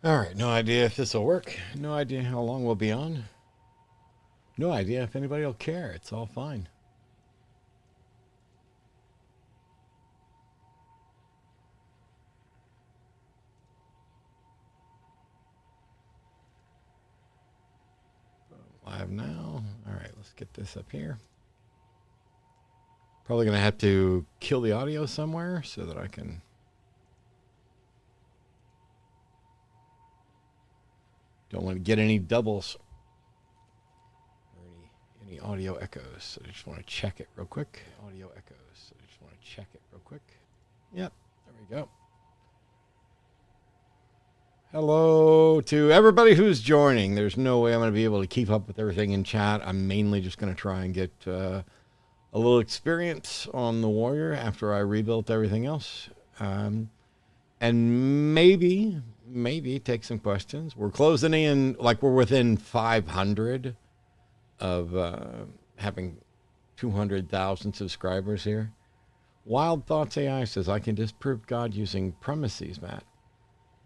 All right, no idea if this will work. No idea how long we'll be on. No idea if anybody will care. It's all fine. Live now. All right, let's get this up here. Probably going to have to kill the audio somewhere so that I can... Don't want to get any doubles or any audio echoes. So I just want to check it real quick. Audio echoes. So I just want to check it real quick. Yep, there we go. Hello to everybody who's joining. There's no way I'm going to be able to keep up with everything in chat. I'm mainly just going to try and get a little experience on the Warrior after I rebuilt everything else. And maybe take some questions. We're closing in, like we're within 500 of having 200,000 subscribers here. Wild Thoughts AI says, I can disprove God using premises, Matt.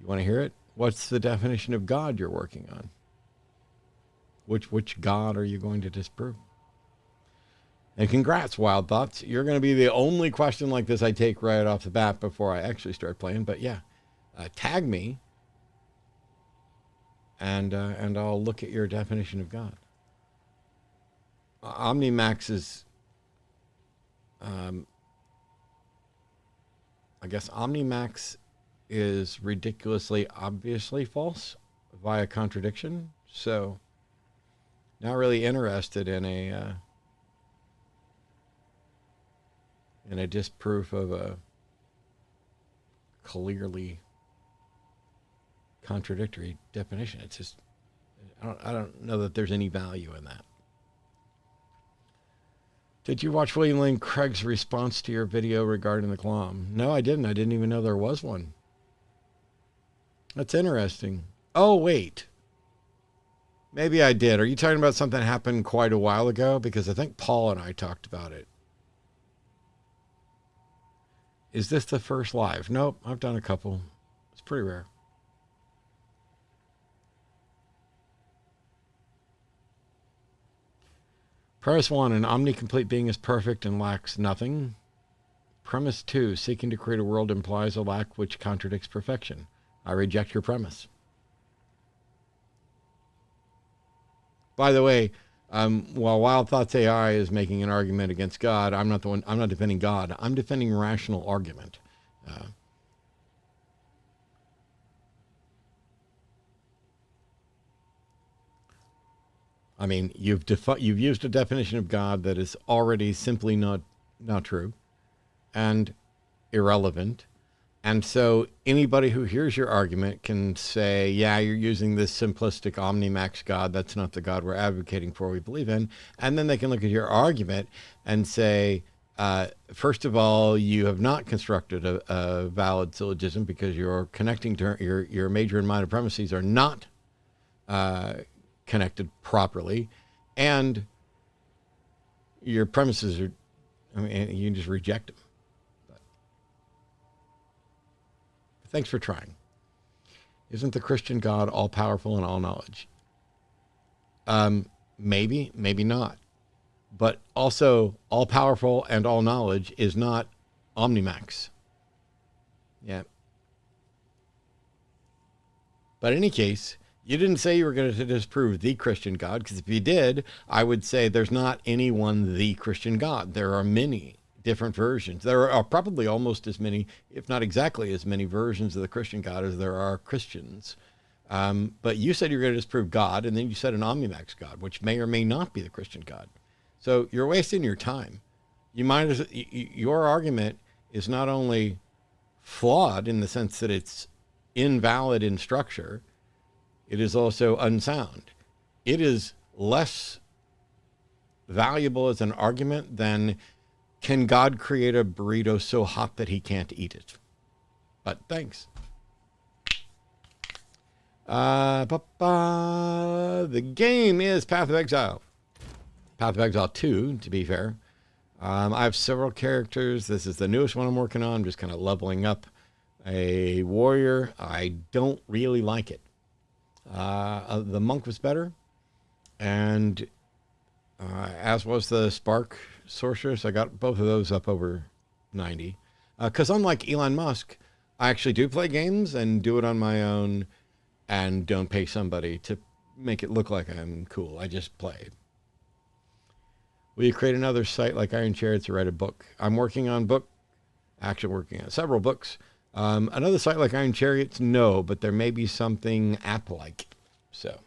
You want to hear it? What's the definition of God you're working on? Which God are you going to disprove? And congrats, Wild Thoughts. You're going to be the only question like this I take right off the bat before I actually start playing. But yeah, tag me, and I'll look at your definition of God. Omnimax is, I guess Omnimax is ridiculously obviously false via contradiction. So not really interested in a disproof of a clearly contradictory definition. It's just, I don't know that there's any value in that. Did you watch William Lane Craig's response to your video regarding the Kalam? No, I didn't. I didn't even know there was one. That's interesting. Oh, wait. Maybe I did. Are you talking about something that happened quite a while ago? Because I think Paul and I talked about it. Is this the first live? Nope, I've done a couple. It's pretty rare. Premise 1, an omnicomplete being is perfect and lacks nothing. Premise 2, seeking to create a world implies a lack which contradicts perfection. I reject your premise. By the way, while Wild Thoughts AI is making an argument against God, I'm not the one. I'm not defending God. I'm defending rational argument. I mean, you've used a definition of God that is already simply not true and irrelevant. And so anybody who hears your argument can say, yeah, you're using this simplistic omnimax God. That's not the God we're advocating for, we believe in. And then they can look at your argument and say, first of all, you have not constructed a valid syllogism because your connecting term, your major and minor premises are not connected properly. And your premises are, I mean, you can just reject them. Thanks for trying. Isn't the Christian God all-powerful and all-knowledge? Maybe, maybe not. But also, all-powerful and all-knowledge is not omnimax. Yeah. But in any case, you didn't say you were going to disprove the Christian God, because if you did, I would say there's not any one the Christian God. There are many different versions. There are probably almost as many, if not exactly as many versions of the Christian God as there are Christians. But you said you're going to disprove God, and then you said an omnimax God, which may or may not be the Christian God. So you're wasting your time. Your argument is not only flawed in the sense that it's invalid in structure, it is also unsound. It is less valuable as an argument than, can God create a burrito so hot that he can't eat it? But thanks. The game is Path of Exile. Path of Exile 2, to be fair. I have several characters. This is the newest one I'm working on. I'm just kind of leveling up A warrior, I don't really like it. The monk was better, and as was the spark sorceress. I got both of those up over 90. Because unlike Elon Musk, I actually do play games and do it on my own and don't pay somebody to make it look like I'm cool. I just play. Will you create another site like Iron Chariot to write a book? I'm working on actually working on several books. Another site like Iron Chariots, no, but there may be something app-like. So,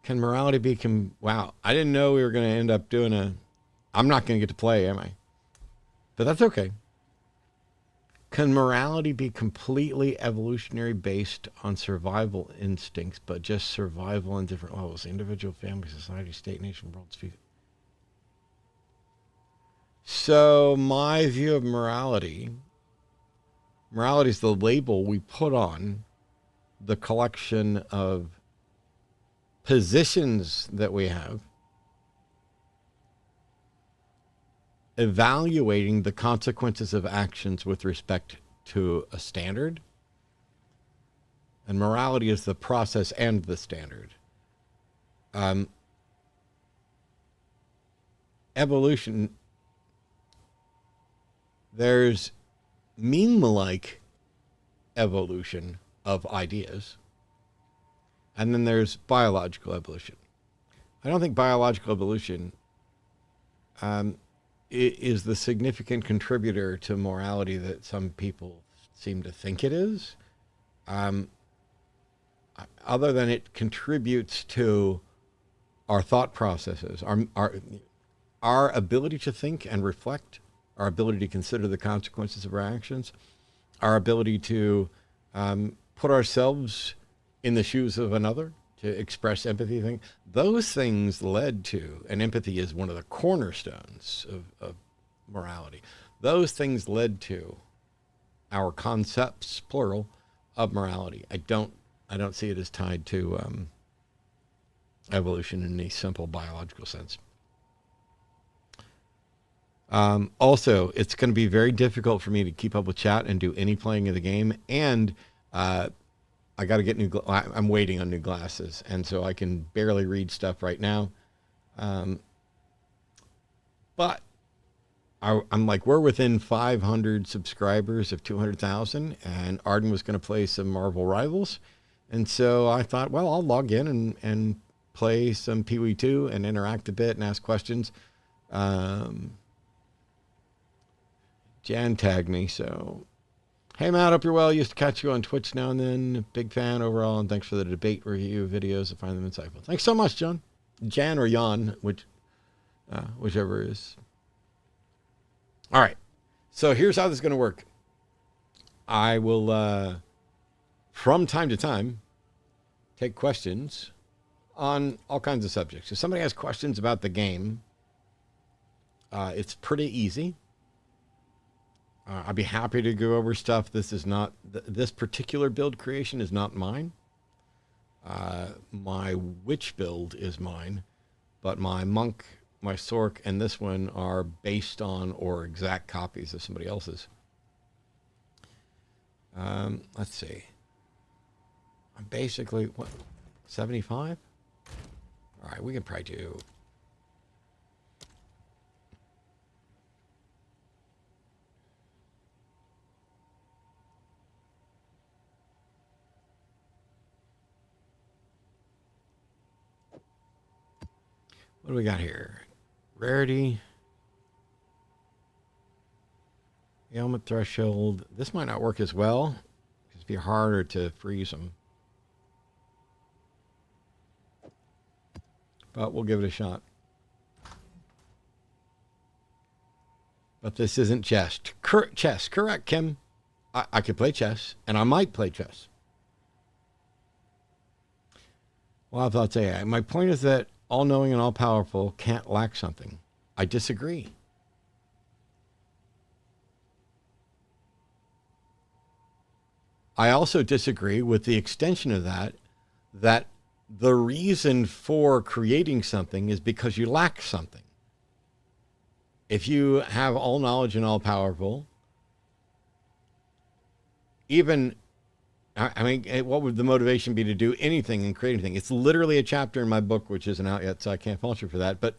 can morality be? Wow, I didn't know we were going to end up doing I'm not going to get to play, am I? But that's okay. Can morality be completely evolutionary based on survival instincts, but just survival on different levels? Individual, family, society, state, nation, world, species. So my view of morality is the label we put on the collection of positions that we have, evaluating the consequences of actions with respect to a standard. And morality is the process and the standard. Evolution, there's meme-like evolution of ideas, and then there's biological evolution. I don't think biological evolution is the significant contributor to morality that some people seem to think it is. Other than it contributes to our thought processes, our ability to think and reflect, our ability to consider the consequences of our actions, our ability to put ourselves in the shoes of another, to express empathy. Those things led to, and empathy is one of the cornerstones of morality. Those things led to our concepts, plural, of morality. I don't see it as tied to evolution in a simple biological sense. Also, it's going to be very difficult for me to keep up with chat and do any playing of the game. And I got to get I'm waiting on new glasses. And so I can barely read stuff right now. But I'm like, we're within 500 subscribers of 200,000. And Arden was going to play some Marvel Rivals. And so I thought, well, I'll log in and play some Poe2 and interact a bit and ask questions. Jan tagged me, so hey Matt, hope you're well. Used to catch you on Twitch now and then. Big fan overall, and thanks for the debate review videos. I find them insightful. Thanks so much, John. Jan or Jan, whichever is. All right, so here's how this is going to work. I will, from time to time, take questions on all kinds of subjects. If somebody has questions about the game, it's pretty easy. I'd be happy to go over stuff. This is not, this particular build creation is not mine. My witch build is mine, but my monk, my sork, and this one are based on or exact copies of somebody else's. Let's see. I'm basically, 75? All right, we can probably do... What do we got here? Rarity. Ailment threshold. This might not work as well. It'd be harder to freeze them. But we'll give it a shot. But this isn't chess. Chess, correct, Kim. I could play chess, and I might play chess. Well, I thought say my point is that all-knowing and all-powerful can't lack something. I disagree. I also disagree with the extension of that the reason for creating something is because you lack something. if you have all knowledge and all powerful, even, I mean, what would the motivation be to do anything and create anything? It's literally a chapter in my book, which isn't out yet, so I can't fault you for that. But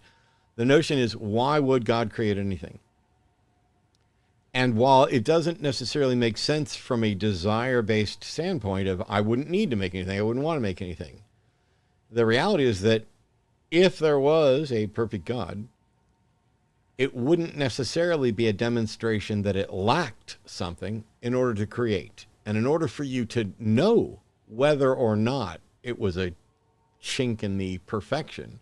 the notion is, why would God create anything? And while it doesn't necessarily make sense from a desire-based standpoint of, I wouldn't need to make anything, I wouldn't want to make anything, the reality is that if there was a perfect God, it wouldn't necessarily be a demonstration that it lacked something in order to create. And in order for you to know whether or not it was a chink in the perfection,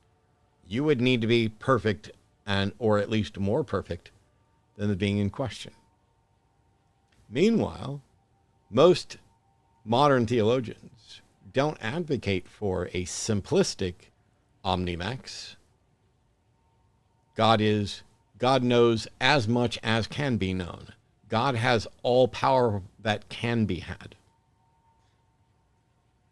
you would need to be perfect, and or at least more perfect than the being in question. Meanwhile, most modern theologians don't advocate for a simplistic omnimax. God knows as much as can be known. God has all power that can be had.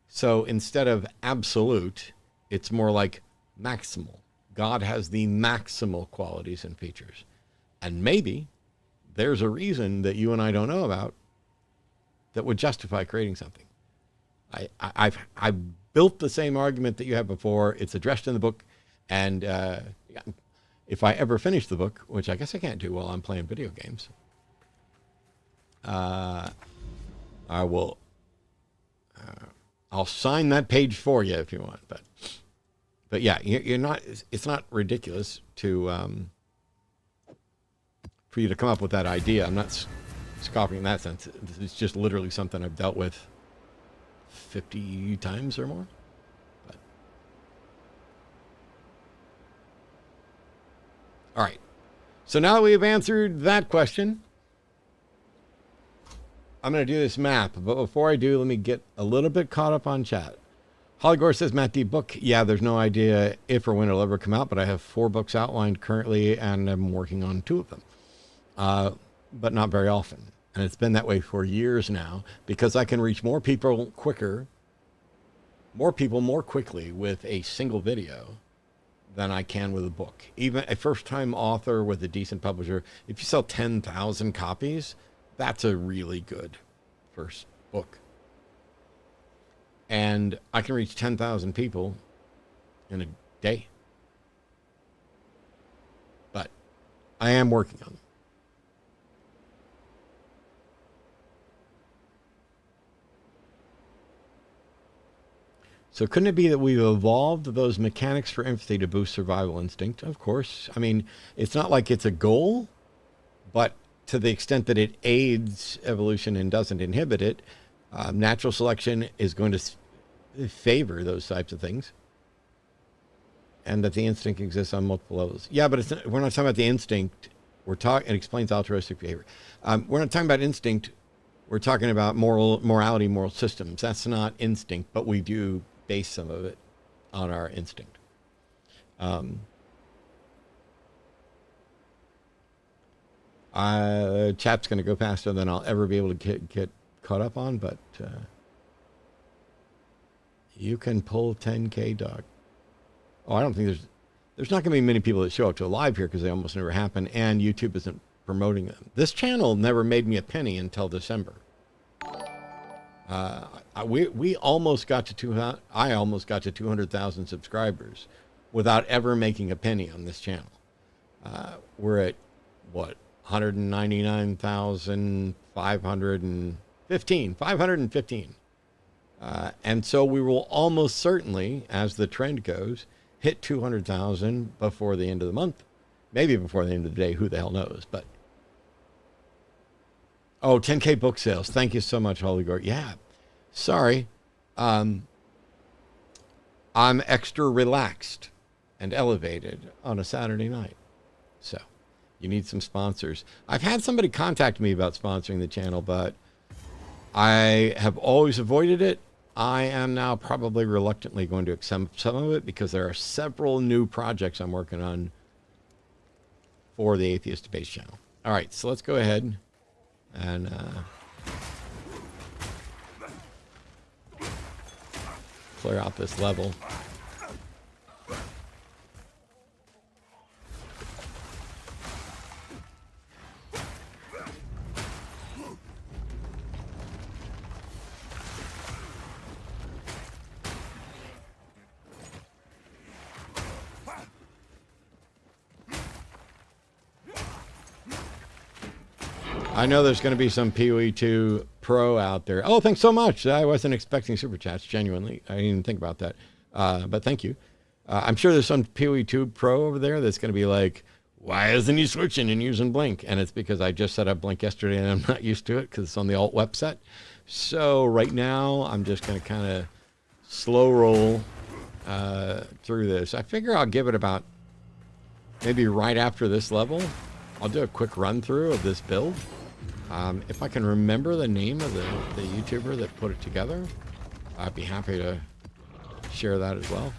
So instead of absolute, it's more like maximal. God has the maximal qualities and features. And maybe there's a reason that you and I don't know about that would justify creating something. I've built the same argument that you have before. It's addressed in the book. And if I ever finish the book, which I guess I can't do while I'm playing video games, I will, I'll sign that page for you if you want. But yeah, you're not, it's not ridiculous to, for you to come up with that idea. I'm not scoffing in that sense. It's just literally something I've dealt with 50 times or more. But. All right. So now that we've answered that question, I'm going to do this map. But before I do, let me get a little bit caught up on chat. Holly Gore says, Matt D. book. Yeah, there's no idea if or when it'll ever come out, but I have 4 books outlined currently, and I'm working on 2 of them. But not very often. And it's been that way for years now, because I can reach more people quicker, more people more quickly with a single video than I can with a book. Even a first-time author with a decent publisher, if you sell 10,000 copies, that's a really good first book. And I can reach 10,000 people in a day. But I am working on them. So couldn't it be that we've evolved those mechanics for empathy to boost survival instinct? Of course. I mean, it's not like it's a goal, but to the extent that it aids evolution and doesn't inhibit it, natural selection is going to favor those types of things. And that the instinct exists on multiple levels. Yeah, but we're not talking about the instinct. It explains altruistic behavior. We're not talking about instinct. We're talking about morality, moral systems. That's not instinct, but we do base some of it on our instinct. Chat's going to go faster than I'll ever be able to get caught up on, but you can pull 10K, dog. Oh, I don't think there's not going to be many people that show up to a live here because they almost never happen, and YouTube isn't promoting them. This channel never made me a penny until December. We almost got to I almost got to 200,000 subscribers without ever making a penny on this channel. We're at what, 515. And so we will almost certainly, as the trend goes, hit 200,000 before the end of the month. Maybe before the end of the day, who the hell knows, but. Oh, 10K book sales. Thank you so much, Holly Gore. Yeah, sorry. I'm extra relaxed and elevated on a Saturday night. So you need some sponsors. I've had somebody contact me about sponsoring the channel, but I have always avoided it. I am now probably reluctantly going to accept some of it because there are several new projects I'm working on for the Atheist Debates channel. All right, so let's go ahead and clear out this level. I know there's going to be some Poe2 Pro out there. Oh, thanks so much. I wasn't expecting super chats, genuinely. I didn't even think about that. But thank you. I'm sure there's some Poe2 Pro over there that's going to be like, why isn't he switching and using Blink? And it's because I just set up Blink yesterday and I'm not used to it because it's on the alt website. So right now I'm just going to kind of slow roll through this. I figure I'll give it about maybe right after this level. I'll do a quick run through of this build. If I can remember the name of the YouTuber that put it together, I'd be happy to share that as well.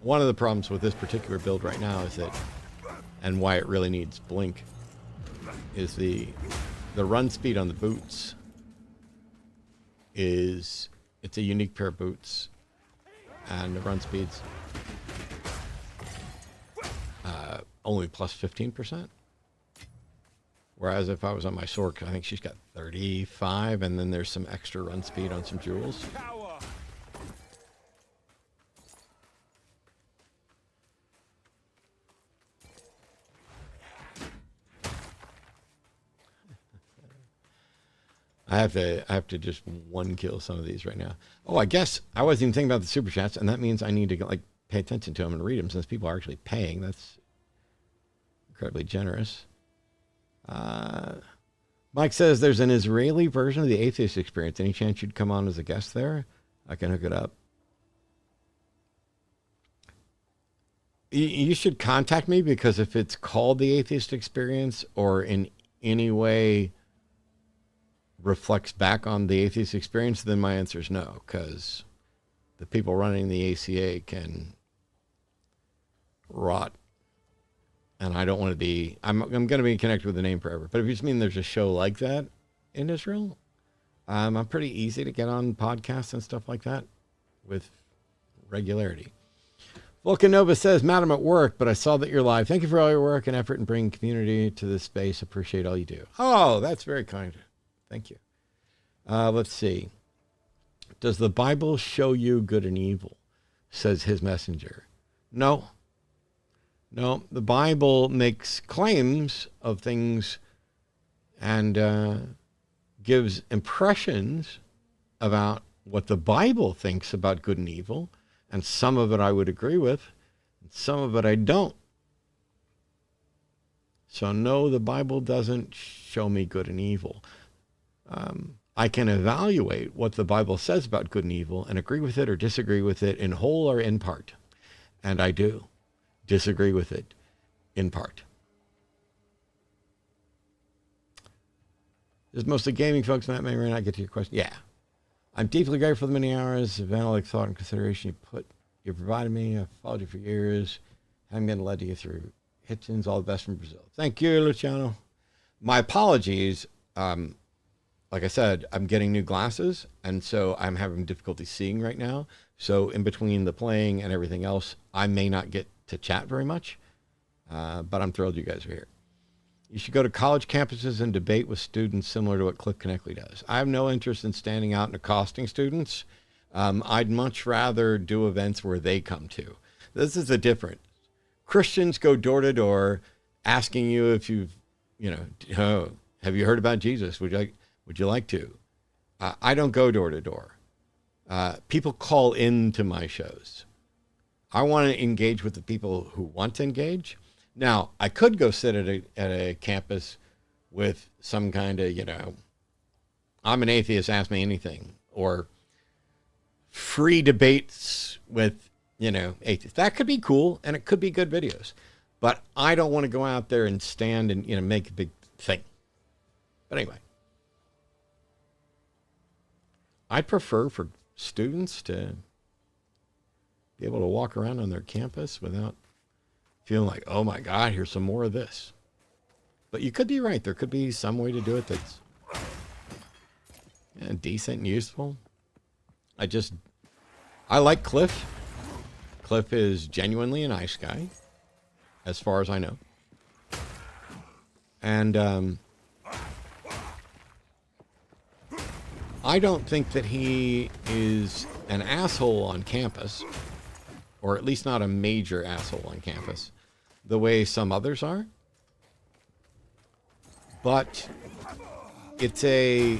One of the problems with this particular build right now is that, and why it really needs Blink, is the run speed on the boots it's a unique pair of boots, and the run speed's only plus 15%. Whereas if I was on my Sork, I think she's got 35, and then there's some extra run speed on some jewels. I have to just one kill some of these right now. Oh, I guess I wasn't even thinking about the super chats, and that means I need to like pay attention to them and read them since people are actually paying. That's incredibly generous. Mike says there's an Israeli version of the Atheist Experience. Any chance you'd come on as a guest there? I can hook it up. You should contact me, because if it's called the Atheist Experience or in any way reflects back on the Atheist Experience, then my answer is no, because the people running the ACA can rot, and I don't want to be. I'm going to be connected with the name forever. But if you just mean there's a show like that in Israel, I'm pretty easy to get on podcasts and stuff like that with regularity. Vulcanova says, Madam at work, but I saw that you're live. Thank you for all your work and effort in bringing community to this space. Appreciate all you do. Oh, that's very kind. Thank you. Let's see. Does the Bible show you good and evil? Says his messenger. No. No, the Bible makes claims of things and gives impressions about what the Bible thinks about good and evil. And some of it I would agree with, and some of it I don't. So no, the Bible doesn't show me good and evil. I can evaluate what the Bible says about good and evil and agree with it or disagree with it in whole or in part. And I do disagree with it in part. This is mostly gaming, folks. Matt may or may not get to your question. Yeah. I'm deeply grateful for the many hours of analytic thought and consideration you provided me. I've followed you for years. I'm going to lead you through Hitchens. All the best from Brazil. Thank you, Luciano. My apologies. Like I said, I'm getting new glasses, and so I'm having difficulty seeing right now. So in between the playing and everything else, I may not get to chat very much, but I'm thrilled you guys are here. You should go to college campuses and debate with students similar to what Cliff Connectley does. I have no interest in standing out and accosting students. I'd much rather do events where they come to. This is the difference. Christians go door to door asking you if you've, oh, have you heard about Jesus? Would you like to? I don't go door to door. People call into my shows. I want to engage with the people who want to engage. Now, I could go sit at a campus with some kind of, I'm an atheist, ask me anything, or free debates with, atheists. That could be cool, and it could be good videos. But I don't want to go out there and stand and, make a big thing. But anyway, I'd prefer for students to be able to walk around on their campus without feeling like, oh my God, here's some more of this. But you could be right. There could be some way to do it that's decent and useful. I like Cliff. Cliff is genuinely a nice guy, as far as I know. And I don't think that he is an asshole on campus, or at least not a major asshole on campus, the way some others are. But it's a...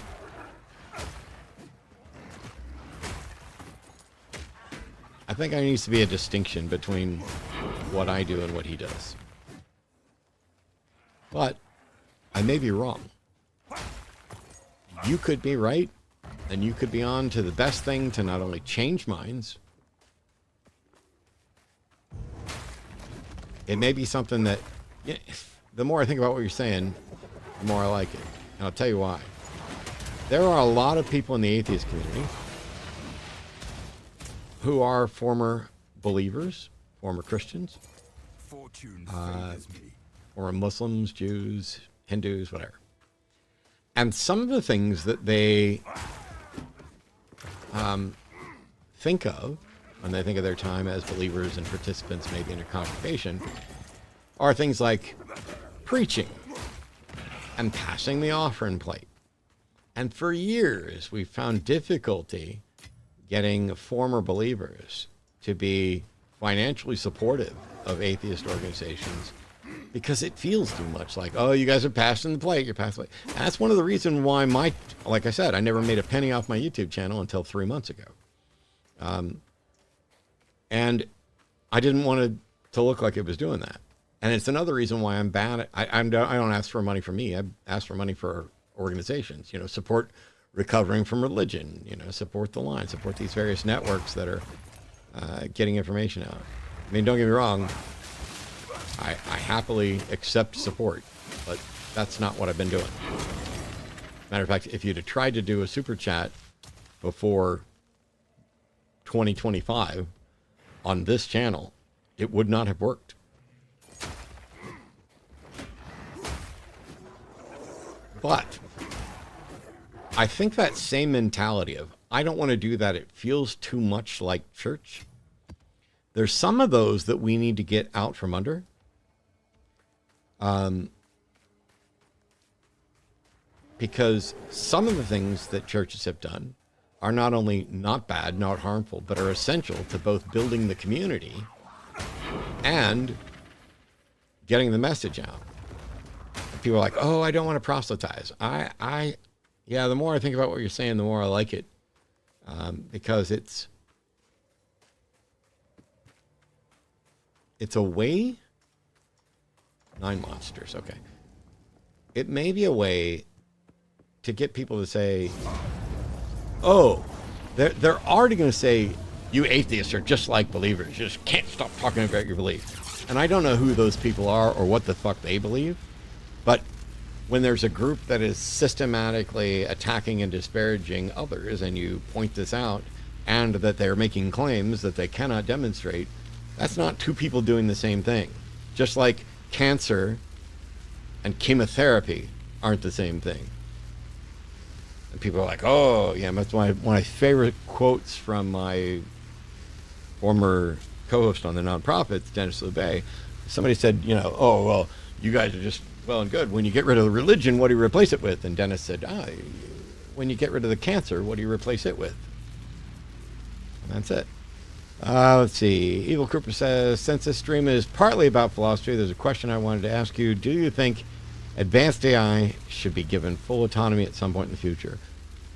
I think there needs to be a distinction between what I do and what he does. But I may be wrong. You could be right, and you could be on to the best thing to not only change minds, it may be something that, the more I think about what you're saying, the more I like it. And I'll tell you why. There are a lot of people in the atheist community who are former believers, former Christians, or Muslims, Jews, Hindus, whatever. And some of the things that they think of when they think of their time as believers and participants maybe in a congregation are things like preaching and passing the offering plate. And for years, we've found difficulty getting former believers to be financially supportive of atheist organizations because it feels too much like, oh, you guys are passing the plate, you're passing the plate. And that's one of the reasons why like I said, I never made a penny off my YouTube channel until 3 months ago. And I didn't want it to look like it was doing that. And it's another reason why I'm bad. I don't ask for money for me. I ask for money for organizations, support Recovering from Religion, support The Line, support these various networks that are getting information out. I mean, don't get me wrong. I happily accept support, but that's not what I've been doing. Matter of fact, if you'd have tried to do a super chat before 2025 on this channel, it would not have worked. But I think that same mentality of, I don't want to do that, it feels too much like church. There's some of those that we need to get out from under. Because some of the things that churches have done are not only not bad, not harmful, but are essential to both building the community and getting the message out. People are like, oh, I don't want to proselytize. Yeah, the more I think about what you're saying, the more I like it. Because it's a way, 9 monsters, okay. It may be a way to get people to say, oh, they're already going to say, you atheists are just like believers. You just can't stop talking about your belief. And I don't know who those people are or what the fuck they believe. But when there's a group that is systematically attacking and disparaging others, and you point this out, and that they're making claims that they cannot demonstrate, that's not two people doing the same thing. Just like cancer and chemotherapy aren't the same thing. And people are like, oh, yeah, that's one of my favorite quotes from my former co-host on the Nonprofits, Dennis LeBay. Somebody said, oh, well, you guys are just well and good. When you get rid of the religion, what do you replace it with? And Dennis said, when you get rid of the cancer, what do you replace it with? And that's it. Let's see. Evil Cooper says, since this stream is partly about philosophy, there's a question I wanted to ask you. Do you think advanced AI should be given full autonomy at some point in the future?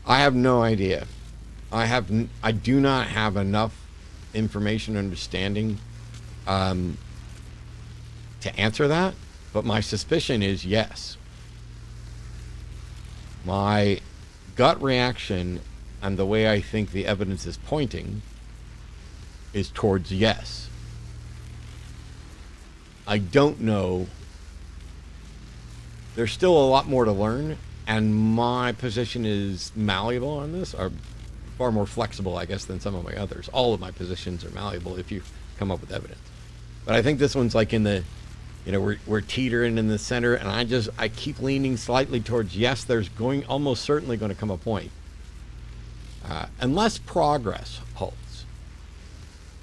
I have no idea. I do not have enough information and understanding to answer that, but my suspicion is yes. My gut reaction and the way I think the evidence is pointing is towards yes. I don't know. There's still a lot more to learn, and my position is malleable on this, or far more flexible, I guess, than some of my others. All of my positions are malleable if you come up with evidence. But I think this one's like in the, we're teetering in the center, and I keep leaning slightly towards yes, there's almost certainly going to come a point. Unless progress halts.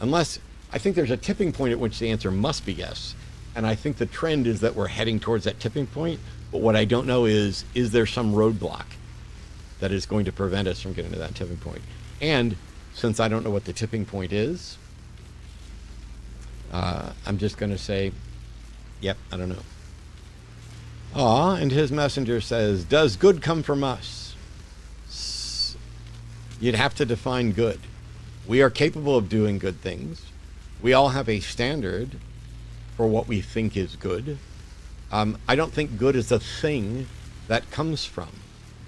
Unless, I think there's a tipping point at which the answer must be yes. And I think the trend is that we're heading towards that tipping point. But what I don't know is there some roadblock that is going to prevent us from getting to that tipping point? And since I don't know what the tipping point is, I'm just going to say, yep, I don't know. Ah, and his messenger says, does good come from us? You'd have to define good. We are capable of doing good things. We all have a standard for what we think is good. I don't think good is a thing that comes from.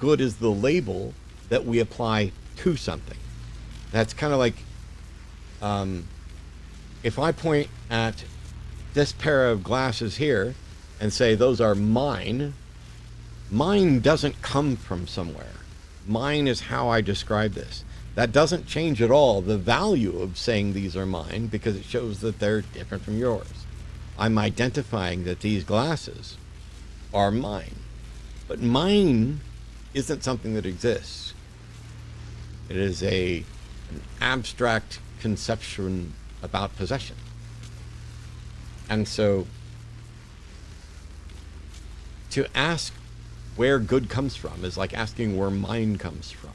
Good is the label that we apply to something. That's kind of like if I point at this pair of glasses here and say those are mine, mine doesn't come from somewhere. Mine is how I describe this. That doesn't change at all the value of saying these are mine, because it shows that they're different from yours. I'm identifying that these glasses are mine. But mine isn't something that exists. It is an abstract conception about possession. And so to ask where good comes from is like asking where mine comes from.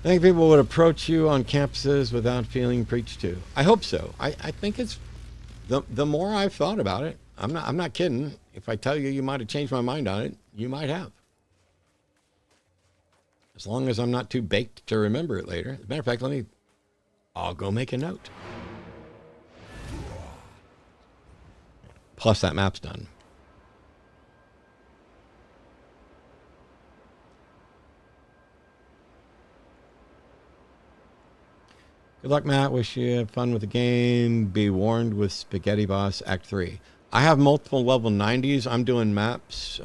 I think people would approach you on campuses without feeling preached to. I hope so. I think it's the more I've thought about it, I'm not kidding. If I tell you you might have changed my mind on it, you might have. As long as I'm not too baked to remember it later. As a matter of fact, I'll go make a note. Plus that map's done. Good luck, Matt. Wish you fun with the game. Be warned with Spaghetti Boss Act 3. I have multiple level 90s. I'm doing maps.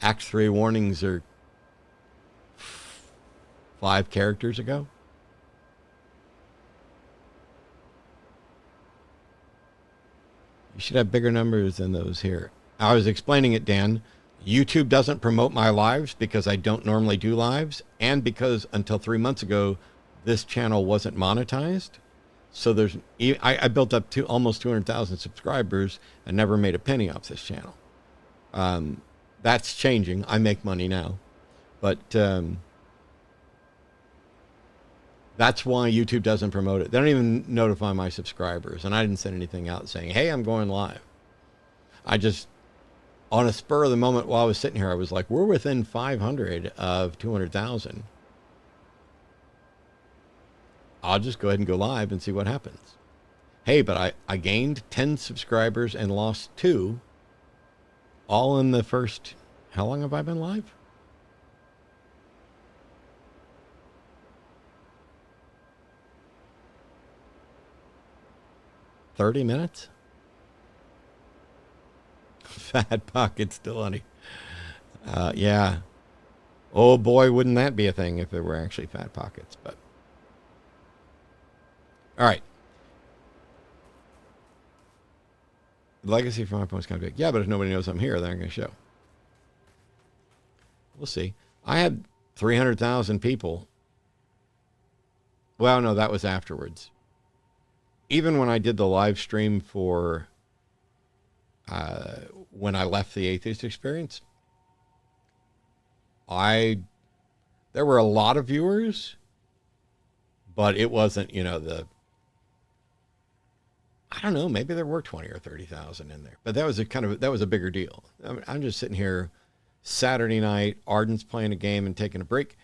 Act 3 warnings are 5 characters ago. You should have bigger numbers than those here. I was explaining it, Dan. YouTube doesn't promote my lives because I don't normally do lives, and because until 3 months ago, this channel wasn't monetized. So I built up to almost 200,000 subscribers and never made a penny off this channel. That's changing. I make money now, but that's why YouTube doesn't promote it. They don't even notify my subscribers, and I didn't send anything out saying, hey, I'm going live. I just, on a spur of the moment while I was sitting here, I was like, we're within 500 of 200,000. I'll just go ahead and go live and see what happens. Hey, but I gained 10 subscribers and lost 2, all in the first, how long have I been live? $30 minutes? Fat pockets still, honey. Yeah. Oh boy, wouldn't that be a thing if there were actually fat pockets, but. All right. Legacy from my point's kind of big. Yeah, but if nobody knows I'm here, they're not going to show. We'll see. I had 300,000 people. Well, no, that was afterwards. Even when I did the live stream for when I left the atheist experience, there were a lot of viewers, but it wasn't, I don't know, maybe there were 20 or 30,000 in there, but that was a bigger deal. I'm just sitting here Saturday night, Arden's playing a game and taking a break.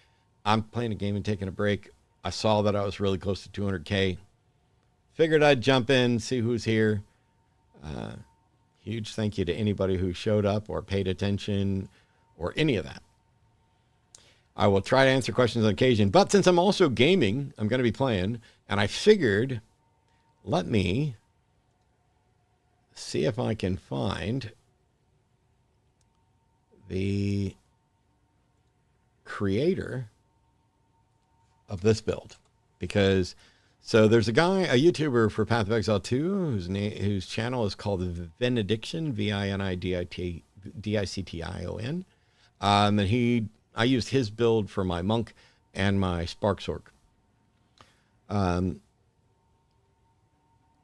I'm playing a game and taking a break. I saw that I was really close to 200K. Figured I'd jump in, see who's here. Huge thank you to anybody who showed up or paid attention or any of that. I will try to answer questions on occasion, but since I'm also gaming, I'm going to be playing, and I figured, let me see if I can find the creator of this build, because so there's a guy, a YouTuber for Path of Exile 2, whose channel is called Vindiction, Vinidiction. And I used his build for my monk and my Spark Sork.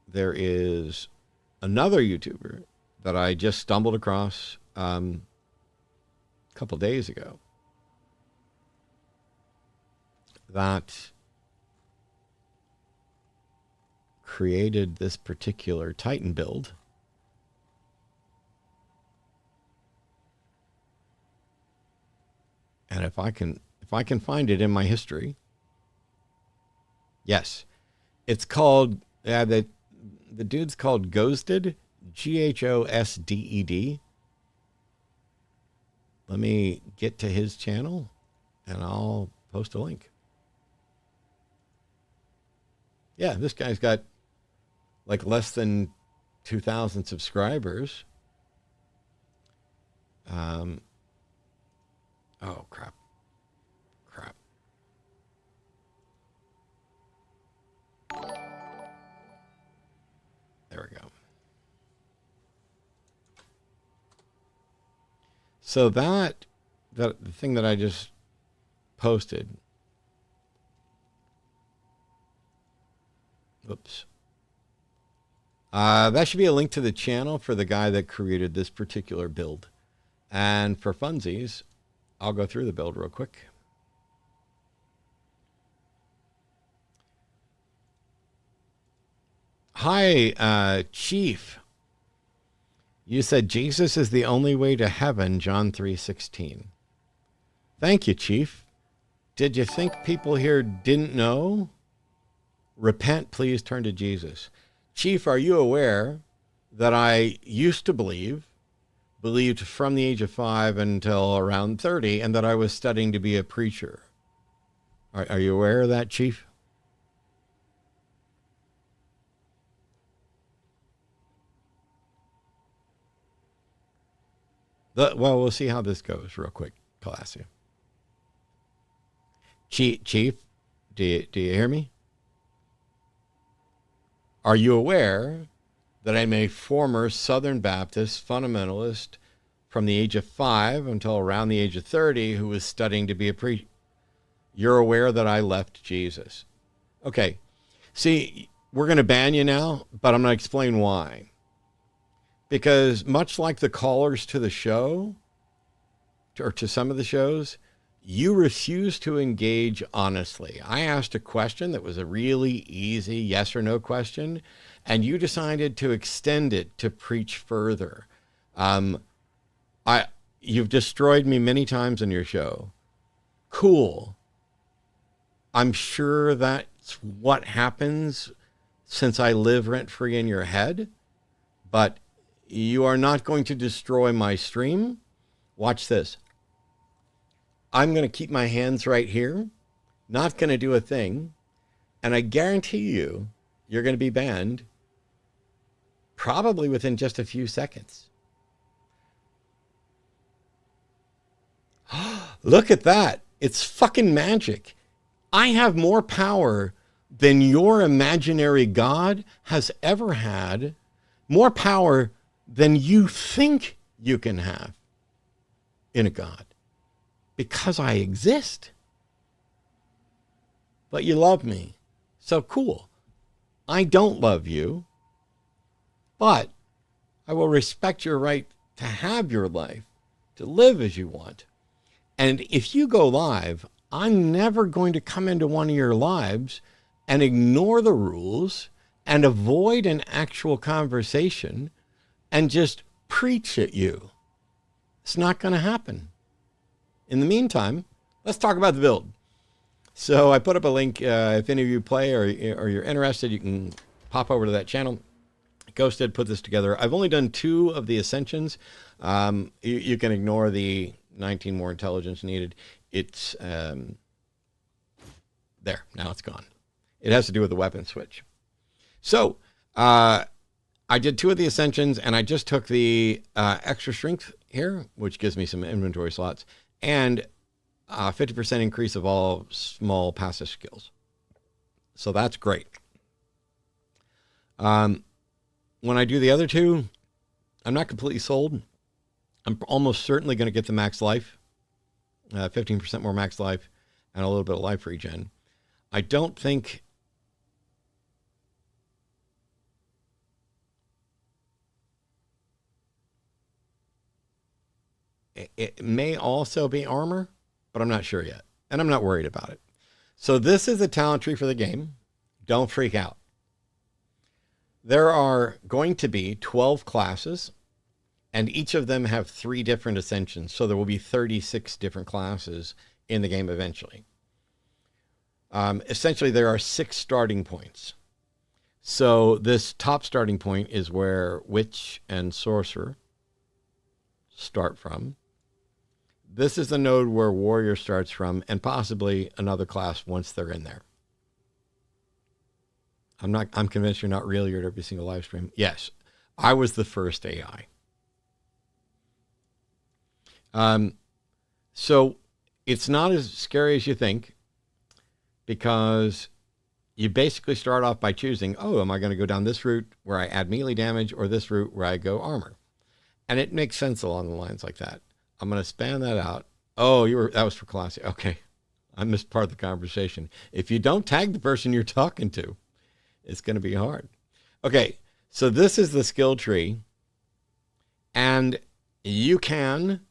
There is another YouTuber that I just stumbled across a couple days ago. that created this particular Titan build. And if I can find it in my history. Yes. It's called the dude's called Ghosted, Ghosded. Let me get to his channel and I'll post a link. Yeah, this guy's got like less than 2,000 subscribers. Oh, crap. There we go. So the thing that I just posted. Oops. That should be a link to the channel for the guy that created this particular build. And for funsies, I'll go through the build real quick. Hi, Chief. You said Jesus is the only way to heaven, John 3:16. Thank you, Chief. Did you think people here didn't know? Repent, please turn to Jesus. Chief, are you aware that I used to believed from the age of 5 until around 30, and that I was studying to be a preacher? Are you aware of that, Chief? Well, we'll see how this goes real quick, Calasia. Chief, do you hear me? Are you aware that I'm a former Southern Baptist fundamentalist from the age of 5 until around the age of 30 who was studying to be a preacher? You're aware that I left Jesus. Okay. See, we're going to ban you now, but I'm going to explain why. Because much like the callers to the show, or to some of the shows, you refuse to engage honestly. I asked a question that was a really easy yes or no question, and you decided to extend it to preach further. You've destroyed me many times in your show. Cool. I'm sure that's what happens since I live rent-free in your head, but you are not going to destroy my stream. Watch this. I'm going to keep my hands right here, not going to do a thing, and I guarantee you're going to be banned probably within just a few seconds. Look at that. It's fucking magic. I have more power than your imaginary God has ever had, more power than you think you can have in a God, because I exist. But you love me. So cool. I don't love you, but I will respect your right to have your life, to live as you want. And if you go live, I'm never going to come into one of your lives and ignore the rules and avoid an actual conversation and just preach at you. It's not going to happen. In the meantime, let's talk about the build. So I put up a link. If any of you play or you're interested, you can pop over to that channel. Ghosted put this together. I've only done 2 of the ascensions. You can ignore the 19 more intelligence needed. It's there. Now it's gone. It has to do with the weapon switch. So I did 2 of the ascensions, and I just took the extra strength here, which gives me some inventory slots, and 50% increase of all small passive skills. So that's great. When I do the other 2, I'm not completely sold. I'm almost certainly going to get the max life, 15% more max life, and a little bit of life regen. I don't think it may also be armor, but I'm not sure yet, and I'm not worried about it. So this is the talent tree for the game. Don't freak out. There are going to be 12 classes, and each of them have 3 different ascensions. So there will be 36 different classes in the game eventually. Essentially, there are 6 starting points. So this top starting point is where Witch and Sorcerer start from. This is the node where Warrior starts from, and possibly another class once they're in there. I'm convinced you're not real. You're at every single live stream. Yes, I was the first AI. So it's not as scary as you think, because you basically start off by choosing, oh, am I going to go down this route where I add melee damage, or this route where I go armor? And it makes sense along the lines like that. I'm going to span that out. Oh, that was for classy. Okay. I missed part of the conversation. If you don't tag the person you're talking to, it's going to be hard. Okay. So this is the skill tree, and you can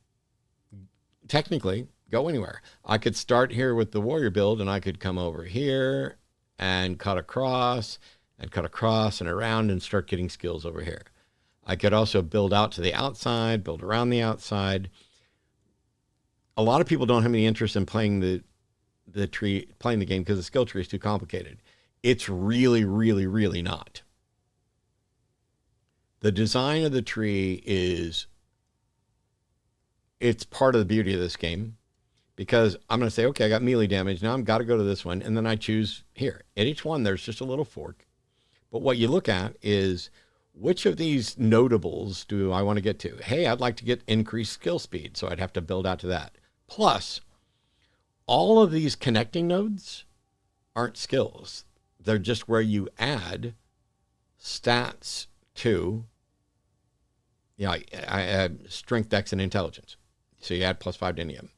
technically go anywhere. I could start here with the warrior build, and I could come over here and cut across and around and start getting skills over here. I could also build out to the outside, build around the outside. A lot of people don't have any interest in playing the game because the skill tree is too complicated. It's really, really, really not. The design of the tree it's part of the beauty of this game, because I'm going to say, okay, I got melee damage. Now I've got to go to this one. And then I choose here. At each one, there's just a little fork. But what you look at is, which of these notables do I want to get to? Hey, I'd like to get increased skill speed, so I'd have to build out to that. Plus, all of these connecting nodes aren't skills. They're just where you add stats to, I add strength, dex, and intelligence. So you add +5 to any of them.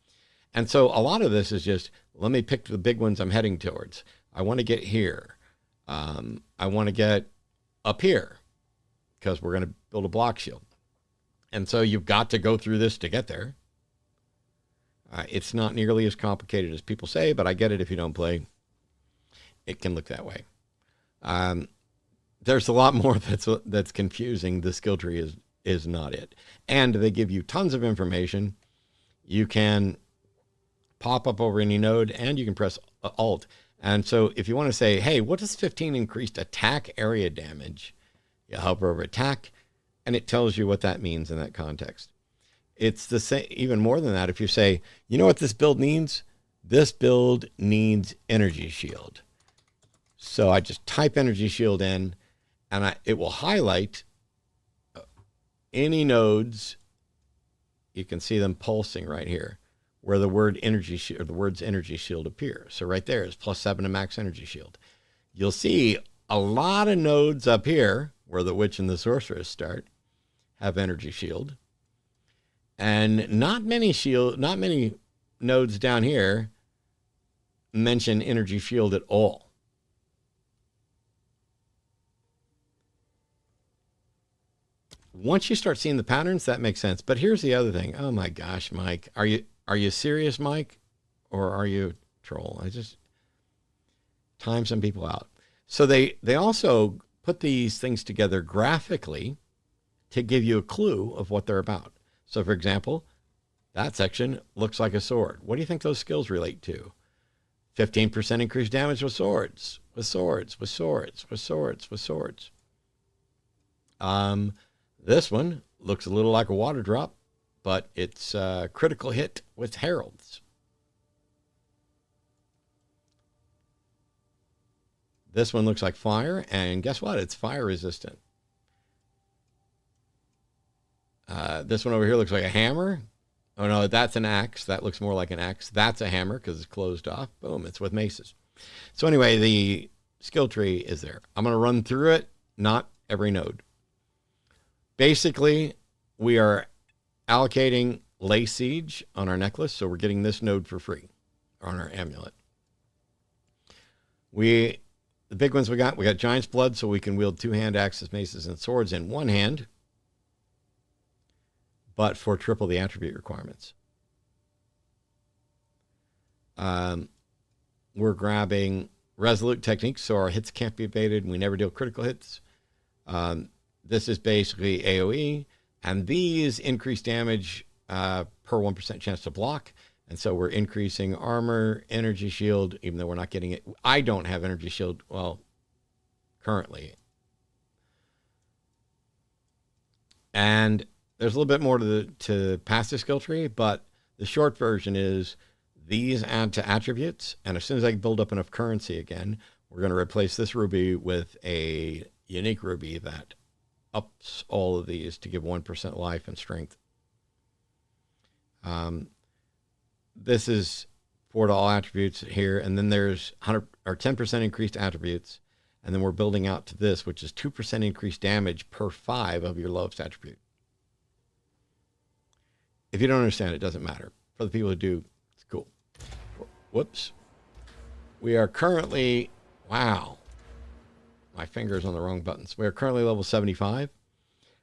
And so a lot of this is just, let me pick the big ones I'm heading towards. I want to get here. I want to get up here, because we're going to build a block shield. And so you've got to go through this to get there. It's not nearly as complicated as people say, but I get it. If you don't play, it can look that way. There's a lot more that's confusing. The skill tree is not it. And they give you tons of information. You can pop up over any node, and you can press Alt. And so if you want to say, hey, what does 15 increased attack area damage? You hover over attack, and it tells you what that means in that context. It's the same, even more than that. If you say, you know what this build needs? This build needs energy shield. So I just type energy shield in, and it will highlight any nodes. You can see them pulsing right here, where the word energy shield, or the words energy shield appear. So right there is +7 to max energy shield. You'll see a lot of nodes up here, where the witch and the sorceress start, have energy shield. And not many nodes down here mention energy shield at all. Once you start seeing the patterns, that makes sense. But here's the other thing. Oh my gosh, Mike. Are you serious, Mike? Or are you a troll? I just time some people out. So they also put these things together graphically to give you a clue of what they're about. So for example, that section looks like a sword. What do you think those skills relate to? 15% increased damage with swords, with swords, with swords, with swords, with swords. This one looks a little like a water drop, but it's a critical hit with heralds. This one looks like fire, and guess what? It's fire resistant. This one over here looks like a hammer. Oh no, that's an axe. That looks more like an axe. That's a hammer because it's closed off. Boom, it's with maces. So anyway, the skill tree is there. I'm going to run through it, not every node. Basically, we are allocating Lay Siege on our necklace, so we're getting this node for free on our amulet. The big ones we got Giant's Blood, so we can wield 2-hand axes, maces, and swords in one hand, but for triple the attribute requirements. we're grabbing resolute techniques, so our hits can't be evaded, and we never deal critical hits. This is basically AoE, and these increase damage per 1% chance to block. And so we're increasing armor, energy shield, even though we're not getting it. I don't have energy shield, well, currently. And there's a little bit more to passive skill tree, but the short version is these add to attributes. And as soon as I build up enough currency again, we're going to replace this ruby with a unique ruby that ups all of these to give 1% life and strength. This is for all attributes here, and then there's 100 or 10% increased attributes, and then we're building out to this, which is 2% increased damage per 5 of your lowest attribute. If you don't understand, it doesn't matter. For the people who do, it's cool. Whoops. We are currently, wow, my finger's on the wrong buttons. We are currently level 75.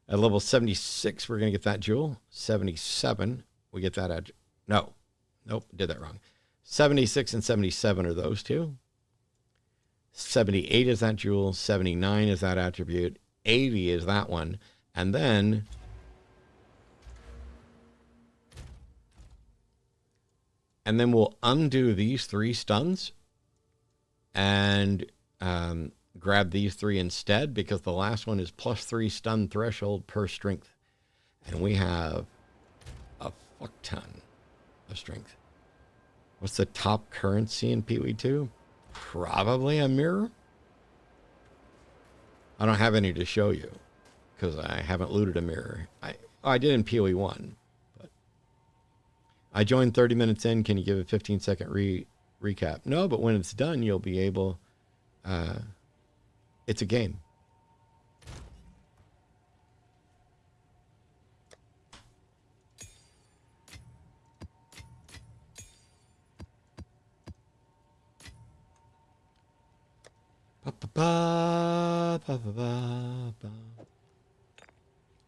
At level 76, we're going to get that jewel. 77, we get that. Nope, did that wrong. 76 and 77 are those two. 78 is that jewel. 79 is that attribute. 80 is that one. And then we'll undo these 3 stuns and grab these 3 instead, because the last one is +3 stun threshold per strength. And we have a fuck ton of strength. What's the top currency in PoE2? Probably a mirror. I don't have any to show you because I haven't looted a mirror. I did in PoE1, but I joined 30 minutes in. Can you give a 15-second recap? No, but when it's done, you'll be able. It's a game. All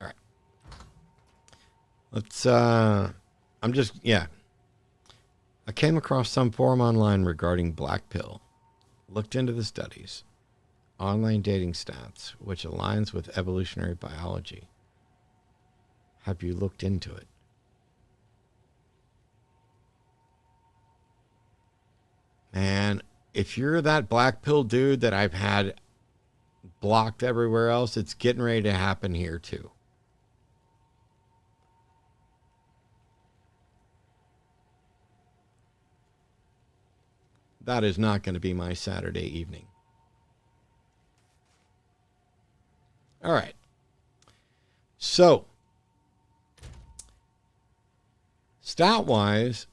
right. Let's, I came across some forum online regarding black pill. Looked into the studies. Online dating stats, which aligns with evolutionary biology. Have you looked into it? Man, if you're that black pill dude that I've had blocked everywhere else, it's getting ready to happen here too. That is not going to be my Saturday evening. All right. So, stat-wise,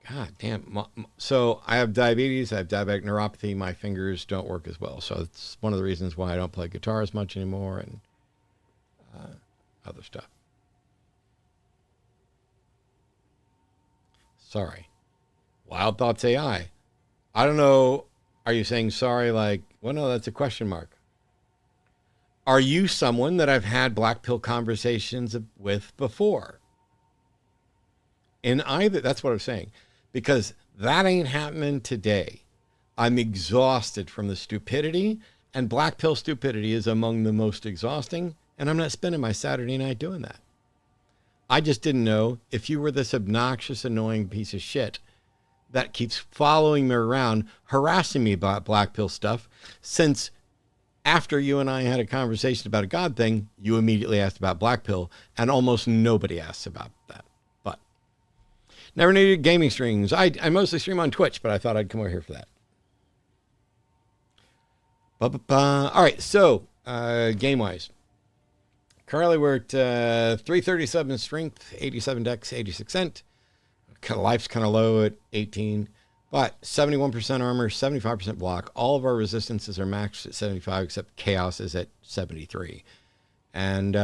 God damn. So I have diabetes. I have diabetic neuropathy. My fingers don't work as well. So it's one of the reasons why I don't play guitar as much anymore and other stuff. Sorry. Wild Thoughts AI. I don't know. Are you saying sorry like, well, no, that's a question mark. Are you someone that I've had black pill conversations with before? In either, that's what I'm saying. Because that ain't happening today. I'm exhausted from the stupidity, and black pill stupidity is among the most exhausting, and I'm not spending my Saturday night doing that. I just didn't know if you were this obnoxious, annoying piece of shit that keeps following me around, harassing me about black pill stuff, since after you and I had a conversation about a God thing, you immediately asked about black pill, and almost nobody asks about that. Never needed gaming streams. I mostly stream on Twitch, but I thought I'd come over here for that. All right, so game-wise. Currently we're at 337 strength, 87 dex, 86 cent. Life's kind of low at 18, but 71% armor, 75% block. All of our resistances are maxed at 75, except chaos is at 73. And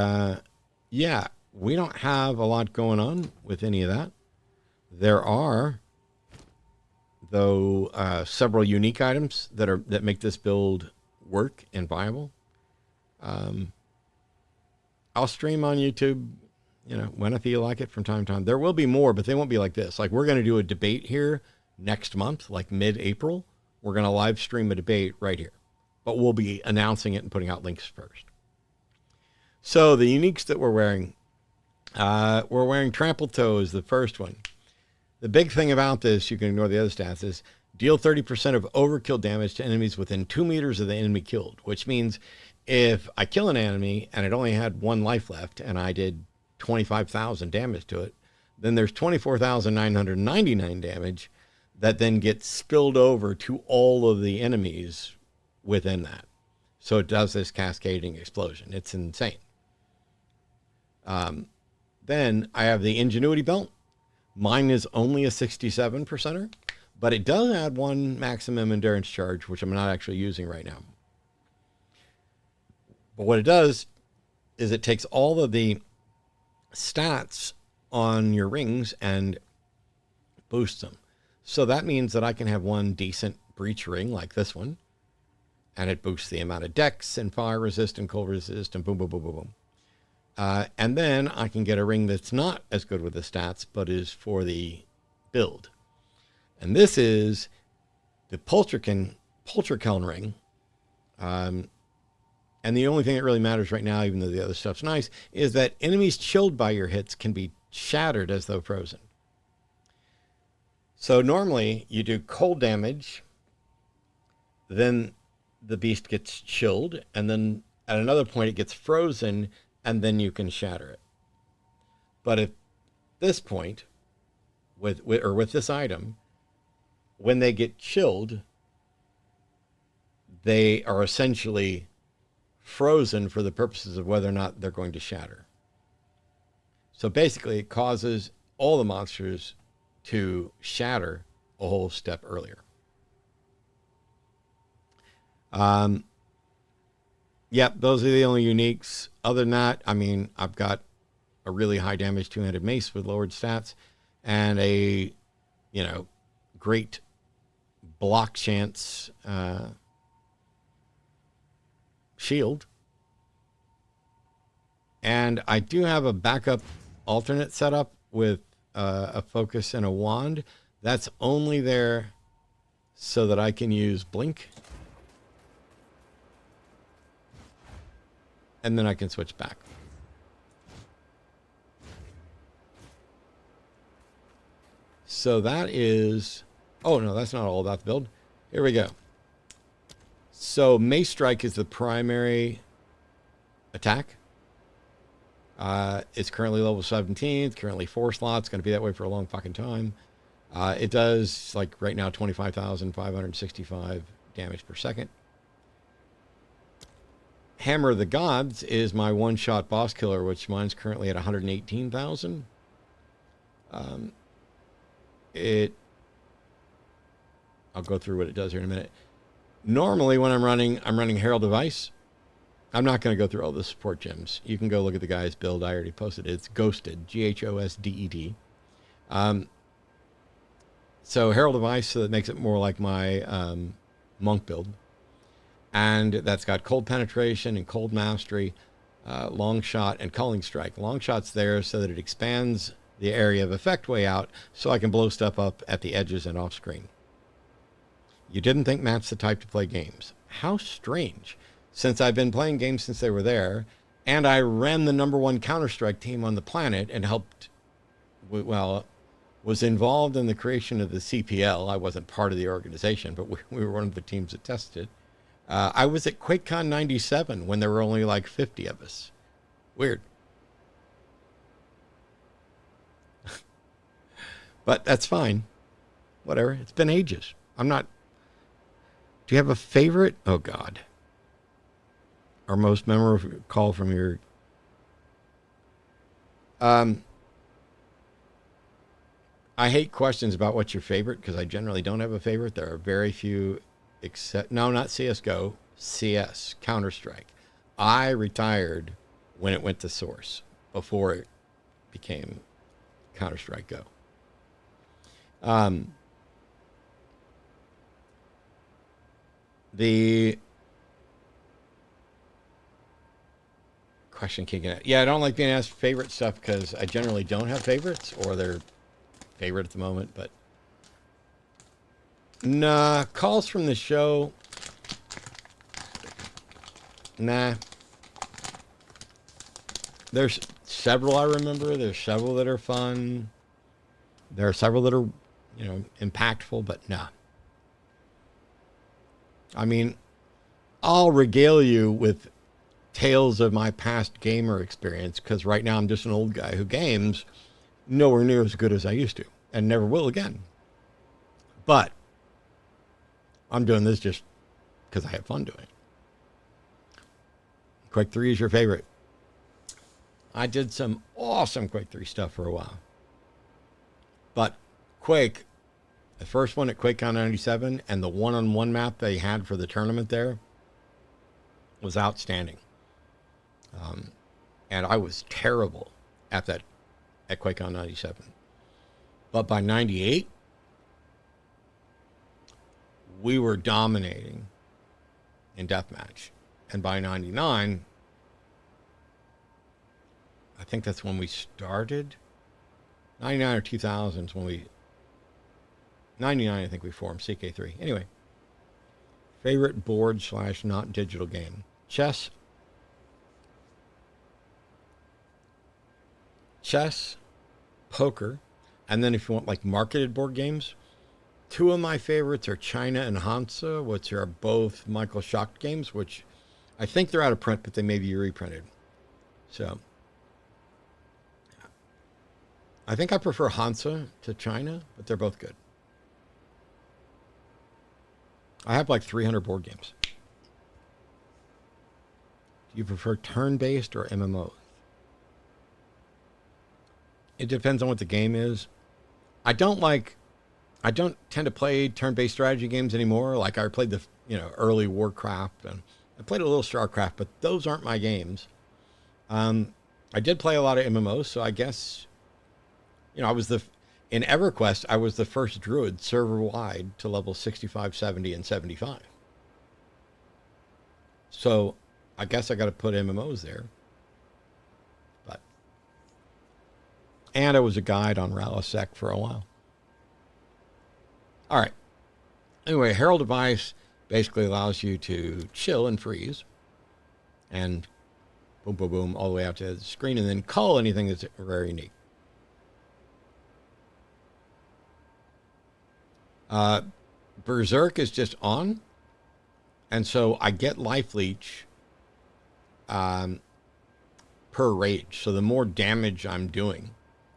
yeah, we don't have a lot going on with any of that. There are, though, several unique items that make this build work and viable. I'll stream on YouTube, when I feel like it from time to time. There will be more, but they won't be like this. Like, we're going to do a debate here next month, like mid-April, we're going to live stream a debate right here. But we'll be announcing it and putting out links first. So the uniques that we're wearing Trampled Toe is the first one. The big thing about this, you can ignore the other stats, is deal 30% of overkill damage to enemies within 2 meters of the enemy killed, which means if I kill an enemy and it only had 1 life left and I did 25,000 damage to it, then there's 24,999 damage that then gets spilled over to all of the enemies within that. So it does this cascading explosion. It's insane. Then I have the Ingenuity Belt. Mine is only a 67%er, but it does add 1 maximum endurance charge, which I'm not actually using right now. But what it does is it takes all of the stats on your rings and boosts them. So that means that I can have 1 decent breach ring like this one, and it boosts the amount of dex and fire resist and cold resist and boom, boom, boom, boom, boom. And then I can get a ring that's not as good with the stats, but is for the build. And this is the Polterkeln ring. And the only thing that really matters right now, even though the other stuff's nice, is that enemies chilled by your hits can be shattered as though frozen. So normally you do cold damage, then the beast gets chilled, and then at another point it gets frozen, and then you can shatter it. But at this point, with this item, when they get chilled, they are essentially frozen for the purposes of whether or not they're going to shatter. So basically, it causes all the monsters to shatter a whole step earlier. Yep, those are the only uniques. Other than that, I mean, I've got a really high damage two-handed mace with lowered stats and a, great block chance shield. And I do have a backup alternate setup with a focus and a wand. That's only there so that I can use blink. And then I can switch back. So that is... Oh, no, that's not all about the build. Here we go. So Mace Strike is the primary attack. It's currently level 17. It's currently 4 slots. It's going to be that way for a long fucking time. It does, like, right now, 25,565 damage per second. Hammer of the Gods is my one-shot boss killer, which mine's currently at 118,000. I'll go through what it does here in a minute. Normally, when I'm running Herald of Ice. I'm not going to go through all the support gems. You can go look at the guy's build. I already posted it. It's Ghosted, Ghosded. So Herald of Ice, so that makes it more like my monk build. And that's got cold penetration and cold mastery, long shot, and culling strike. Long shot's there so that it expands the area of effect way out so I can blow stuff up at the edges and off screen. You didn't think Matt's the type to play games. How strange. Since I've been playing games since they were there, and I ran the #1 Counter-Strike team on the planet and helped, was involved in the creation of the CPL. I wasn't part of the organization, but we were one of the teams that tested. I was at QuakeCon 97 when there were only like 50 of us. Weird. But that's fine. Whatever. It's been ages. I'm not... Do you have a favorite? Oh, God. Our most memorable call from your... I hate questions about what's your favorite because I generally don't have a favorite. There are very few... Except, no, not CSGO, CS, Counter-Strike. I retired when it went to Source, before it became Counter-Strike Go. The question kicking out. Yeah, I don't like being asked favorite stuff because I generally don't have favorites, or they're favorite at the moment, but Nah, calls from the show. Nah. There's several I remember. There's several that are fun. There are several that are, impactful, but nah. I mean, I'll regale you with tales of my past gamer experience because right now I'm just an old guy who games nowhere near as good as I used to and never will again. But I'm doing this just because I have fun doing it. Quake 3 is your favorite. I did some awesome Quake 3 stuff for a while. But Quake, the first one at QuakeCon 97 and the one-on-one map they had for the tournament there was outstanding. And I was terrible at QuakeCon 97. But by 98, we were dominating in deathmatch. And by 99, I think that's when we started. 99 or 2000 is when we... 99, I think we formed CK3. Anyway, favorite board / not digital game. Chess, poker, and then if you want like marketed board games, two of my favorites are China and Hansa, which are both Michael Schacht games, which I think they're out of print, but they may be reprinted. So I think I prefer Hansa to China, but they're both good. I have like 300 board games. Do you prefer turn-based or MMOs? It depends on what the game is. I don't tend to play turn-based strategy games anymore. Like I played the, early Warcraft and I played a little StarCraft, but those aren't my games. I did play a lot of MMOs, so I guess, I was in EverQuest, I was the first druid server-wide to level 65, 70, and 75. So I guess I got to put MMOs there. And I was a guide on Ralisec for a while. All right. Anyway, Herald Device basically allows you to chill and freeze. And boom, boom, boom, all the way out to the screen. And then call anything that's very unique. Berserk is just on. And so I get life leech per rage. So the more damage I'm doing,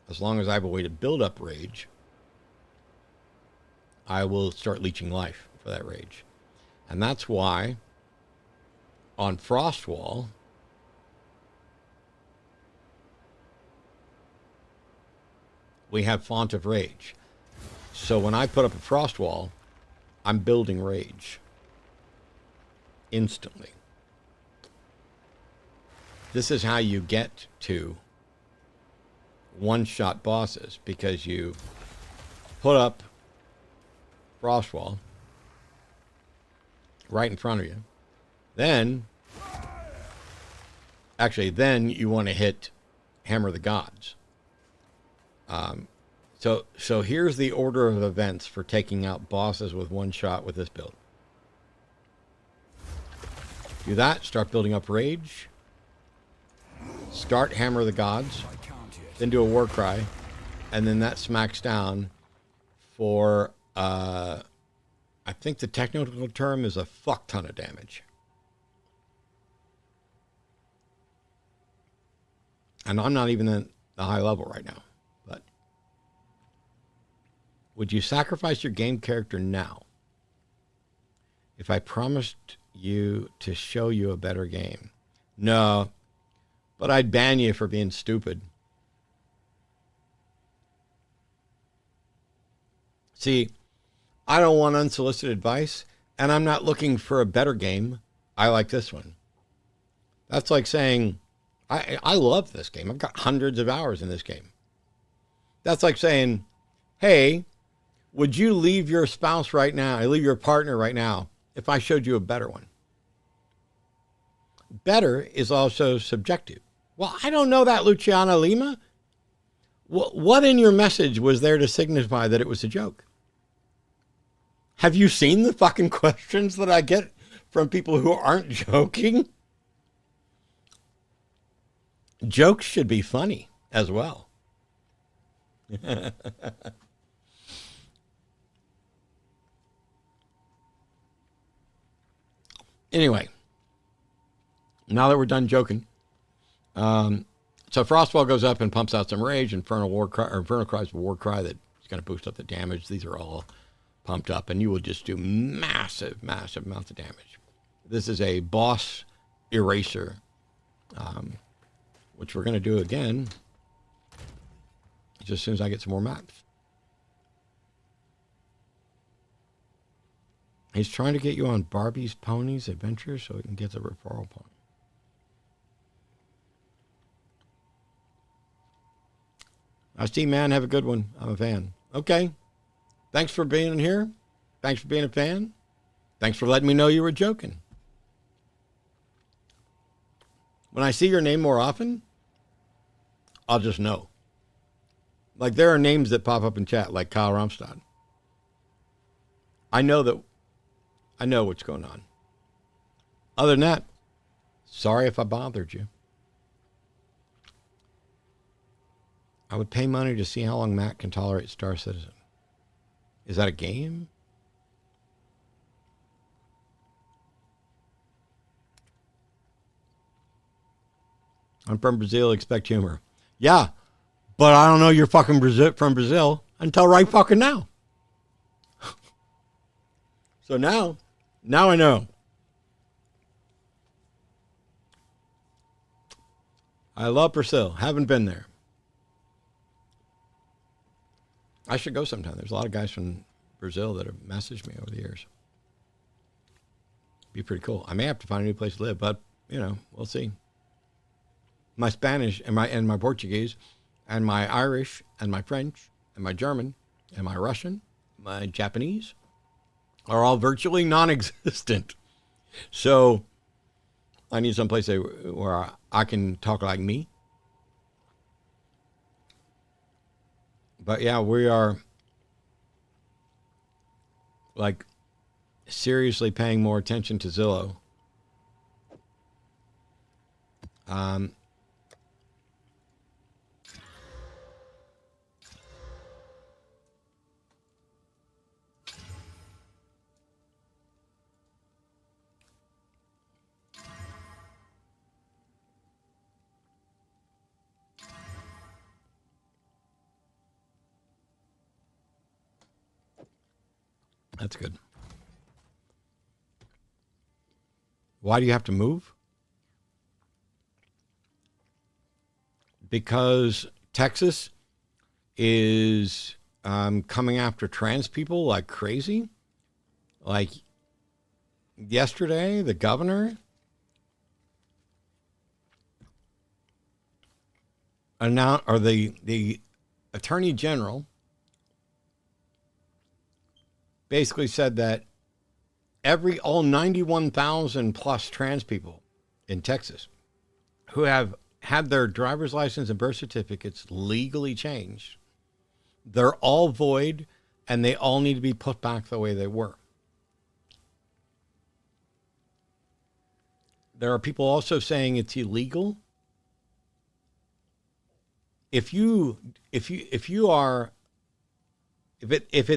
as long as I have a way to build up rage, I will start leeching life for that rage. And that's why on Frostwall, we have Font of Rage. So when I put up a Frostwall, I'm building rage instantly. This is how you get to one-shot bosses, because you put up Frostwall right in front of you. Then you want to hit Hammer the Gods. So here's the order of events for taking out bosses with one shot with this build. Do that, start building up rage, start Hammer the Gods, then do a war cry, and then that smacks down for, I think the technical term is a fuck ton of damage. And I'm not even at the high level right now, but would you sacrifice your game character now if I promised you to show you a better game? No, but I'd ban you for being stupid. See, I don't want unsolicited advice, and I'm not looking for a better game. I like this one. That's like saying, I love this game. I've got hundreds of hours in this game. That's like saying, hey, would you leave your spouse right now, leave your partner right now, if I showed you a better one? Better is also subjective. Well, I don't know that, Luciana Lima. What in your message was there to signify that it was a joke? Have you seen the fucking questions that I get from people who aren't joking? Jokes should be funny as well. Anyway, now that we're done joking, so Frostwall goes up and pumps out some rage. Infernal cries a war cry that's going to boost up the damage. These are all pumped up, and you will just do massive, massive amounts of damage. This is a boss eraser, which we're going to do again just as soon as I get some more maps. He's trying to get you on Barbie's Ponies Adventure so he can get the referral point. Steve, man, have a good one. I'm a fan. Okay. Thanks for being here. Thanks for being a fan. Thanks for letting me know you were joking. When I see your name more often, I'll just know. Like, there are names that pop up in chat, like Kyle Romstad. I know what's going on. Other than that, sorry if I bothered you. I would pay money to see how long Matt can tolerate Star Citizen. Is that a game? I'm from Brazil, expect humor. Yeah, but I don't know you're fucking from Brazil until right fucking now. So now I know. I love Brazil. Haven't been there. I should go sometime. There's a lot of guys from Brazil that have messaged me over the years. Be pretty cool. I may have to find a new place to live, but we'll see. My Spanish and my Portuguese and my Irish and my French and my German and my Russian, my Japanese are all virtually non-existent. So I need some place where I can talk like me. But yeah, we are like seriously paying more attention to Zillow. That's good. Why do you have to move? Because Texas is coming after trans people like crazy. Like yesterday, the governor announced, or the attorney general basically said that all 91,000 plus trans people in Texas who have had their driver's license and birth certificates legally changed, they're all void and they all need to be put back the way they were. There are people also saying it's illegal. If it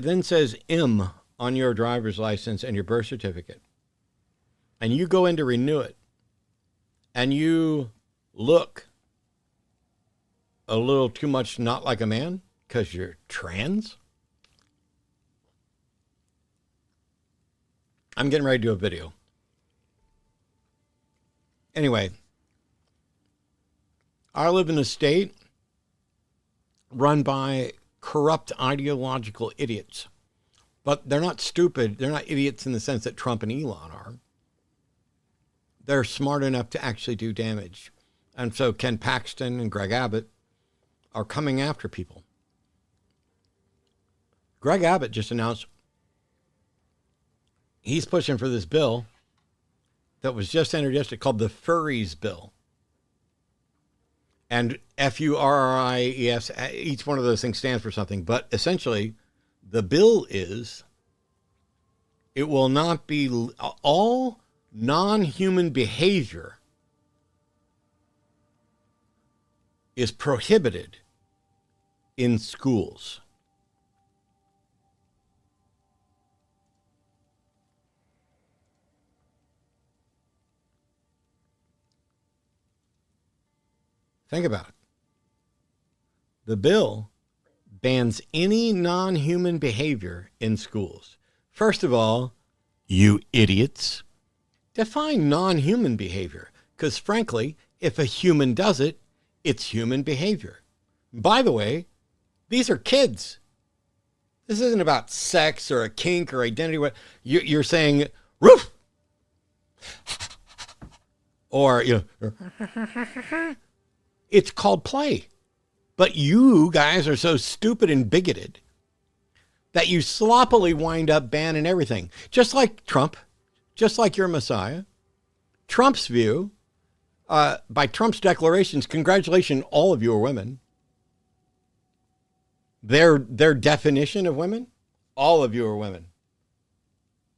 then says M on your driver's license and your birth certificate, and you go in to renew it, and you look a little too much not like a man because you're trans, I'm getting ready to do a video. Anyway, I live in a state run by corrupt ideological idiots. But they're not stupid. They're not idiots in the sense that Trump and Elon are. They're smart enough to actually do damage. And so Ken Paxton and Greg Abbott are coming after people. Greg Abbott just announced he's pushing for this bill that was just entered yesterday called the Furries Bill. And F-U-R-R-I-E-S, each one of those things stands for something. But essentially, the bill is It will not be all non-human behavior is prohibited in schools. Think about it. The bill bans any non-human behavior in schools. First of all, you idiots, define non-human behavior, because frankly, if a human does it, it's human behavior. By the way, these are kids. This isn't about sex or a kink or identity. You're saying, roof, or, it's called play. But you guys are so stupid and bigoted that you sloppily wind up banning everything. Just like Trump, just like your Messiah. Trump's view, by Trump's declarations, congratulations, all of you are women. Their definition of women, all of you are women.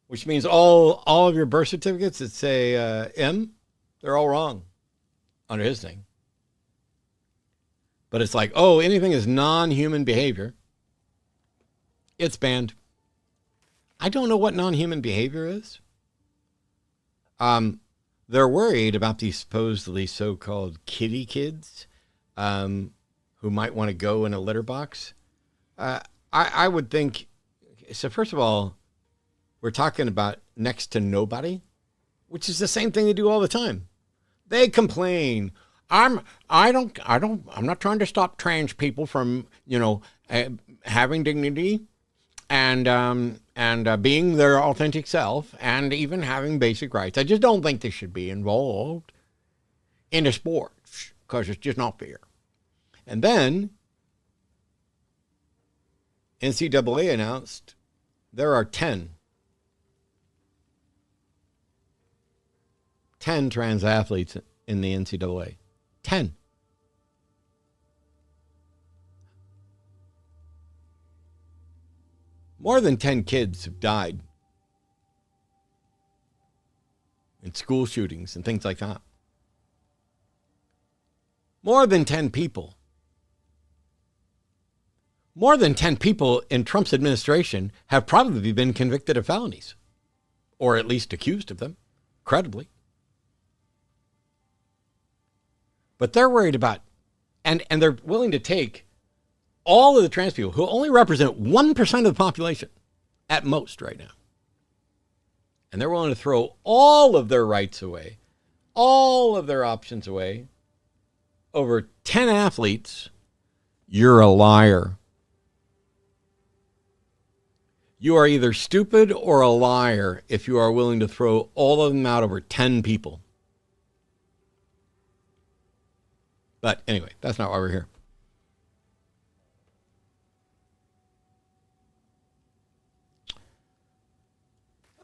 Which means all of your birth certificates that say M, they're all wrong under his thing. But it's like, oh, anything is non-human behavior, it's banned. I don't know what non-human behavior is. They're worried about these supposedly so-called kitty kids who might want to go in a litter box. I would think, so first of all, we're talking about next to nobody, which is the same thing they do all the time. They complain, I'm not trying to stop trans people from, having dignity and being their authentic self and even having basic rights. I just don't think they should be involved in the sports because it's just not fair. And then NCAA announced there are 10 trans athletes in the NCAA. 10. More than 10 kids have died in school shootings and things like that. More than 10 people. More than 10 people in Trump's administration have probably been convicted of felonies, or at least accused of them, credibly. But they're worried about, and they're willing to take all of the trans people who only represent 1% of the population at most right now. And they're willing to throw all of their rights away, all of their options away over 10 athletes. You're a liar. You are either stupid or a liar if you are willing to throw all of them out over 10 people. But anyway, that's not why we're here.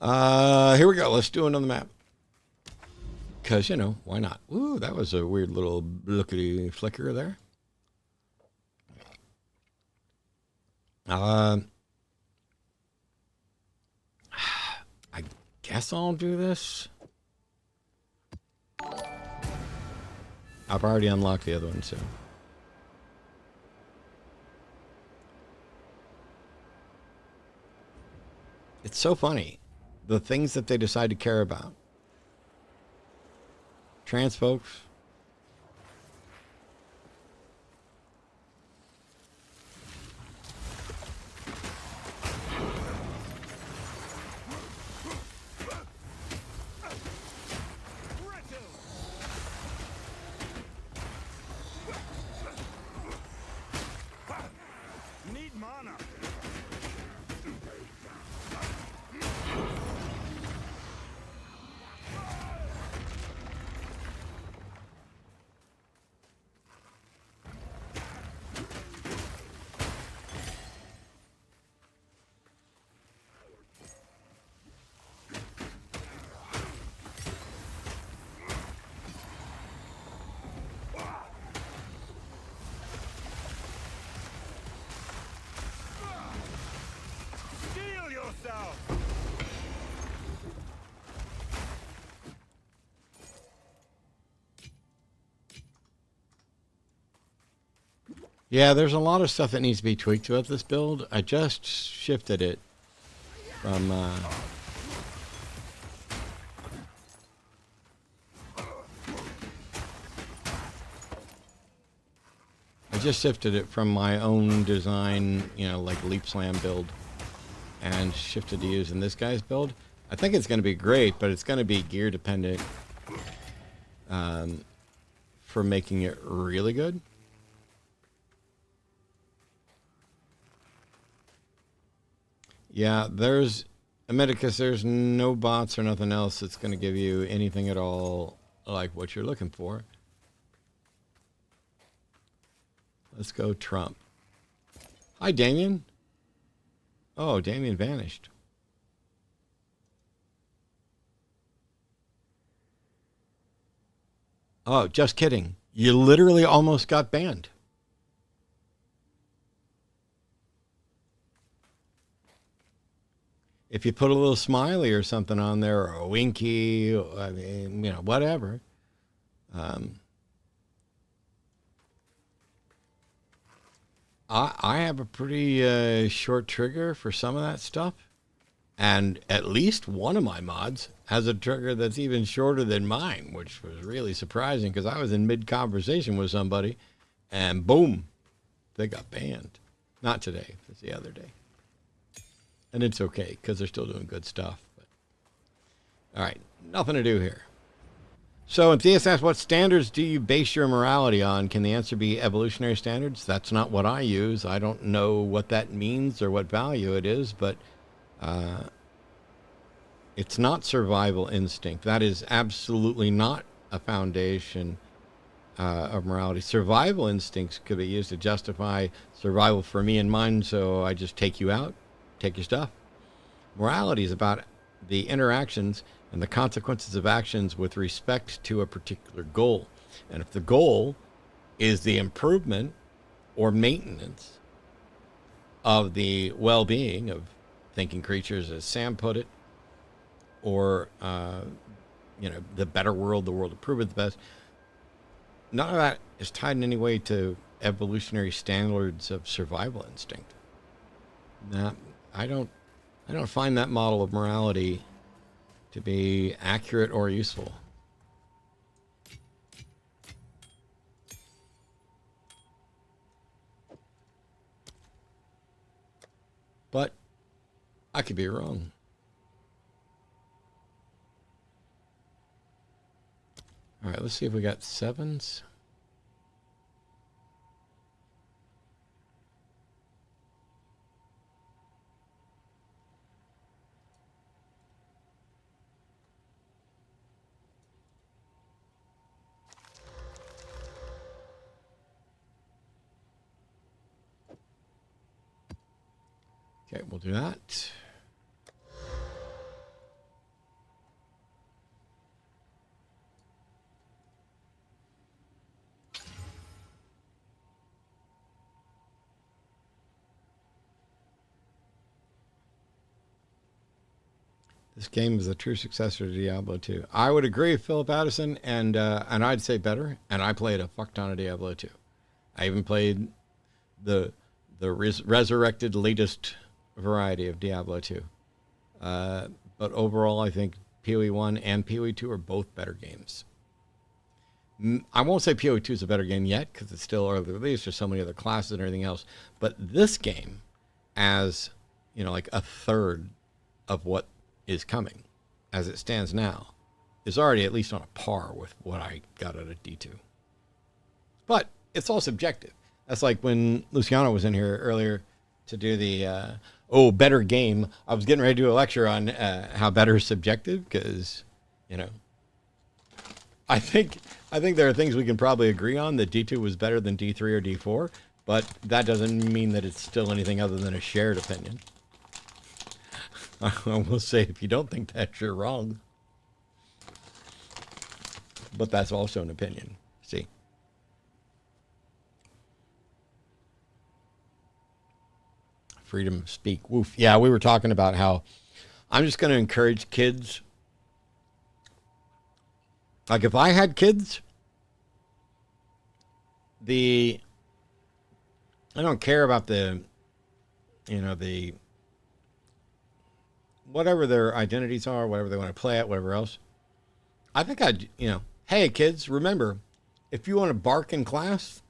Here we go. Let's do it on the map. Because, why not? Ooh, that was a weird little lookity flicker there. I guess I'll do this. I've already unlocked the other one, so. It's so funny. The things that they decide to care about. Trans folks. Yeah, there's a lot of stuff that needs to be tweaked about this build. I just shifted it from my own design, like Leap Slam build, and shifted to using this guy's build. I think it's going to be great, but it's going to be gear dependent for making it really good. Yeah, there's no bots or nothing else that's going to give you anything at all like what you're looking for. Let's go Trump. Hi, Damien. Oh, Damien vanished. Oh, just kidding. You literally almost got banned. If you put a little smiley or something on there, or a winky, I mean, whatever. I have a pretty short trigger for some of that stuff. And at least one of my mods has a trigger that's even shorter than mine, which was really surprising because I was in mid-conversation with somebody and boom, they got banned. Not today, it's the other day. And it's okay because they're still doing good stuff. But, all right, nothing to do here. So when Theus asks, what standards do you base your morality on? Can the answer be evolutionary standards? That's not what I use. I don't know what that means or what value it is, but it's not survival instinct. That is absolutely not a foundation of morality. Survival instincts could be used to justify survival for me and mine, so I just take you out, take your stuff. Morality is about the interactions and the consequences of actions with respect to a particular goal. And if the goal is the improvement or maintenance of the well-being of thinking creatures, as Sam put it, or the better world, the world approved the best, none of that is tied in any way to evolutionary standards of survival instinct. Now, I don't find that model of morality to be accurate or useful. But I could be wrong. All right, let's see if we got sevens. Okay, we'll do that. This game is a true successor to Diablo 2. I would agree with Philip Addison, and I'd say better. And I played a fuck ton of Diablo 2. I even played the resurrected latest variety of Diablo 2. But overall, I think PoE 1 and PoE 2 are both better games. I won't say PoE 2 is a better game yet because it's still early release. There's so many other classes and everything else. But this game, as like a third of what is coming, as it stands now, is already at least on a par with what I got out of D2. But it's all subjective. That's like when Luciano was in here earlier to do the better game. I was getting ready to do a lecture on how better is subjective because, I think there are things we can probably agree on that D2 was better than D3 or D4, but that doesn't mean that it's still anything other than a shared opinion. I will say, if you don't think that, you're wrong. But that's also an opinion. See? Freedom of speak. Woof. Yeah, we were talking about how I'm just going to encourage kids. Like, if I had kids, the I don't care about the, the whatever their identities are, whatever they want to play at, whatever else. I think hey kids, remember, if you want to bark in class,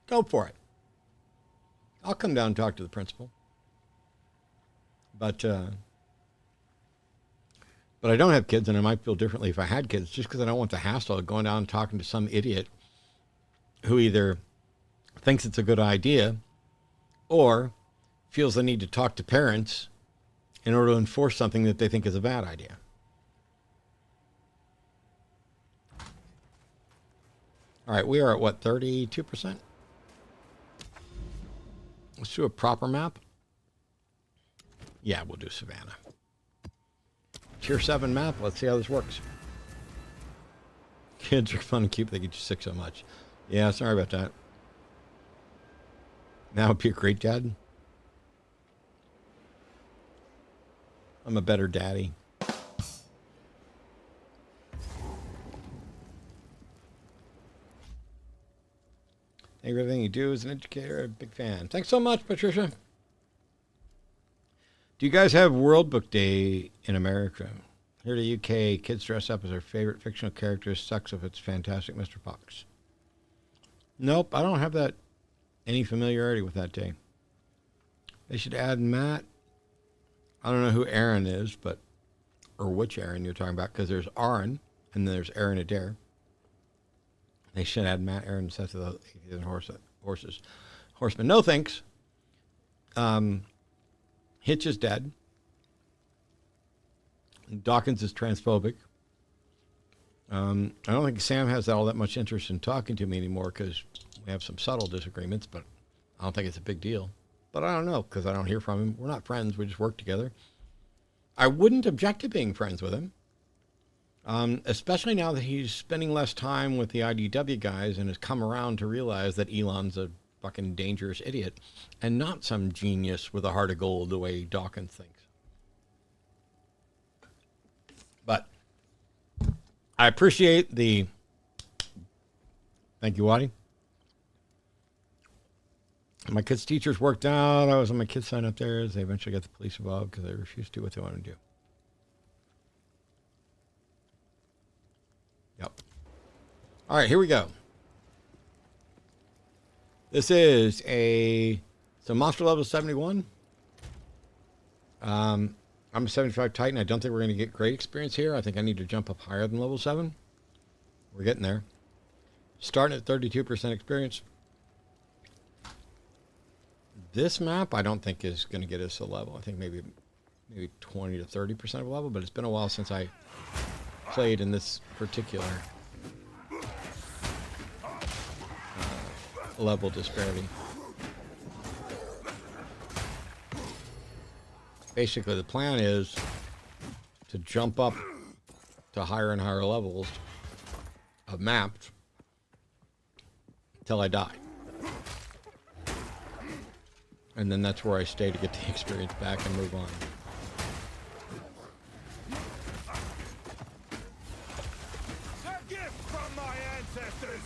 go for it. I'll come down and talk to the principal. But I don't have kids, and I might feel differently if I had kids, just because I don't want the hassle of going down and talking to some idiot who either thinks it's a good idea or feels the need to talk to parents in order to enforce something that they think is a bad idea. All right, we are at what, 32%? Let's do a proper map. Yeah, we'll do Savannah. Tier 7 map. Let's see how this works. Kids are fun and cute. They get you sick so much. Yeah, sorry about that. Now would be a great dad. I'm a better daddy. Thank you for everything you do as an educator. A big fan. Thanks so much, Patricia. Do you guys have World Book Day in America? Here in the UK, kids dress up as their favorite fictional characters. Sucks if it's Fantastic Mr. Fox. Nope, I don't have that any familiarity with that day. They should add Matt. I don't know who Aaron is, or which Aaron you're talking about, because there's Aaron and then there's Aaron Adair. They should add Matt, Aaron, and Seth of the Atheism Horsemen. No thanks. Hitch is dead. Dawkins is transphobic. I don't think Sam has all that much interest in talking to me anymore because we have some subtle disagreements, but I don't think it's a big deal. But I don't know because I don't hear from him. We're not friends. We just work together. I wouldn't object to being friends with him, especially now that he's spending less time with the IDW guys and has come around to realize that Elon's a fucking dangerous idiot and not some genius with a heart of gold the way Dawkins thinks. But I appreciate the... Thank you, Waddy. My kids' teachers worked out. I was on my kids' sign up there. They eventually got the police involved because they refused to do what they wanted to do. Yep. All right, here we go. This is so monster level 71. I'm a 75 Titan. I don't think we're going to get great experience here. I think I need to jump up higher than level 7. We're getting there. Starting at 32% experience. This map, I don't think is going to get us a level. I think maybe 20 to 30% of a level, but it's been a while since I played in this particular level disparity. Basically, the plan is to jump up to higher and higher levels of maps until I die. And then that's where I stay to get the experience back and move on. A gift from my ancestors.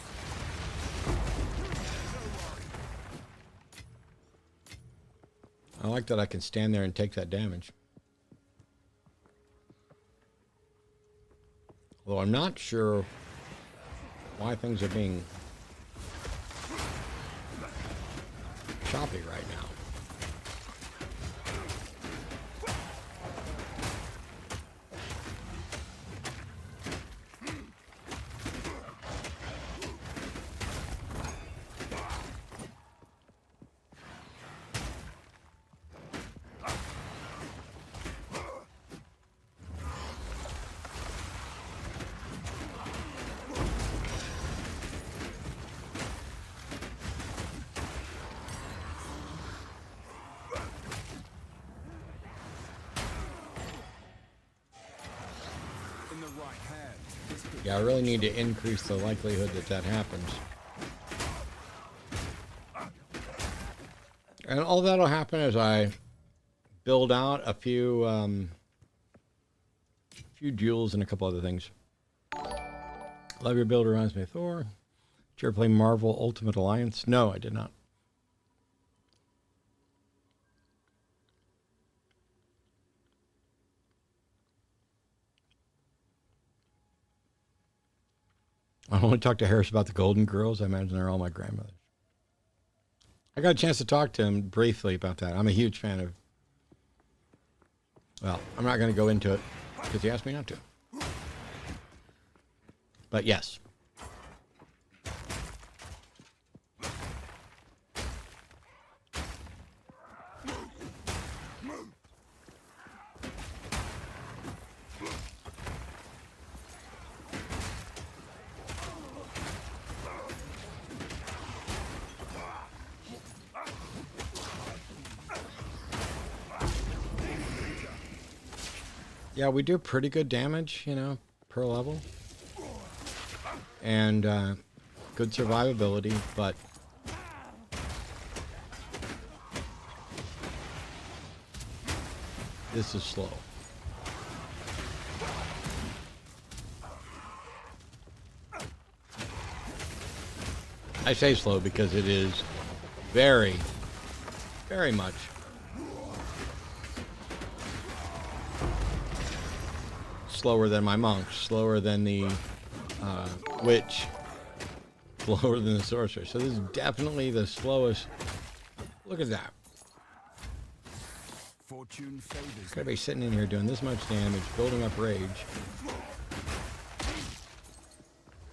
I like that I can stand there and take that damage. Although I'm not sure why things are being choppy right now. Yeah, I really need to increase the likelihood that that happens. And all that'll happen as I build out a few jewels and a couple other things. Love your build, reminds me of Thor. Did you ever play Marvel Ultimate Alliance? No, I did not. I only talked to Harris about the Golden Girls. I imagine they're all my grandmothers. I got a chance to talk to him briefly about that. I'm a huge fan of... Well, I'm not going to go into it because he asked me not to. But yes. Yeah, we do pretty good damage, you know, per level. And good survivability, but this is slow. I say slow because it is very, very much slower than my monks, slower than the witch, slower than the sorcerer. So this is definitely the slowest. Look at that. Fortune favors. Gotta be sitting in here doing this much damage, building up rage,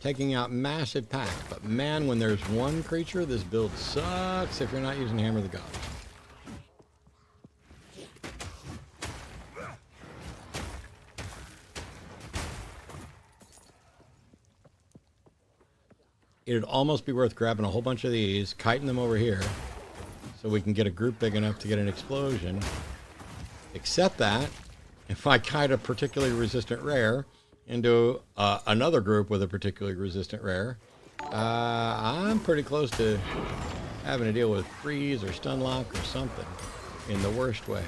taking out massive packs. But man, when there's one creature, this build sucks if you're not using Hammer of the Gods. It'd almost be worth grabbing a whole bunch of these, kiting them over here, so we can get a group big enough to get an explosion. Except that, if I kite a particularly resistant rare into another group with a particularly resistant rare, I'm pretty close to having to deal with freeze or stun lock or something in the worst way.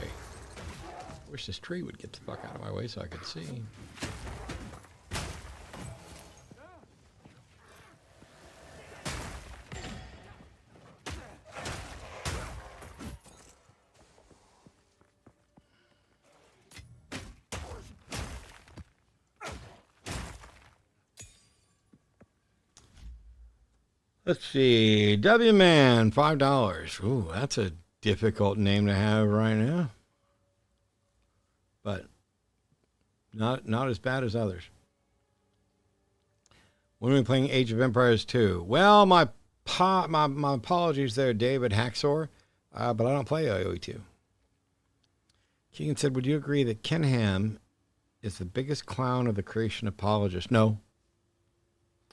Wish this tree would get the fuck out of my way so I could see. Let's see. W-Man, $5. Ooh, that's a difficult name to have right now. But not as bad as others. When are we playing Age of Empires 2? Well, my apologies there, David Haxor, but I don't play AoE2. Keegan said, would you agree that Ken Ham is the biggest clown of the creation apologist? No.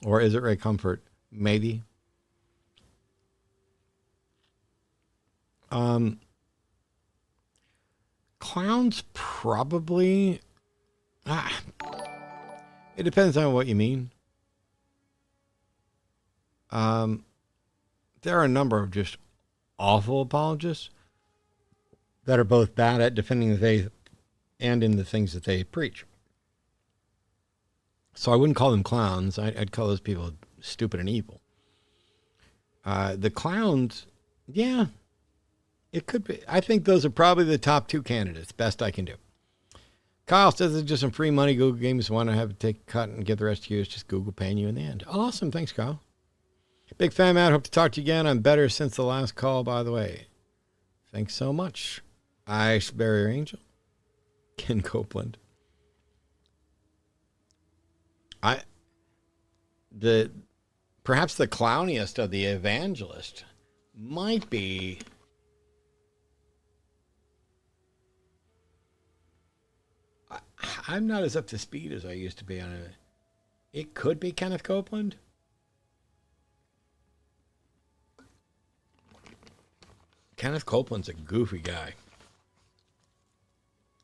Or is it Ray Comfort? Maybe. Clowns probably. It depends on what you mean. There are a number of just awful apologists that are both bad at defending the faith and in the things that they preach. So I wouldn't call them clowns. I'd call those people stupid and evil. The clowns, yeah. It could be. I think those are probably the top two candidates. Best I can do. Kyle says it's just some free money. Google Games want to have to take a cut and give the rest to you. It's just Google paying you in the end. Awesome. Thanks, Kyle. Big fan, Matt. Hope to talk to you again. I'm better since the last call, by the way. Thanks so much. Ice Barrier Angel. Ken Copeland. Perhaps the clowniest of the evangelist might be... I'm not as up to speed as I used to be on it. It could be Kenneth Copeland. Kenneth Copeland's a goofy guy.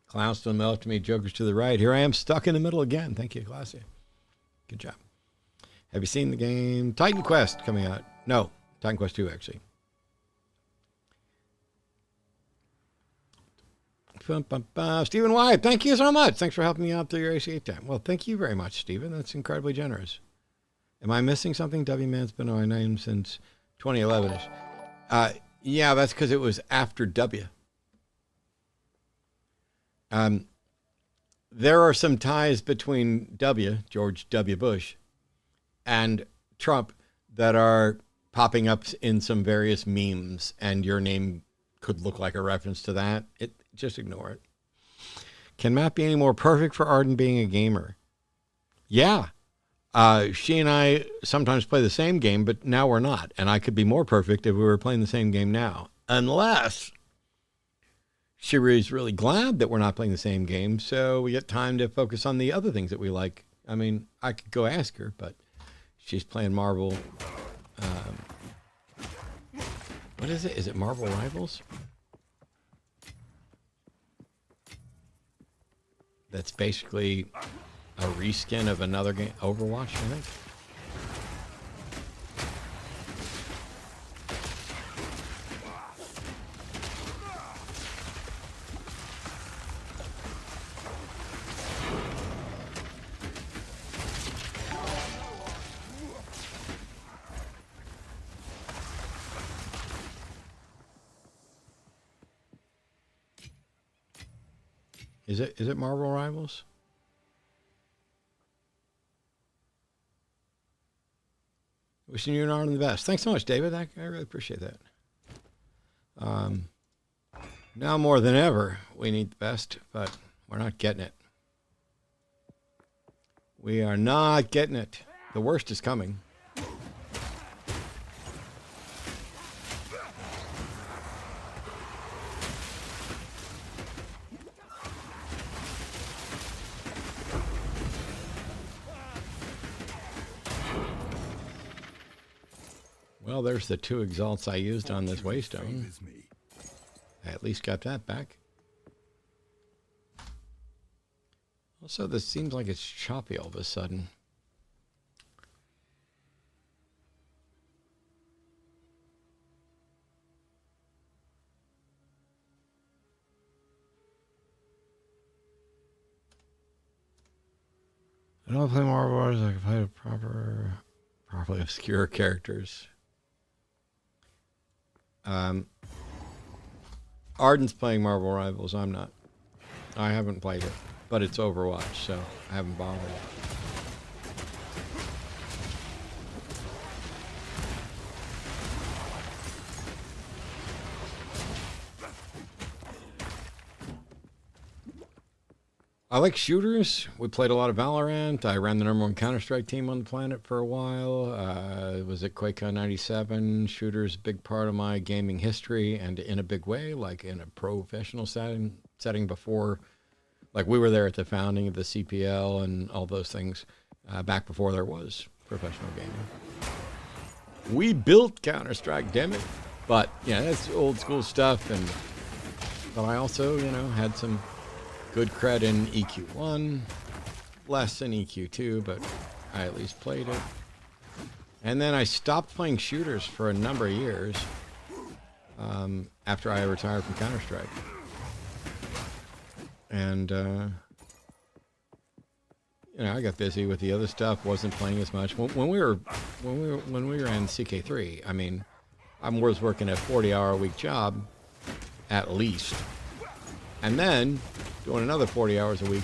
Clowns to the left of me, jokers to the right. Here I am stuck in the middle again. Thank you, Glassy. Good job. Have you seen the game Titan Quest coming out? No, Titan Quest 2, actually. Stephen White, thank you so much. Thanks for helping me out through your ACA time. Well, thank you very much, Stephen. That's incredibly generous. Am I missing something? W-Man's been on my name since 2011. Yeah, that's because it was after W. There are some ties between W, George W. Bush, and Trump that are popping up in some various memes, and your name could look like a reference to that. Just ignore it. Can Matt be any more perfect for Arden being a gamer? Yeah. She and I sometimes play the same game, but now we're not. And I could be more perfect if we were playing the same game now. Unless Shiri's really glad that we're not playing the same game, so we get time to focus on the other things that we like. I mean, I could go ask her, but she's playing Marvel. What is it? Is it Marvel Rivals? That's basically a reskin of another game, Overwatch, I think. Is it Marvel Rivals? Wishing you and Arden the best. Thanks so much, David. I really appreciate that. Now more than ever, we need the best, but we're not getting it. We are not getting it. The worst is coming. Well, there's the 2 exalts I used on this waystone. I at least got that back. Also, this seems like it's choppy all of a sudden. I don't play Marvel Wars. I can play properly obscure characters. Arden's playing Marvel Rivals. I'm not. I haven't played it, but it's Overwatch, so I haven't bothered. I like shooters. We played a lot of Valorant. I ran the #1 Counter-Strike team on the planet for a while. Was at QuakeCon 97. Shooters, a big part of my gaming history, and in a big way, like in a professional setting before. Like we were there at the founding of the CPL and all those things back before there was professional gaming. We built Counter-Strike, damn it. But, yeah, that's old school stuff. But I also, had some good cred in EQ1, less in EQ2, but I at least played it. And then I stopped playing shooters for a number of years after I retired from Counter-Strike. And, I got busy with the other stuff, wasn't playing as much. When we were in CK3, I mean, I was working a 40-hour-a-week job, at least. And then doing another 40 hours a week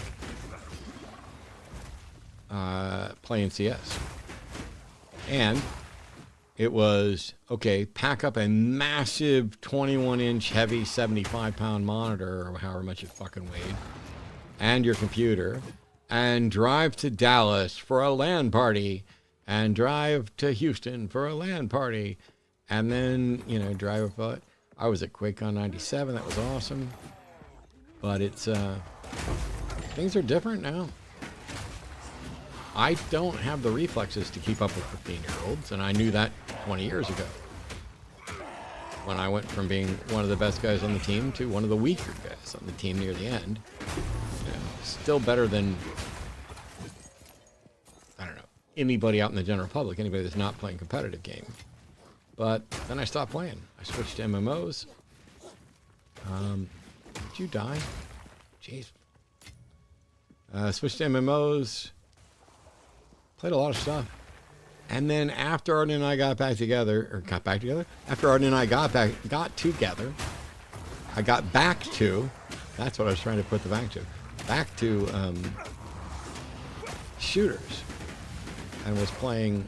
playing CS. And it was, okay, pack up a massive 21-inch heavy 75-pound monitor, or however much it fucking weighed, and your computer, and drive to Dallas for a LAN party, and drive to Houston for a LAN party, and then, drive a... I was at QuakeCon 97, that was awesome. But it's, things are different now. I don't have the reflexes to keep up with 15-year-olds, and I knew that 20 years ago. When I went from being one of the best guys on the team to one of the weaker guys on the team near the end. Still better than, I don't know, anybody out in the general public, anybody that's not playing competitive game. But then I stopped playing. I switched to MMOs. Did you die? Jeez. Switched to MMOs. Played a lot of stuff. And then after Arden and I got back together, after Arden and I got together, I got back to, that's what I was trying to put the back to shooters. and was playing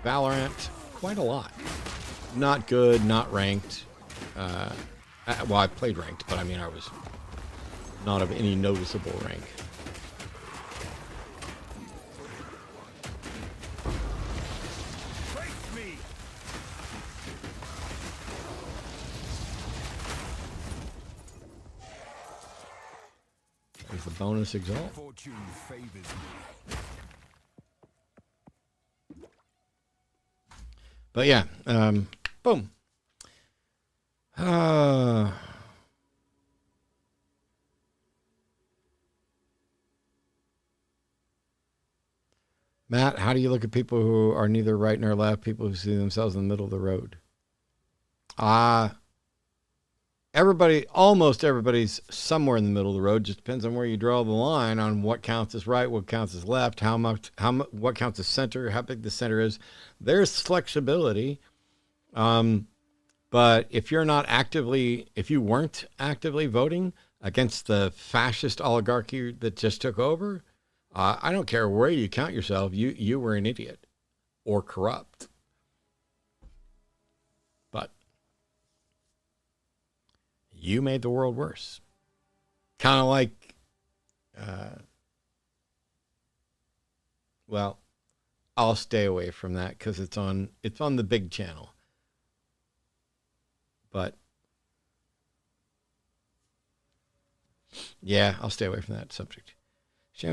Valorant quite a lot. Not good, not ranked. Well, I played ranked, but I mean, I was not of any noticeable rank. Face me. There's the bonus Exile. Fortune favors me. But yeah, boom. Matt, how do you look at people who are neither right nor left, people who see themselves in the middle of the road? Almost everybody's somewhere in the middle of the road. Just depends on where you draw the line on what counts as right, what counts as left, what counts as center, how big the center is. There's flexibility. But if you weren't actively voting against the fascist oligarchy that just took over, I don't care where you count yourself, you were an idiot or corrupt. But you made the world worse. Kind of like, well, I'll stay away from that because it's on the big channel. But yeah, I'll stay away from that subject. I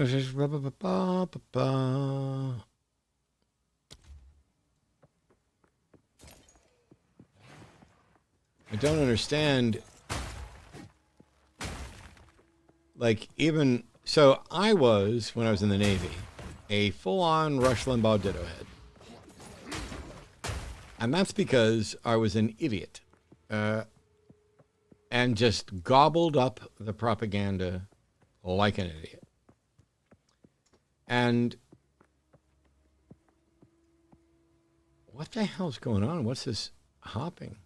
don't understand. Like, even so, I was, when I was in the Navy, a full-on Rush Limbaugh ditto head. And that's because I was an idiot. And just gobbled up the propaganda like an idiot. And what the hell's going on? What's this hopping?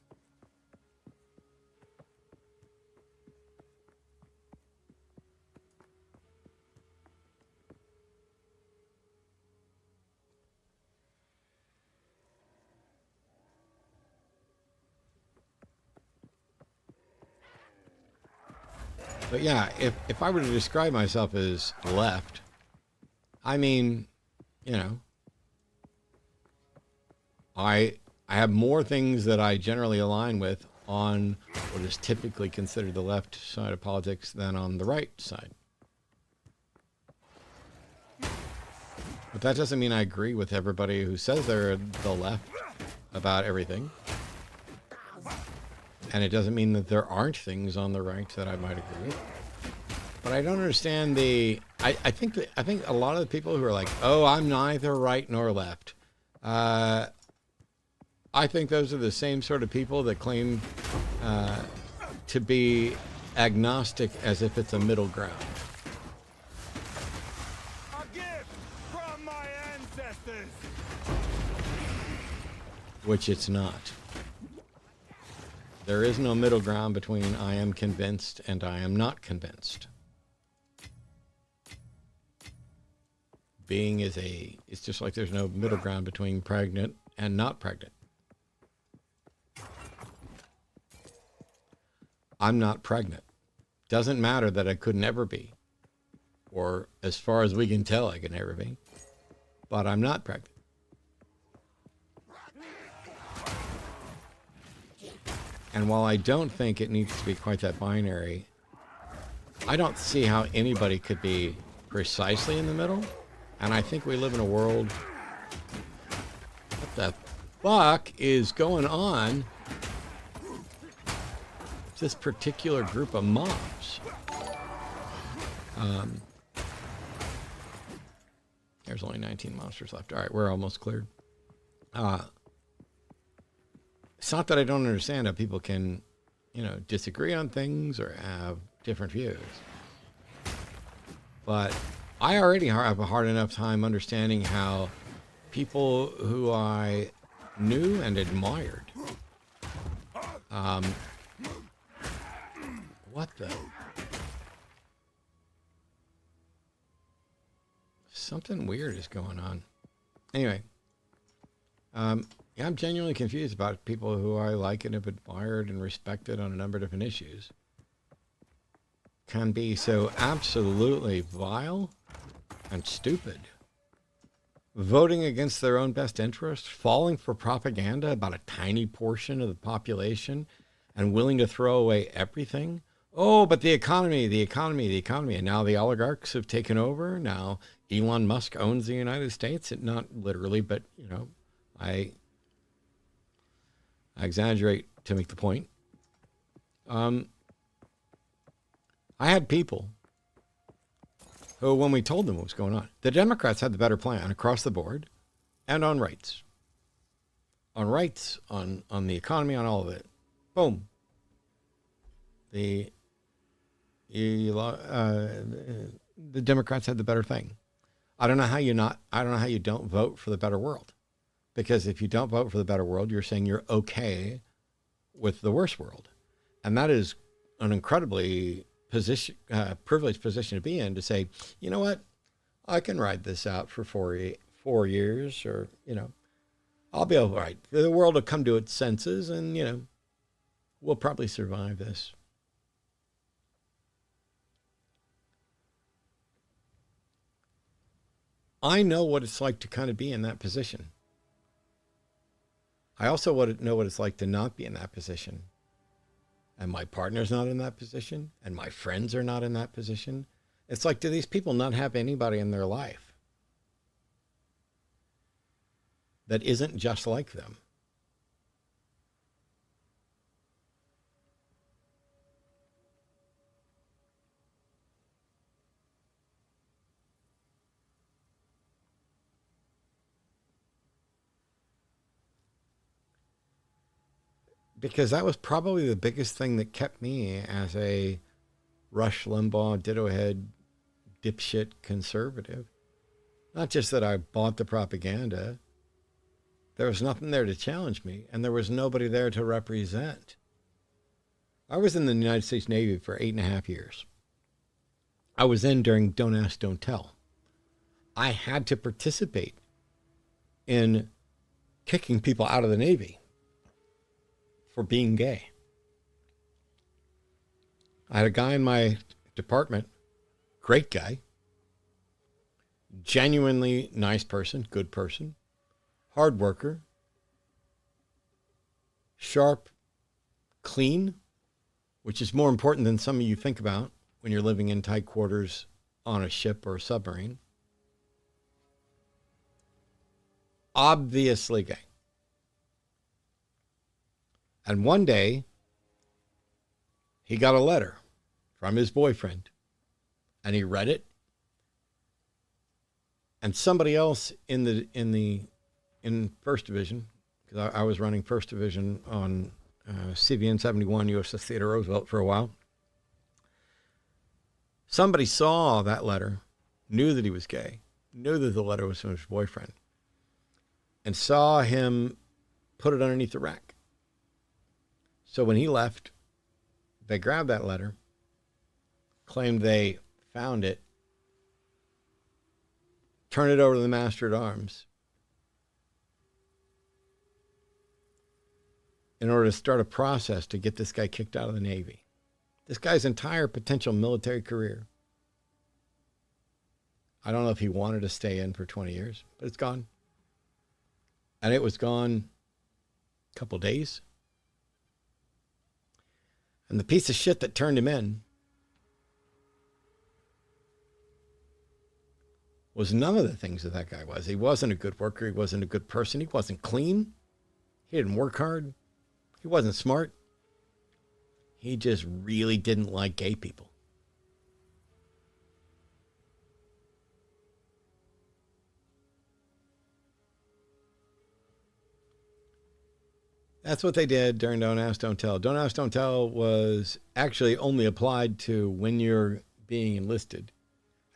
But yeah, if I were to describe myself as left, I mean, you know, I have more things that I generally align with on what is typically considered the left side of politics than on the right side. But that doesn't mean I agree with everybody who says they're the left about everything. And it doesn't mean that there aren't things on the right that I might agree with. But I don't understand I think a lot of the people who are like, oh, I'm neither right nor left. I think those are the same sort of people that claim to be agnostic as if it's a middle ground. A gift from my ancestors. Which it's not. There is no middle ground between I am convinced and I am not convinced. Being it's just like there's no middle ground between pregnant and not pregnant. I'm not pregnant. Doesn't matter that I could never be. Or as far as we can tell, I could never be. But I'm not pregnant. And while I don't think it needs to be quite that binary, I don't see how anybody could be precisely in the middle. And I think we live in a world... What the fuck is going on with this particular group of mobs? There's only 19 monsters left. All right, we're almost cleared. It's not that I don't understand how people can, disagree on things or have different views. But I already have a hard enough time understanding how people who I knew and admired, what the? Something weird is going on. Anyway, yeah, I'm genuinely confused about people who I like and have admired and respected on a number of different issues can be so absolutely vile and stupid. Voting against their own best interest, falling for propaganda about a tiny portion of the population, and willing to throw away everything. Oh, but the economy, the economy, the economy. And now the oligarchs have taken over. Now Elon Musk owns the United States. It, not literally, but, you know, I exaggerate to make the point. I had people who, when we told them what was going on, the Democrats had the better plan across the board and on rights. On rights, on the economy, on all of it. Boom. The Democrats had the better thing. I don't know how you don't vote for the better world. Because if you don't vote for the better world, you're saying you're okay with the worse world. And that is an incredibly privileged position to be in, to say, you know what, I can ride this out for 4 years, or, you know, I'll be all right. The world will come to its senses and, you know, we'll probably survive this. I know what it's like to kind of be in that position. I also know what it's like to not be in that position. And my partner's not in that position, and my friends are not in that position. It's like, do these people not have anybody in their life that isn't just like them? Because that was probably the biggest thing that kept me as a Rush Limbaugh, ditto head, dipshit conservative. Not just that I bought the propaganda. There was nothing there to challenge me, and there was nobody there to represent. I was in the United States Navy for 8.5 years. I was in during Don't Ask, Don't Tell. I had to participate in kicking people out of the Navy for being gay. I had a guy in my department, great guy, genuinely nice person, good person, hard worker, sharp, clean, which is more important than some of you think about when you're living in tight quarters on a ship or a submarine. Obviously gay. And one day, he got a letter from his boyfriend, and he read it. And somebody else in First Division, because I was running First Division on CVN 71 USS Theodore Roosevelt for a while. Somebody saw that letter, knew that he was gay, knew that the letter was from his boyfriend, and saw him put it underneath the rack. So when he left, they grabbed that letter, claimed they found it, turned it over to the master at arms in order to start a process to get this guy kicked out of the Navy. This guy's entire potential military career. I don't know if he wanted to stay in for 20 years, but it's gone. And it was gone a couple days. And the piece of shit that turned him in was none of the things that guy was. He wasn't a good worker. He wasn't a good person. He wasn't clean. He didn't work hard. He wasn't smart. He just really didn't like gay people. That's what they did during Don't Ask, Don't Tell. Don't Ask, Don't Tell was actually only applied to when you're being enlisted.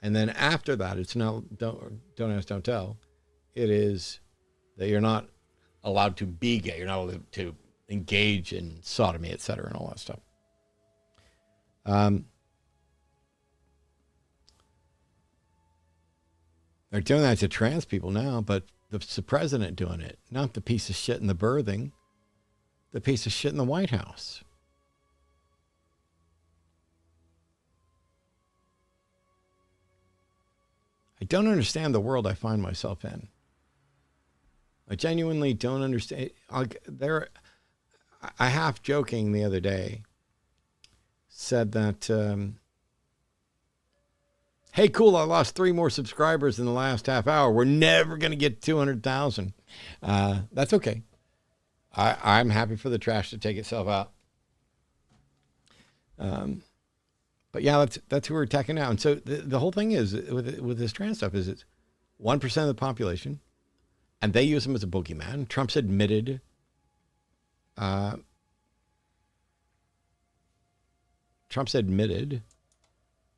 And then after that, it's not Don't Ask, Don't Tell. It is that you're not allowed to be gay. You're not allowed to engage in sodomy, etc., and all that stuff. They're doing that to trans people now, but the president doing it, not the piece of shit in the birthing, the piece of shit in the White House. I don't understand the world I find myself in. I genuinely don't understand. I half joking the other day said that, hey, cool, I lost 3 more subscribers in the last half hour. We're never going to get 200,000. That's okay. I'm happy for the trash to take itself out. But yeah, that's who we're attacking now. And so the whole thing is with this trans stuff is it's 1% of the population, and they use them as a boogeyman. Trump's admitted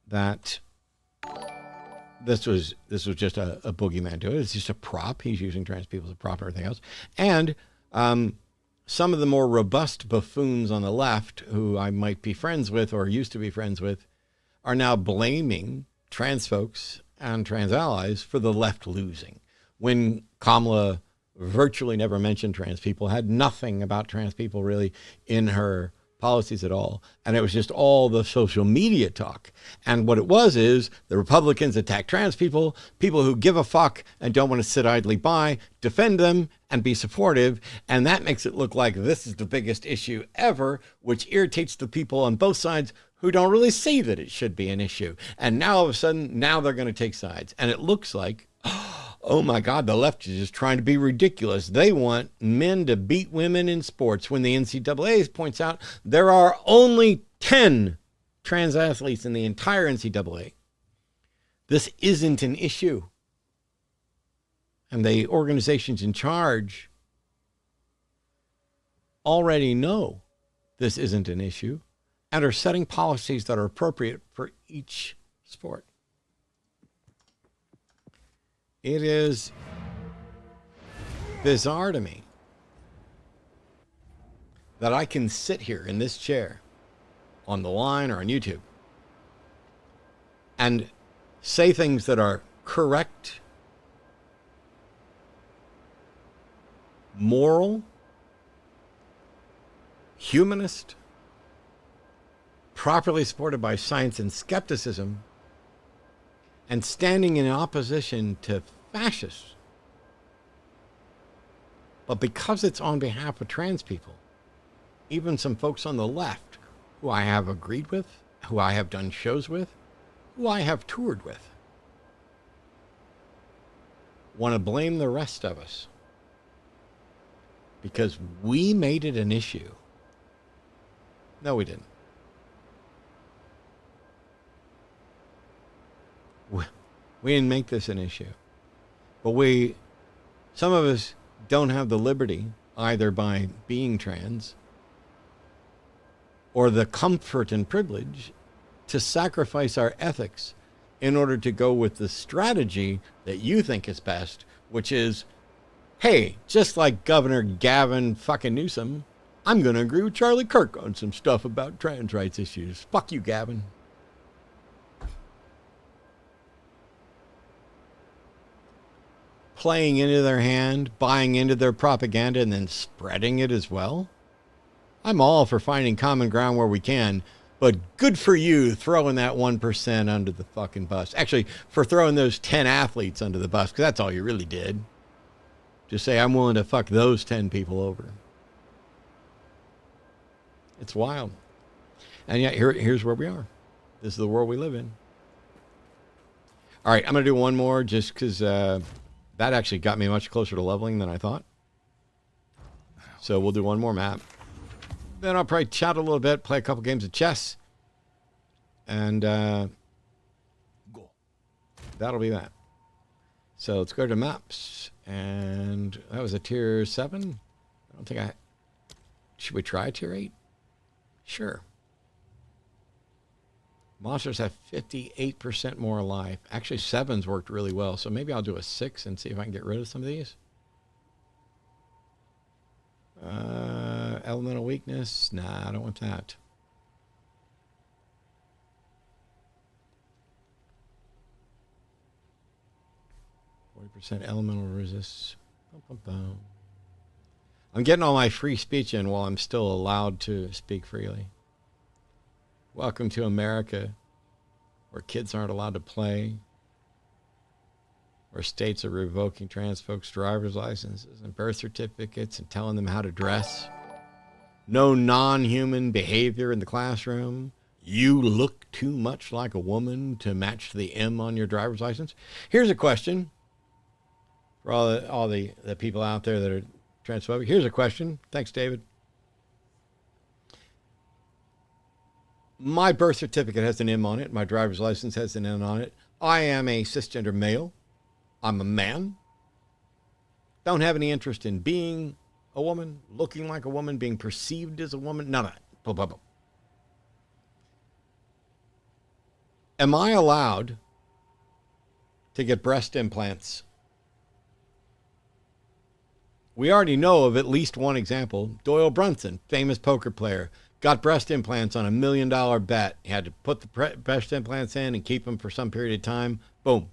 that this was just a boogeyman to it. It's just a prop. He's using trans people as a prop and everything else. And some of the more robust buffoons on the left, who I might be friends with or used to be friends with, are now blaming trans folks and trans allies for the left losing. When Kamala virtually never mentioned trans people, had nothing about trans people really in her policies at all. And it was just all the social media talk. And what it was is the Republicans attack trans people, people who give a fuck and don't want to sit idly by, defend them and be supportive. And that makes it look like this is the biggest issue ever, which irritates the people on both sides who don't really see that it should be an issue. And now all of a sudden, now they're going to take sides. And it looks like, oh my God, the left is just trying to be ridiculous. They want men to beat women in sports when the NCAA points out there are only 10 trans athletes in the entire NCAA. This isn't an issue. And the organizations in charge already know this isn't an issue and are setting policies that are appropriate for each sport. It is bizarre to me that I can sit here in this chair on the line or on YouTube and say things that are correct, moral, humanist, properly supported by science and skepticism, and standing in opposition to fascists. But because it's on behalf of trans people, even some folks on the left who I have agreed with, who I have done shows with, who I have toured with, want to blame the rest of us because we made it an issue. No, we didn't. We didn't make this an issue. But some of us don't have the liberty, either by being trans or the comfort and privilege, to sacrifice our ethics in order to go with the strategy that you think is best, which is, hey, just like Governor Gavin fucking Newsom, I'm going to agree with Charlie Kirk on some stuff about trans rights issues. Fuck you, Gavin. Playing into their hand, buying into their propaganda, and then spreading it as well. I'm all for finding common ground where we can, but good for you throwing that 1% under the fucking bus. Actually, for throwing those 10 athletes under the bus, because that's all you really did. Just say, I'm willing to fuck those 10 people over. It's wild. And yet, here's where we are. This is the world we live in. All right, I'm going to do one more just because that actually got me much closer to leveling than I thought. So we'll do one more map. Then I'll probably chat a little bit, play a couple games of chess. And that'll be that. So let's go to maps. And that was a tier 7. I don't think should we try tier 8? Sure. Monsters have 58% more life. Actually, 7's worked really well, so maybe I'll do a 6 and see if I can get rid of some of these. Elemental weakness. Nah, I don't want that. %, elemental resist. I'm getting all my free speech in while I'm still allowed to speak freely. Welcome to America, where kids aren't allowed to play, where states are revoking trans folks' driver's licenses and birth certificates and telling them how to dress. No non-human behavior in the classroom. You look too much like a woman to match the M on your driver's license. Here's a question for all the people out there that are transphobic. Here's a question. Thanks, David. My birth certificate has an M on it. My driver's license has an N on it. I am a cisgender male. I'm a man. Don't have any interest in being a woman, looking like a woman, being perceived as a woman. None of that. Blah, blah, blah. Am I allowed to get breast implants? We already know of at least one example. Doyle Brunson, famous poker player, got breast implants on $1 million bet. He had to put the breast implants in and keep them for some period of time. Boom.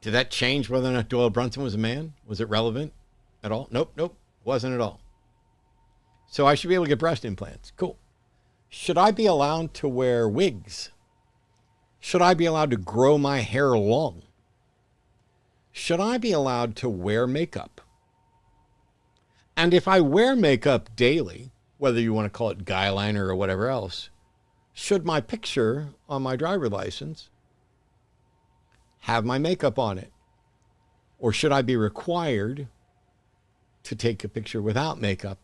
Did that change whether or not Doyle Brunson was a man? Was it relevant at all? Nope. Wasn't at all. So I should be able to get breast implants. Cool. Should I be allowed to wear wigs? Should I be allowed to grow my hair long? Should I be allowed to wear makeup? And if I wear makeup daily, whether you want to call it guy liner or whatever else, should my picture on my driver's license have my makeup on it? Or should I be required to take a picture without makeup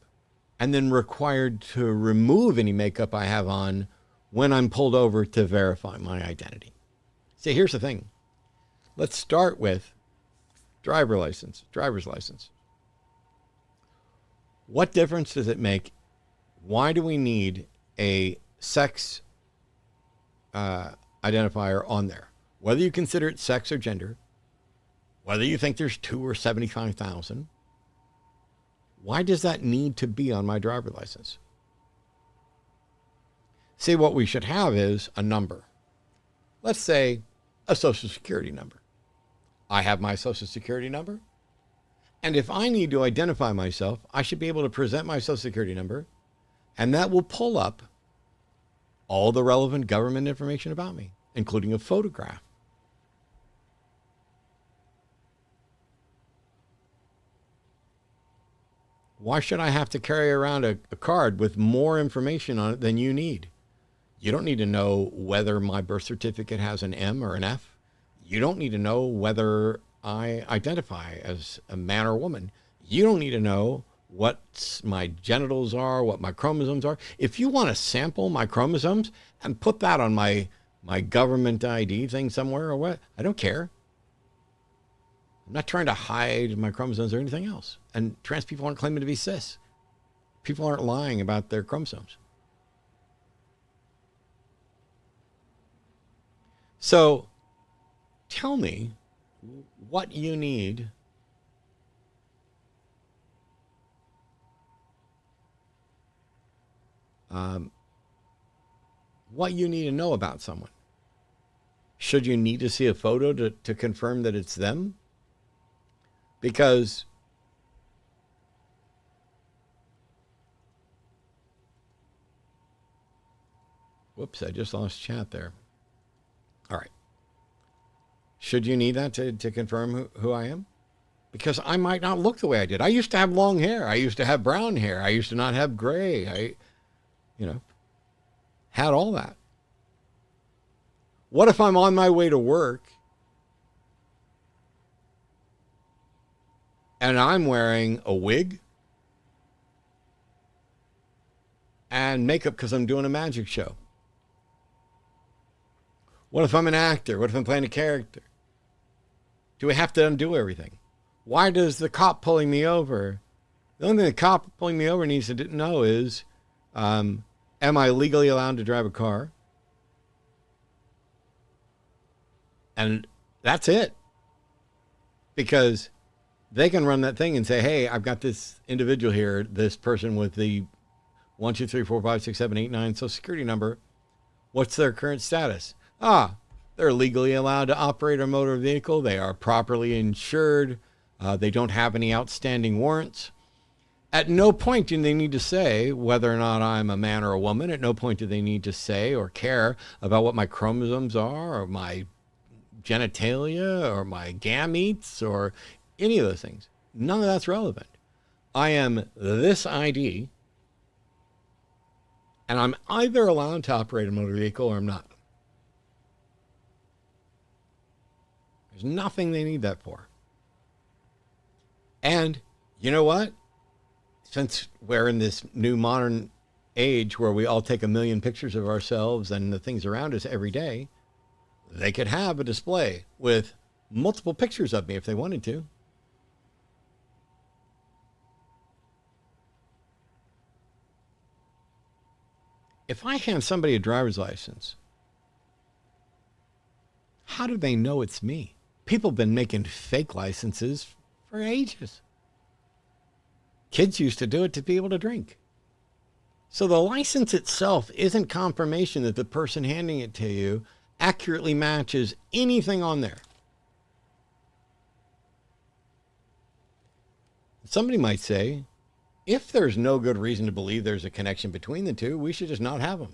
and then required to remove any makeup I have on when I'm pulled over to verify my identity? See, here's the thing. Let's start with driver's license. What difference does it make? Why do we need a sex identifier on there? Whether you consider it sex or gender, whether you think there's 2 or 75,000, why does that need to be on my driver's license? See, what we should have is a number. Let's say a social security number. I have my social security number. And if I need to identify myself, I should be able to present my social security number, and that will pull up all the relevant government information about me, including a photograph. Why should I have to carry around a card with more information on it than you need? You don't need to know whether my birth certificate has an M or an F. You don't need to know whether I identify as a man or woman. You don't need to know what my genitals are, what my chromosomes are. If you want to sample my chromosomes and put that on my government ID thing somewhere or what, I don't care. I'm not trying to hide my chromosomes or anything else. And trans people aren't claiming to be cis. People aren't lying about their chromosomes. So tell me what you need to know about someone. Should you need to see a photo to confirm that it's them? Because whoops, I just lost chat there. All right. Should you need that to confirm who I am? Because I might not look the way I did. I used to have long hair. I used to have brown hair. I used to not have gray. I had all that. What if I'm on my way to work and I'm wearing a wig and makeup because I'm doing a magic show? What if I'm an actor? What if I'm playing a character? Do we have to undo everything? Why does the cop pulling me over, the only thing the cop pulling me over needs to know is, am I legally allowed to drive a car? And that's it. Because they can run that thing and say, hey, I've got this individual here, this person with the 1, 2, 3, 4, 5, 6, 7, 8, 9 social security number. What's their current status? They're legally allowed to operate a motor vehicle. They are properly insured. They don't have any outstanding warrants. At no point do they need to say whether or not I'm a man or a woman. At no point do they need to say or care about what my chromosomes are or my genitalia or my gametes or any of those things. None of that's relevant. I am this ID, and I'm either allowed to operate a motor vehicle or I'm not. There's nothing they need that for. And you know what? Since we're in this new modern age where we all take 1 million pictures of ourselves and the things around us every day, they could have a display with multiple pictures of me if they wanted to. If I hand somebody a driver's license, how do they know it's me? People have been making fake licenses for ages. Kids used to do it to be able to drink. So the license itself isn't confirmation that the person handing it to you accurately matches anything on there. Somebody might say, if there's no good reason to believe there's a connection between the two, we should just not have them.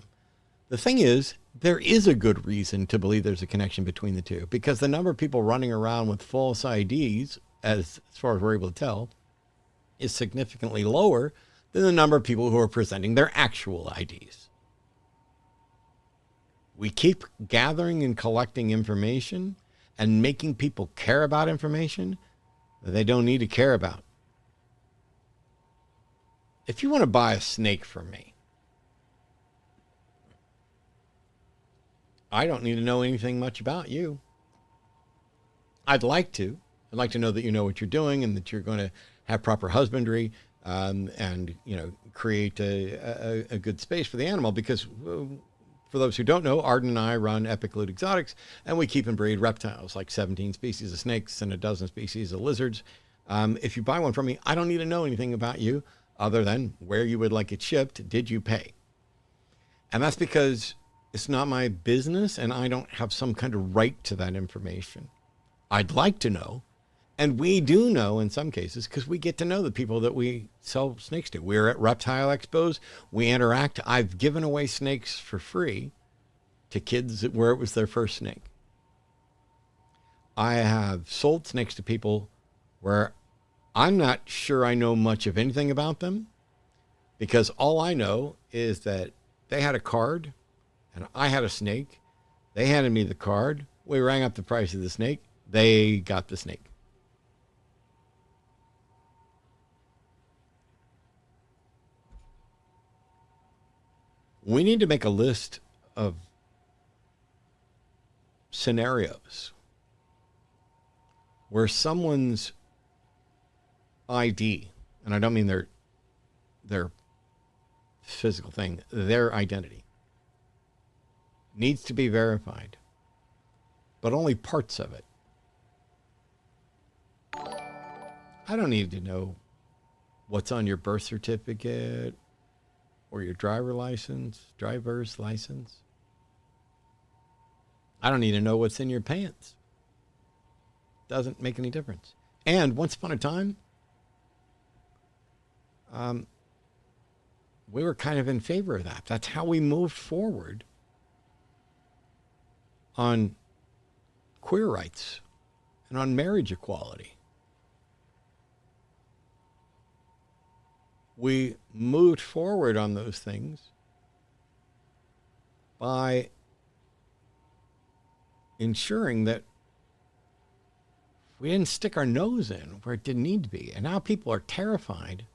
The thing is, there is a good reason to believe there's a connection between the two, because the number of people running around with false IDs, as far as we're able to tell, is significantly lower than the number of people who are presenting their actual IDs. We keep gathering and collecting information and making people care about information that they don't need to care about. If you want to buy a snake from me, I don't need to know anything much about you. I'd like to. I'd like to know that you know what you're doing and that you're going to have proper husbandry and, you know, create a good space for the animal. Because for those who don't know, Arden and I run Epic Loot Exotics, and we keep and breed reptiles, like 17 species of snakes and a dozen species of lizards. If you buy one from me, I don't need to know anything about you other than where you would like it shipped. Did you pay? And that's because it's not my business, and I don't have some kind of right to that information. I'd like to know. And we do know in some cases because we get to know the people that we sell snakes to. We're at reptile expos. We interact. I've given away snakes for free to kids where it was their first snake. I have sold snakes to people where I'm not sure I know much of anything about them, because all I know is that they had a card and I had a snake. They handed me the card. We rang up the price of the snake. They got the snake. We need to make a list of scenarios where someone's ID, and I don't mean their physical thing, their identity, needs to be verified, but only parts of it. I don't need to know what's on your birth certificate or your driver's license. I don't need to know what's in your pants. Doesn't make any difference. And once upon a time, we were kind of in favor of that. That's how we moved forward on queer rights and on marriage equality. We moved forward on those things by ensuring that we didn't stick our nose in where it didn't need to be. And now people are terrified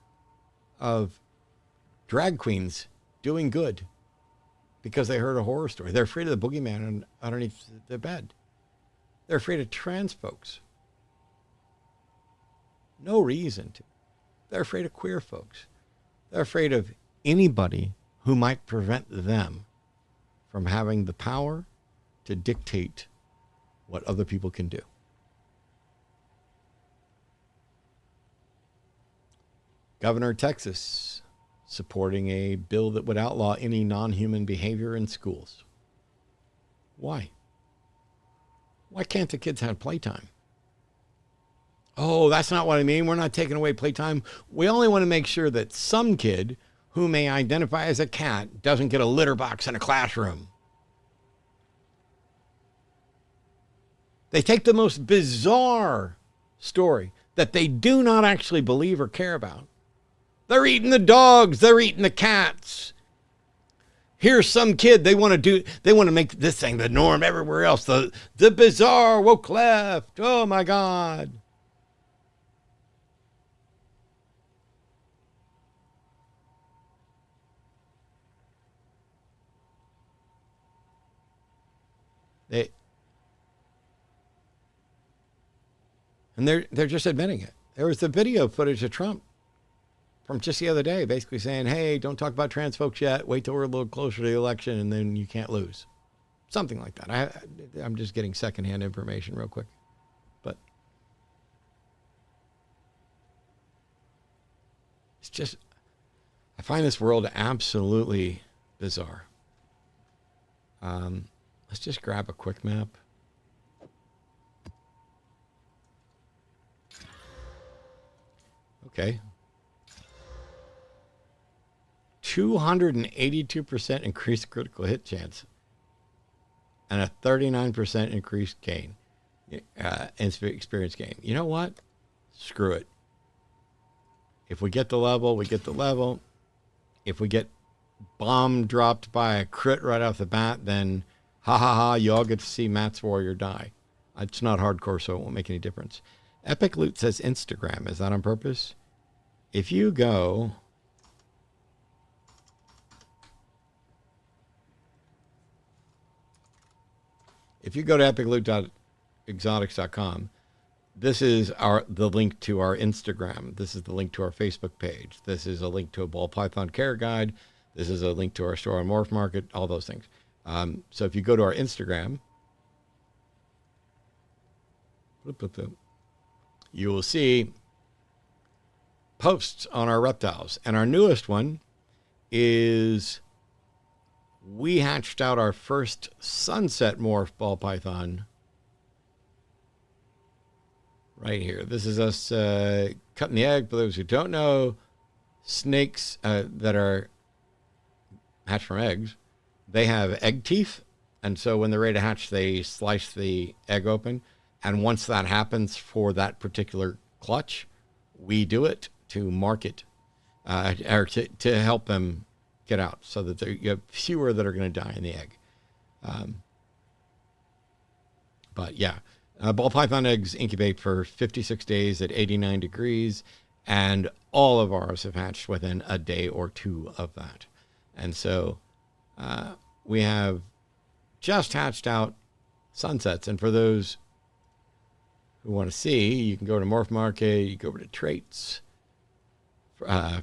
of drag queens doing good because they heard a horror story. They're afraid of the boogeyman underneath the bed. They're afraid of trans folks. No reason to. They're afraid of queer folks. They're afraid of anybody who might prevent them from having the power to dictate what other people can do. Governor of Texas supporting a bill that would outlaw any non-human behavior in schools. Why? Why can't the kids have playtime? Oh, that's not what I mean. We're not taking away playtime. We only want to make sure that some kid who may identify as a cat doesn't get a litter box in a classroom. They take the most bizarre story that they do not actually believe or care about. They're eating the dogs. They're eating the cats. Here's some kid, they want to make this thing the norm everywhere else. The bizarre woke left. Oh my God. They're just admitting it. There was the video footage of Trump from just the other day, basically saying, hey, don't talk about trans folks yet. Wait till we're a little closer to the election and then you can't lose. Something like that. I'm just getting secondhand information real quick. But it's just, I find this world absolutely bizarre. Let's just grab a quick map. Okay. 282% increased critical hit chance and a 39% increased gain, experience gain. You know what? Screw it. If we get the level, we get the level. If we get bomb dropped by a crit right off the bat, then ha ha ha, you all get to see Matt's Warrior die. It's not hardcore, so it won't make any difference. Epic Loot says Instagram. Is that on purpose? If you go... If you go to epicloot.exotics.com, this is the link to our Instagram. This is the link to our Facebook page. This is a link to a ball python care guide. This is a link to our store on Morph Market, all those things. So if you go to our Instagram, you will see posts on our reptiles. And our newest one is... we hatched out our first sunset morph ball python right here. This is us cutting the egg. For those who don't know, snakes that are hatched from eggs, they have egg teeth. And so when they're ready to hatch, they slice the egg open. And once that happens for that particular clutch, we do it to market or to help them get out so that you have fewer that are going to die in the egg. But yeah, ball python eggs incubate for 56 days at 89 degrees, and all of ours have hatched within a day or two of that. And so we have just hatched out sunsets. And for those who want to see, you can go to Morph Market, you go over to traits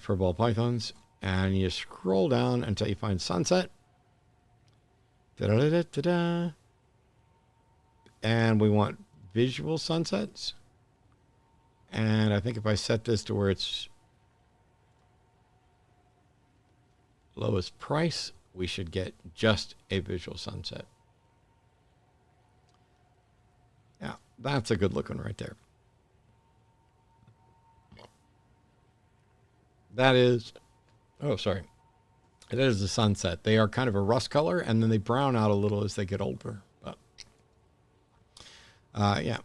for ball pythons, and you scroll down until you find sunset. Da-da-da-da-da. And we want visual sunsets. And I think if I set this to where it's lowest price, we should get just a visual sunset. Yeah, that's a good looking right there. That is... oh, sorry. It is the sunset. They are kind of a rust color, and then they brown out a little as they get older. But, yeah.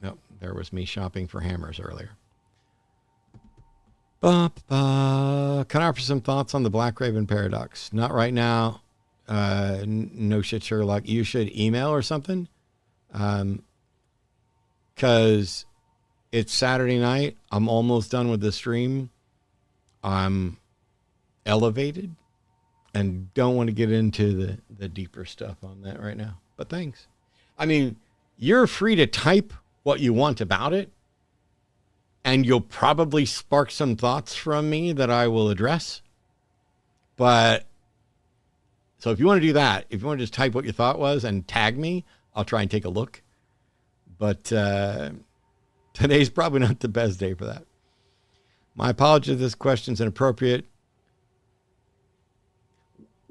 Nope, there was me shopping for hammers earlier. Can I offer some thoughts on the Black Raven paradox? Not right now. No shit, Sherlock. You should email or something. Because... it's Saturday night. I'm almost done with the stream. I'm elevated and don't want to get into the deeper stuff on that right now. But thanks. I mean, you're free to type what you want about it, and you'll probably spark some thoughts from me that I will address. But so if you want to do that, if you want to just type what your thought was and tag me, I'll try and take a look. But today's probably not the best day for that. My apology if this question's inappropriate.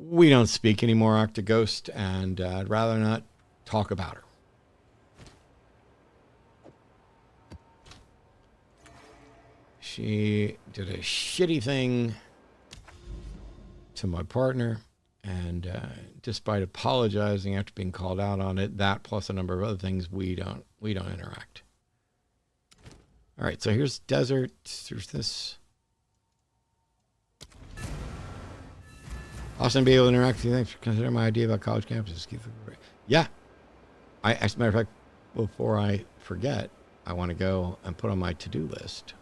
We don't speak anymore, Octoghost, and I'd rather not talk about her. She did a shitty thing to my partner, and despite apologizing after being called out on it, that plus a number of other things, we don't interact. All right, so here's desert. There's this. Awesome to be able to interact with you. Thanks for considering my idea about college campuses. Yeah. As a matter of fact, before I forget, I want to go and put on my to-do list.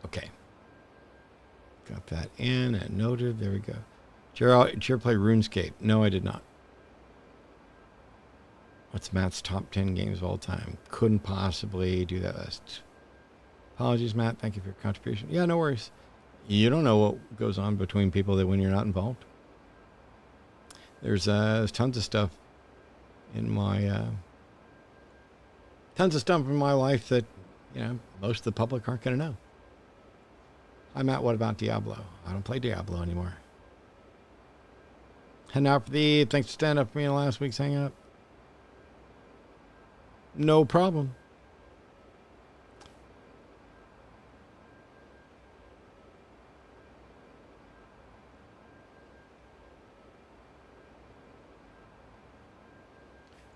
Okay. Got that in and noted. There we go. Did you ever play RuneScape? No, I did not. What's Matt's top 10 games of all time? Couldn't possibly do that list. Apologies, Matt. Thank you for your contribution. Yeah, no worries. You don't know what goes on between people that when you're not involved. There's tons of stuff in my life that, you know, most of the public aren't going to know. Hi, Matt. What about Diablo? I don't play Diablo anymore. And now for the thanks for standing up for me in last week's hangout. No problem.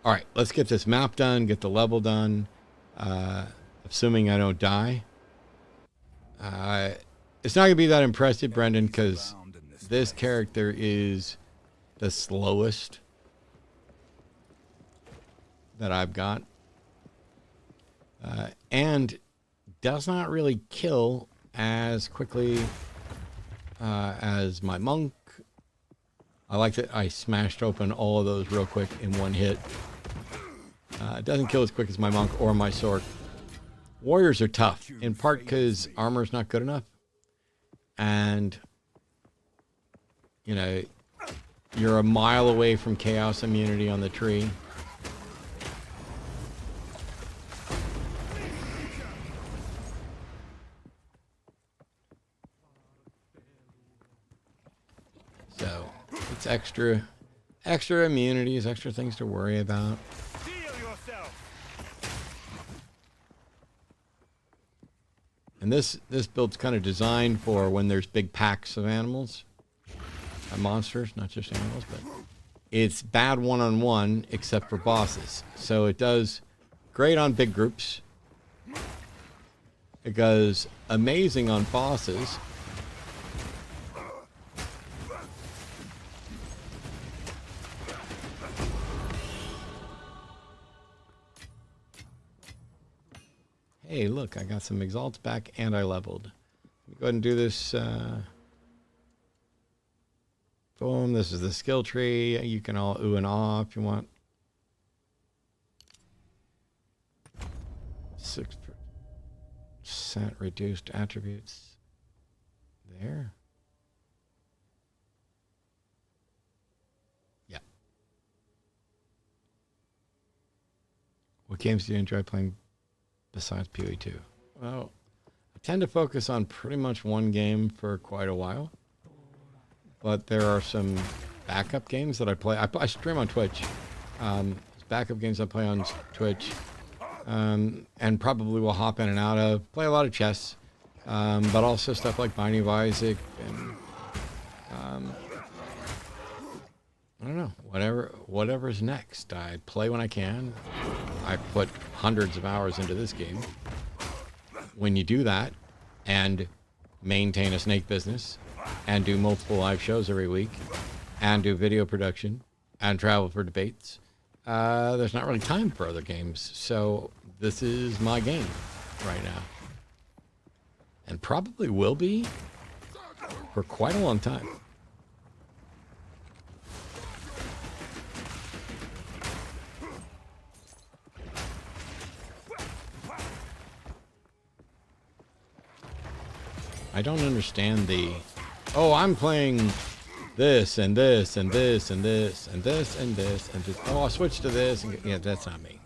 All right, let's get this map done, get the level done. Assuming I don't die. It's not going to be that impressive, Brendan, because this character is the slowest that I've got. And does not really kill as quickly as my monk. I like that I smashed open all of those real quick in one hit. It doesn't kill as quick as my monk or my sword. Warriors are tough, in part because armor's not good enough. And, you know, you're a mile away from chaos immunity on the tree. So, it's extra immunities, extra things to worry about. And this build's kind of designed for when there's big packs of animals, monsters, not just animals, but it's bad one-on-one except for bosses. So it does great on big groups. It goes amazing on bosses. Hey, look, I got some exalts back and I leveled. Let me go ahead and do this. Boom, this is the skill tree. You can all ooh and ah if you want. 6% reduced attributes. There. Yeah. What games do you enjoy playing besides Poe2? Well, I tend to focus on pretty much one game for quite a while. But there are some backup games that I play. I stream on Twitch. Backup games I play on Twitch. And probably will hop in and out of. Play a lot of chess. But also stuff like Binding of Isaac. And I don't know. Whatever's next. I play when I can. I put hundreds of hours into this game. When you do that and maintain a snake business and do multiple live shows every week and do video production and travel for debates, there's not really time for other games. So this is my game right now. And probably will be for quite a long time. I don't understand the, oh, I'm playing this and this and this and this and this and this and this. Oh, I'll switch to this. And yeah, that's not me.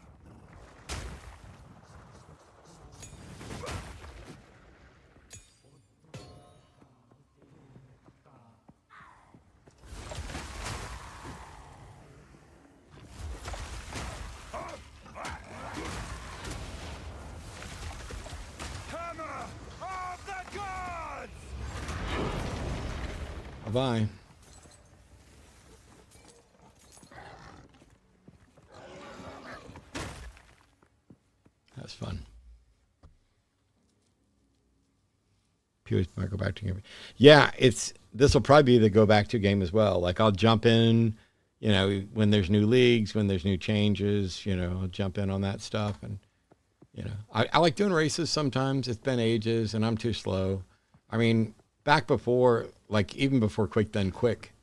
Bye. That's fun. Pew's might go back to game. Yeah, this will probably be the go back to game as well. Like I'll jump in, you know, when there's new leagues, when there's new changes, you know, I'll jump in on that stuff. And, you know, I like doing races sometimes. It's been ages and I'm too slow. I mean, back before, like even before Quake Then Quick,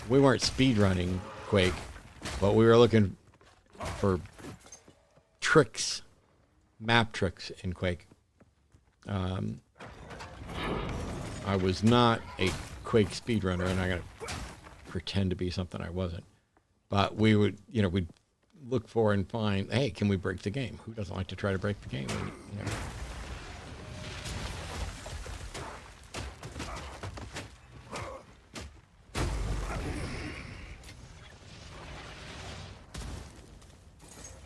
we weren't speed running Quake, but we were looking for tricks, map tricks in Quake. I was not a Quake speedrunner, and I gotta pretend to be something I wasn't. But we would, you know, we'd look for and find, hey, can we break the game? Who doesn't like to try to break the game? You know.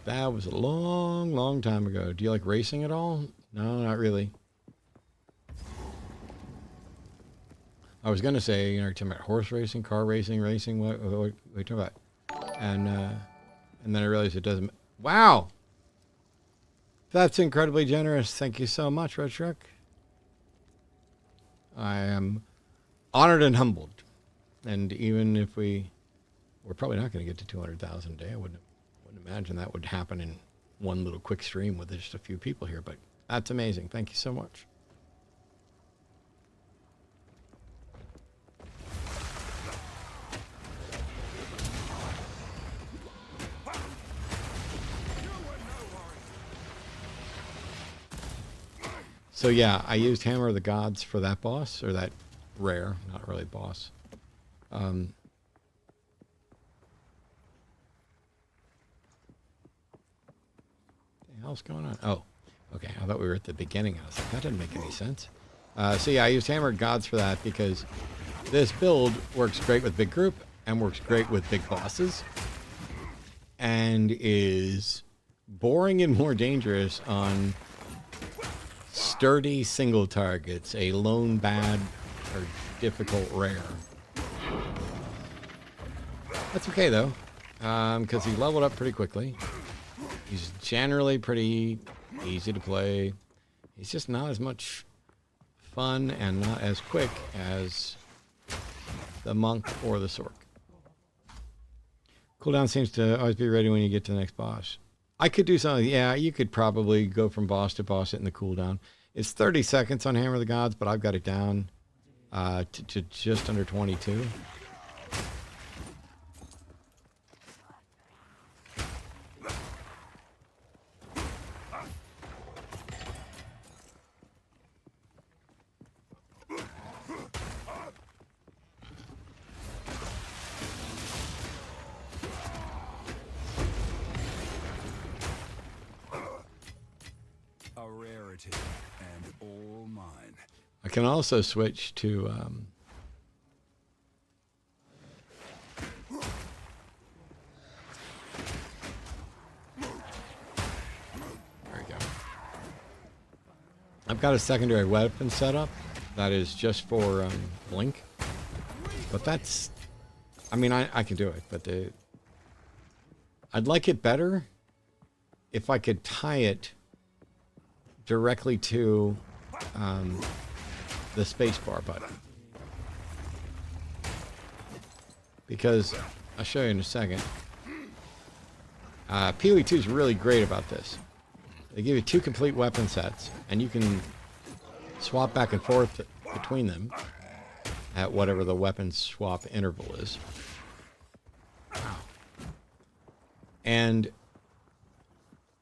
That was a long, long time ago. Do you like racing at all? No, not really. I was going to say, you know, you're talking about horse racing, car racing, what are you talking about? And then I realized it doesn't. Wow! That's incredibly generous. Thank you so much, Red Shrek. I am honored and humbled. And even if we're probably not going to get to 200,000 a day. I wouldn't imagine that would happen in one little quick stream with just a few people here, but that's amazing. Thank you so much. So yeah, I used Hammer of the Gods for that boss, or that rare, not really boss. Hell's going on? Oh, okay. I thought we were at the beginning. I was like, that didn't make any sense. So yeah, I used Hammer of Gods for that because this build works great with big group and works great with big bosses and is boring and more dangerous on sturdy single targets, a lone bad or difficult rare. That's okay though, because he leveled up pretty quickly. He's generally pretty easy to play. He's just not as much fun and not as quick as the monk or the sork. Cooldown seems to always be ready when you get to the next boss. I could do something. Yeah, you could probably go from boss to boss in the cooldown. It's 30 seconds on Hammer of the Gods, but I've got it down to just under 22. And all mine. I can also switch to there we go. I've got a secondary weapon set up that is just for Blink, but that's, I mean, I can do it, but I'd like it better if I could tie it directly to the spacebar button. Because, I'll show you in a second, PoE2 is really great about this. They give you 2 complete weapon sets, and you can swap back and forth between them at whatever the weapon swap interval is. And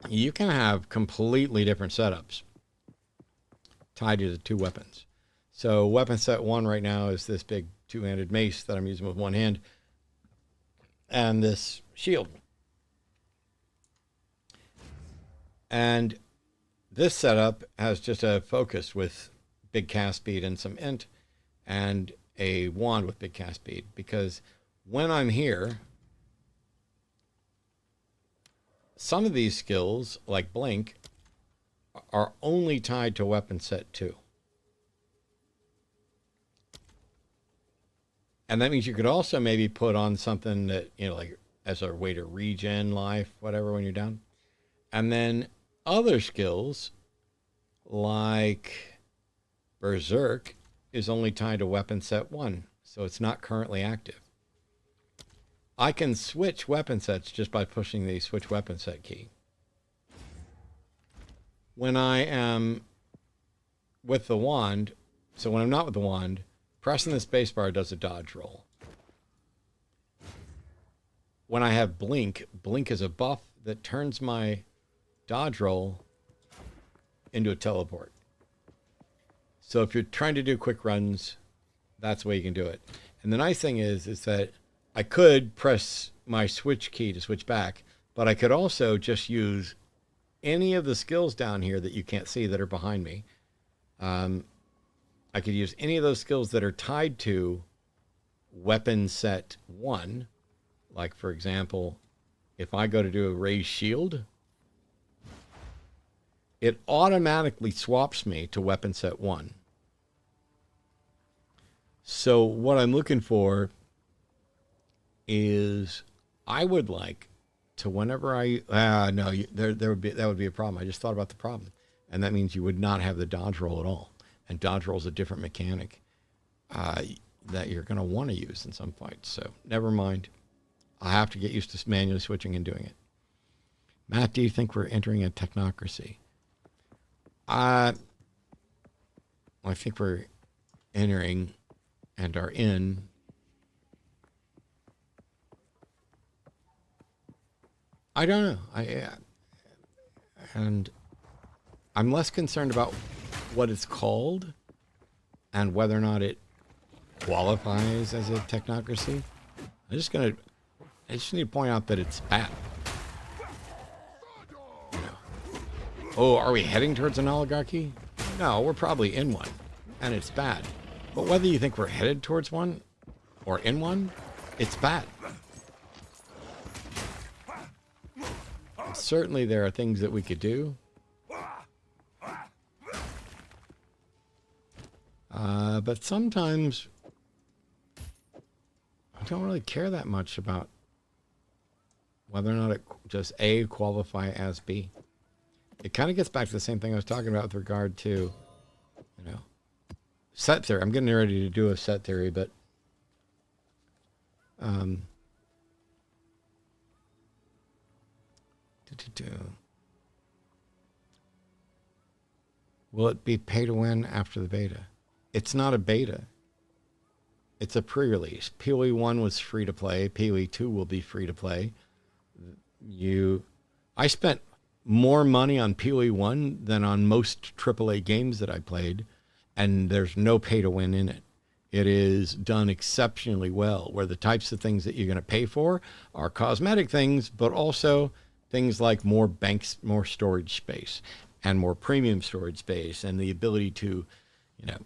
you can have completely different setups tied to the 2 weapons. So weapon set 1 right now is this big 2-handed mace that I'm using with one hand, and this shield. And this setup has just a focus with big cast speed and some int, and a wand with big cast speed, because when I'm here, some of these skills, like Blink, are only tied to weapon set 2. And that means you could also maybe put on something that, you know, like as a way to regen life, whatever, when you're down. And then other skills, like Berserk, is only tied to weapon set 1, so it's not currently active. I can switch weapon sets just by pushing the switch weapon set key. When I am with the wand, so when I'm not with the wand, pressing the spacebar does a dodge roll. When I have Blink, Blink is a buff that turns my dodge roll into a teleport. So if you're trying to do quick runs, that's the way you can do it. And the nice thing is that I could press my switch key to switch back, but I could also just use any of the skills down here that you can't see that are behind me. I could use any of those skills that are tied to weapon set 1. Like, for example, if I go to do a raised shield, it automatically swaps me to weapon set 1. So what I'm looking for is, I would like to, whenever that would be a problem. I just thought about the problem. And that means you would not have the dodge roll at all. And dodge roll is a different mechanic that you're going to want to use in some fights. So never mind. I have to get used to manually switching and doing it. Matt, do you think we're entering a technocracy? I think we're entering and are in I don't know. And I'm less concerned about what it's called and whether or not it qualifies as a technocracy. I just need to point out that it's bad. You know. Oh, are we heading towards an oligarchy? No, we're probably in one, and it's bad. But whether you think we're headed towards one or in one, it's bad. Certainly there are things that we could do. But sometimes I don't really care that much about whether or not it just A, qualify as B. It kind of gets back to the same thing I was talking about with regard to, you know, set theory. I'm getting ready to do a set theory, but will it be pay to win after the beta? It's not a beta. It's a pre-release. PoE 1 was free to play. PoE 2 will be free to play. I spent more money on PoE 1 than on most AAA games that I played, and there's no pay to win in it. It is done exceptionally well, where the types of things that you're going to pay for are cosmetic things, but also things like more banks, more storage space, and more premium storage space, and the ability to, you know,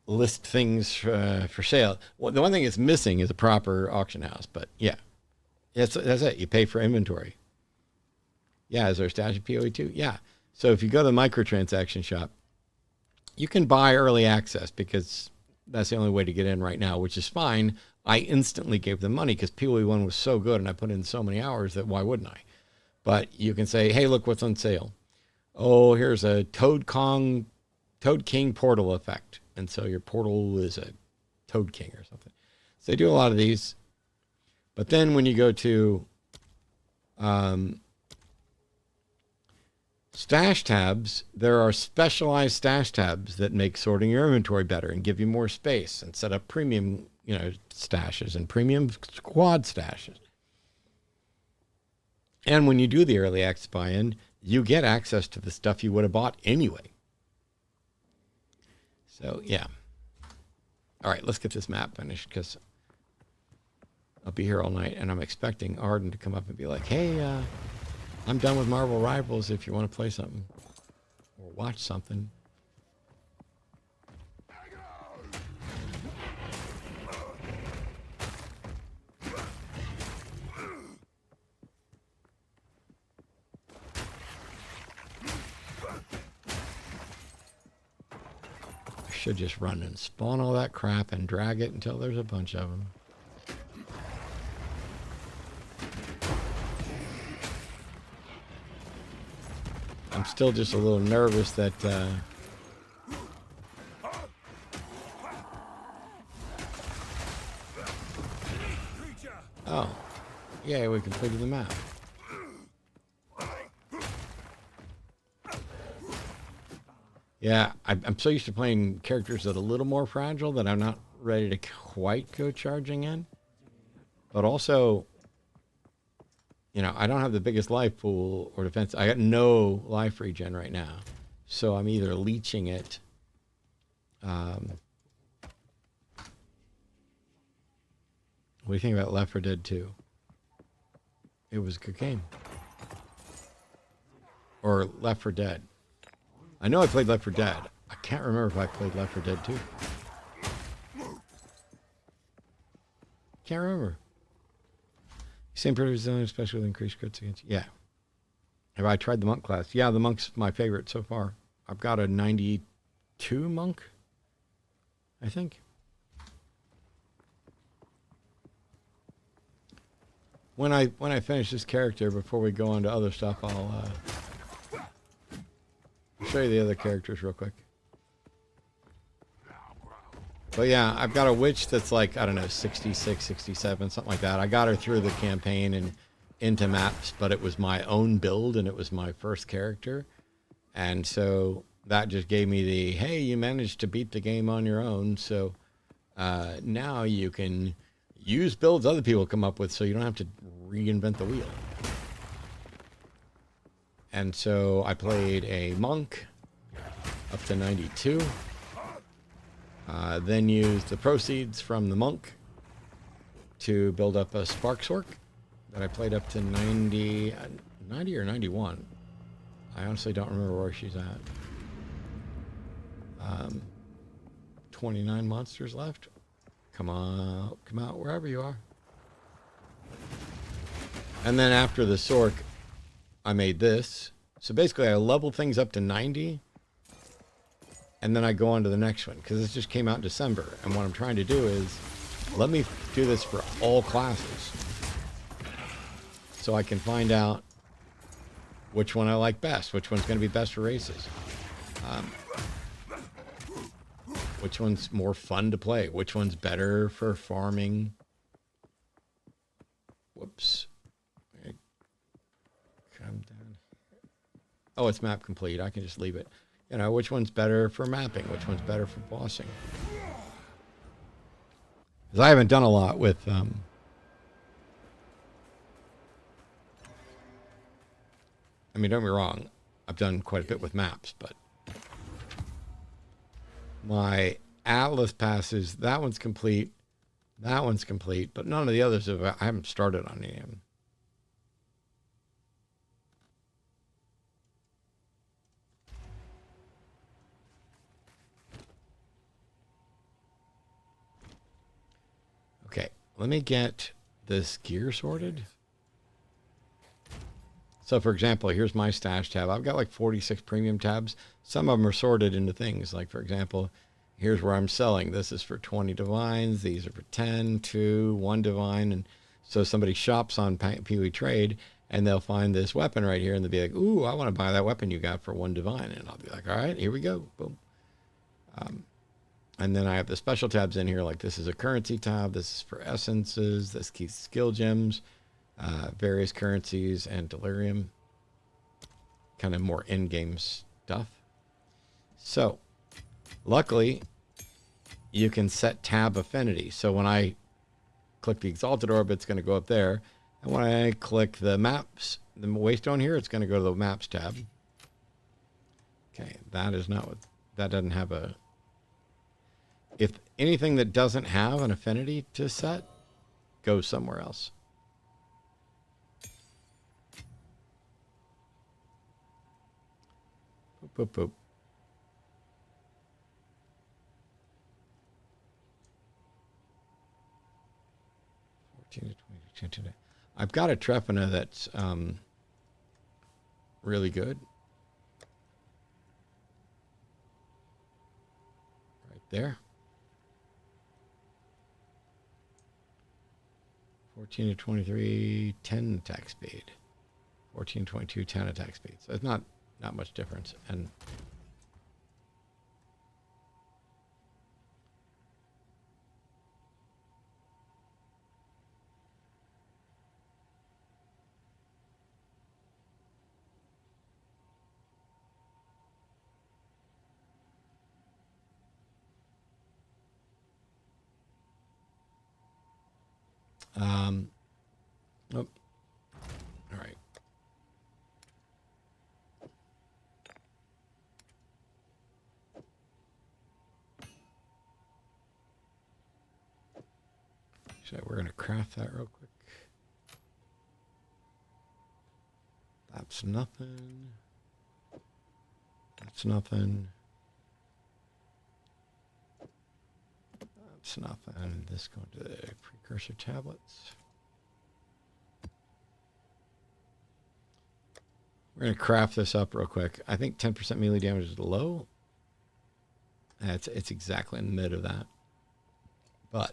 list things for sale. Well, the one thing it's missing is a proper auction house, but yeah, that's it. You pay for inventory. Yeah, is there a stash of PoE 2? Yeah. So if you go to the microtransaction shop, you can buy early access because that's the only way to get in right now, which is fine. I instantly gave them money because PoE1 was so good and I put in so many hours that why wouldn't I? But you can say, hey, look what's on sale. Oh, here's a Toad King portal effect. And so your portal is a Toad King or something. So they do a lot of these. But then when you go to stash tabs, there are specialized stash tabs that make sorting your inventory better and give you more space and set up premium, stashes and premium squad stashes. And when you do the early access buy-in, you get access to the stuff you would have bought anyway. So, yeah. All right, let's get this map finished because I'll be here all night, and I'm expecting Arden to come up and be like, hey, I'm done with Marvel Rivals if you want to play something or watch something. I should just run and spawn all that crap and drag it until there's a bunch of them. I'm still just a little nervous that oh, yeah, we completed the map. Yeah, I'm so used to playing characters that are a little more fragile that I'm not ready to quite go charging in. But also, I don't have the biggest life pool or defense. I got no life regen right now. So I'm either leeching it. What do you think about Left 4 Dead 2? It was a good game. Or Left 4 Dead. I know I played Left 4 Dead. I can't remember if I played Left 4 Dead 2. Can't remember. Same pretty zone, especially with increased crits against. Yeah. Have I tried the monk class? Yeah, the monk's my favorite so far. I've got a 92 monk, I think. When I finish this character, before we go on to other stuff, I'll show you the other characters real quick. But yeah, I've got a witch that's like, I don't know, 66, 67, something like that. I got her through the campaign and into maps, but it was my own build and it was my first character. And so that just gave me the, hey, you managed to beat the game on your own. So now you can use builds other people come up with so you don't have to reinvent the wheel. And so I played a monk up to 92. Then used the proceeds from the monk to build up a spark sork that I played up to 90 or 91. I honestly don't remember where she's at. 29 monsters left. Come out wherever you are. And then after the sork, I made this. So basically I level things up to 90. And then I go on to the next one because this just came out in December. And what I'm trying to do is let me do this for all classes so I can find out which one I like best, which one's going to be best for races, which one's more fun to play, which one's better for farming. Whoops. Come down. Oh, it's map complete. I can just leave it. Which one's better for mapping? Which one's better for bossing? Because I haven't done a lot with... I mean, don't get me wrong. I've done quite a bit with maps, but... My Atlas passes, that one's complete. That one's complete, but none of the others have... I haven't started on any of them. Okay, let me get this gear sorted. So for example, here's my stash tab. I've got like 46 premium tabs. Some of them are sorted into things. Like for example, Here's where I'm selling. This is for 20 divines. These are for 10, 2, 1 divine. And so somebody shops on Pee-wee Trade, and they'll find this weapon right here, and they'll be like, ooh, I want to buy that weapon you got for 1 divine. And I'll be like, all right, here we go. Boom. And then I have the special tabs in here, like this is a currency tab. This is for essences. This keeps skill gems, various currencies, and delirium. Kind of more in-game stuff. So, luckily, you can set tab affinity. So when I click the Exalted Orb, it's going to go up there. And when I click the maps, the waystone here, it's going to go to the maps tab. Okay, that is not what, that doesn't have a, if anything that doesn't have an affinity to set goes somewhere else. Boop, boop, boop. I've got a Trefina that's really good. Right there. 14 to 23, 10 attack speed. 14, 22, 10 attack speed. So it's not much difference. And oh, all right. So we're going to craft that real quick. That's nothing. That's nothing. That's nothing. This going to the precursor tablets. We're going to craft this up real quick. I think 10% melee damage is low. It's exactly in the mid of that. But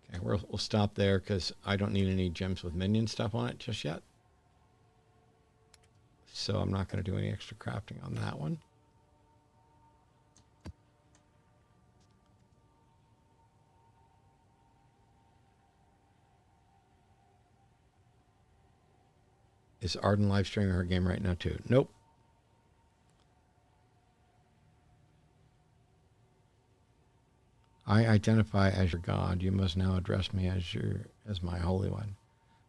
okay, we'll stop there because I don't need any gems with minion stuff on it just yet. So I'm not going to do any extra crafting on that one. Is Arden live streaming her game right now too? Nope. I identify as your God. You must now address me as my Holy One.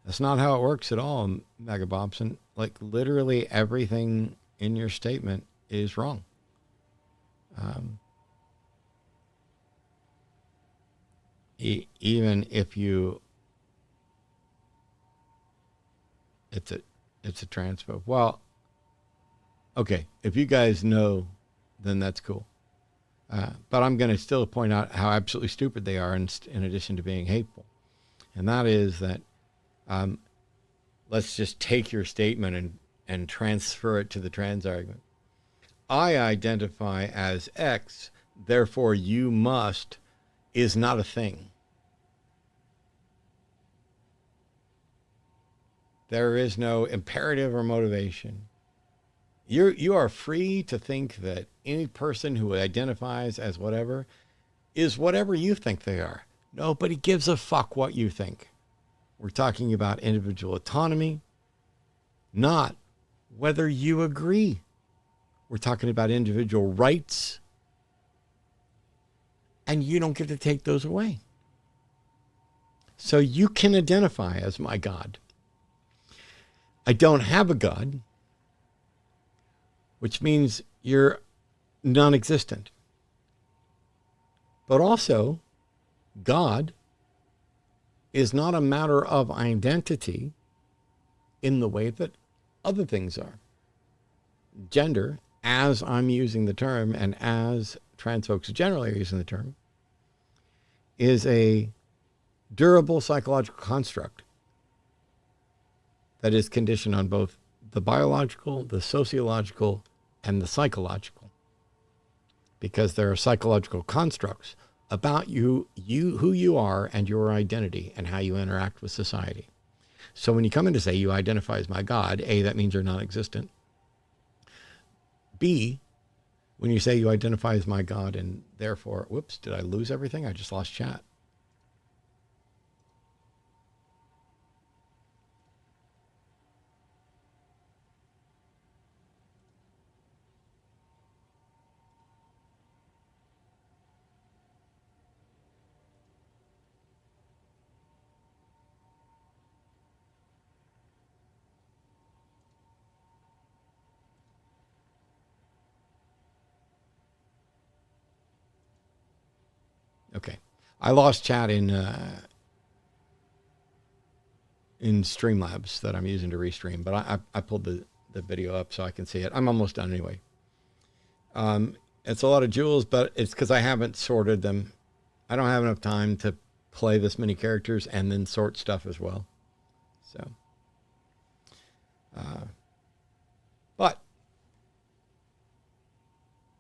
That's not how it works at all, Mega Bobson. Like literally everything in your statement is wrong. Even if you, it's a transphobe. Well, okay, if you guys know, then that's cool. But I'm going to still point out how absolutely stupid they are in addition to being hateful. And that is that let's just take your statement and transfer it to the trans argument. I identify as X, therefore you must is not a thing. There is no imperative or motivation. You are free to think that any person who identifies as whatever is whatever you think they are. Nobody gives a fuck what you think. We're talking about individual autonomy, not whether you agree. We're talking about individual rights, and you don't get to take those away. So you can identify as my God. I don't have a God, which means you're non-existent. But also, God is not a matter of identity in the way that other things are. Gender, as I'm using the term, and as trans folks generally are using the term, is a durable psychological construct that is conditioned on both the biological, the sociological, and the psychological. because there are psychological constructs about you, who you are and your identity and how you interact with society. So when you come in to say you identify as my God, A, that means you're non-existent. B, when you say you identify as my God and therefore, whoops, did I lose everything? I just lost chat. Okay. I lost chat in Streamlabs that I'm using to restream, but I pulled the video up so I can see it. I'm almost done anyway. It's a lot of jewels, but it's because I haven't sorted them. I don't have enough time to play this many characters and then sort stuff as well. So,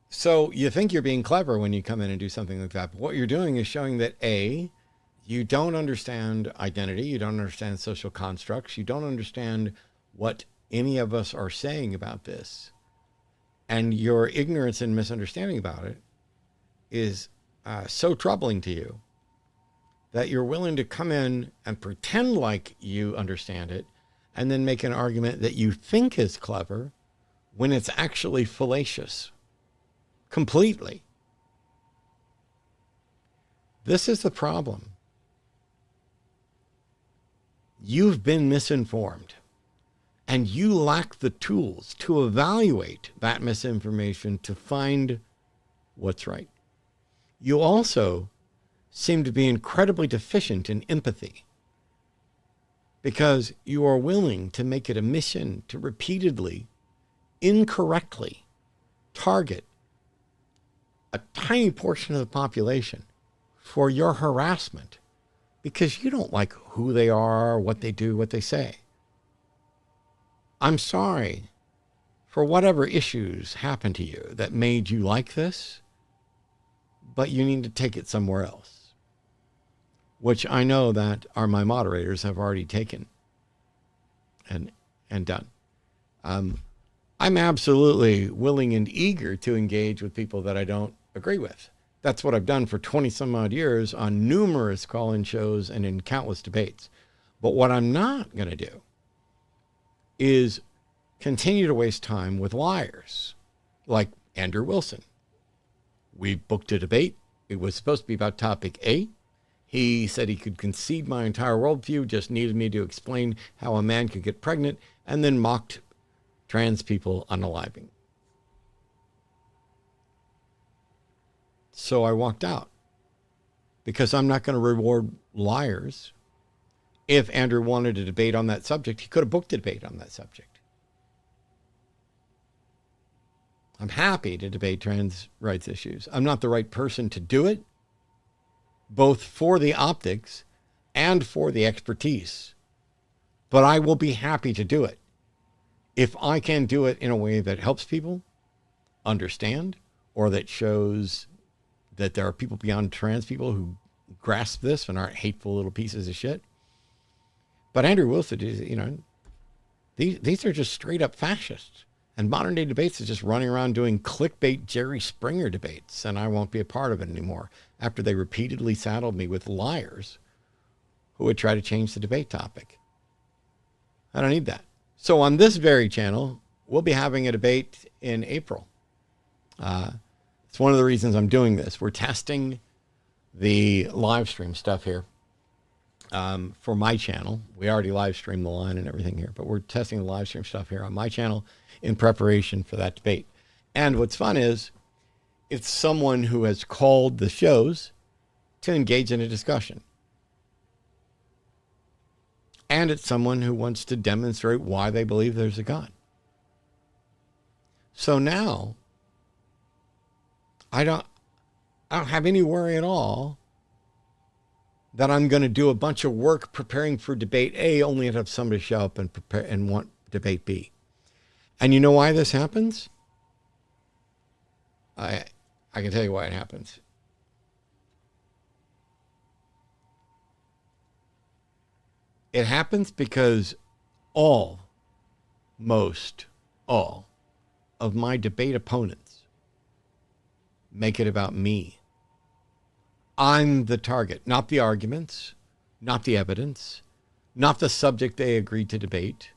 so you think you're being clever when you come in and do something like that. But what you're doing is showing that A, you don't understand identity. You don't understand social constructs. You don't understand what any of us are saying about this. And your ignorance and misunderstanding about it is so troubling to you that you're willing to come in and pretend like you understand it and then make an argument that you think is clever when it's actually fallacious. Completely. This is the problem. You've been misinformed, and you lack the tools to evaluate that misinformation to find what's right. You also seem to be incredibly deficient in empathy, because you are willing to make it a mission to repeatedly, incorrectly target a tiny portion of the population for your harassment because you don't like who they are, what they do, what they say. I'm sorry for whatever issues happened to you that made you like this, but you need to take it somewhere else, which I know that my moderators have already taken and done. I'm absolutely willing and eager to engage with people that I don't agree with. That's what I've done for 20 some odd years on numerous call-in shows and in countless debates. But what I'm not going to do is continue to waste time with liars like Andrew Wilson. We booked a debate. It was supposed to be about topic A. He said he could concede my entire worldview, just needed me to explain how a man could get pregnant, and then mocked trans people unaliving. So I walked out because I'm not going to reward liars. If Andrew wanted a debate on that subject, he could have booked a debate on that subject. I'm happy to debate trans rights issues. I'm not the right person to do it, both for the optics and for the expertise. But I will be happy to do it if I can do it in a way that helps people understand, or that shows that there are people beyond trans people who grasp this and aren't hateful little pieces of shit. But Andrew Wilson is, these are just straight up fascists. And modern day debates is just running around doing clickbait Jerry Springer debates, and I won't be a part of it anymore after they repeatedly saddled me with liars who would try to change the debate topic. I don't need that. So on this very channel, we'll be having a debate in April. It's one of the reasons I'm doing this. We're testing the live stream stuff here for my channel. We already live streamed the line and everything here, but we're testing the live stream stuff here on my channel in preparation for that debate. And what's fun is it's someone who has called the shows to engage in a discussion. And it's someone who wants to demonstrate why they believe there's a God. So now I don't have any worry at all that I'm going to do a bunch of work preparing for debate A only to have somebody show up and prepare and want debate B. And you know why this happens? I I can tell you why it happens. It happens because most all of my debate opponents make it about me. I'm the target, not the arguments, not the evidence, not the subject they agreed to debate.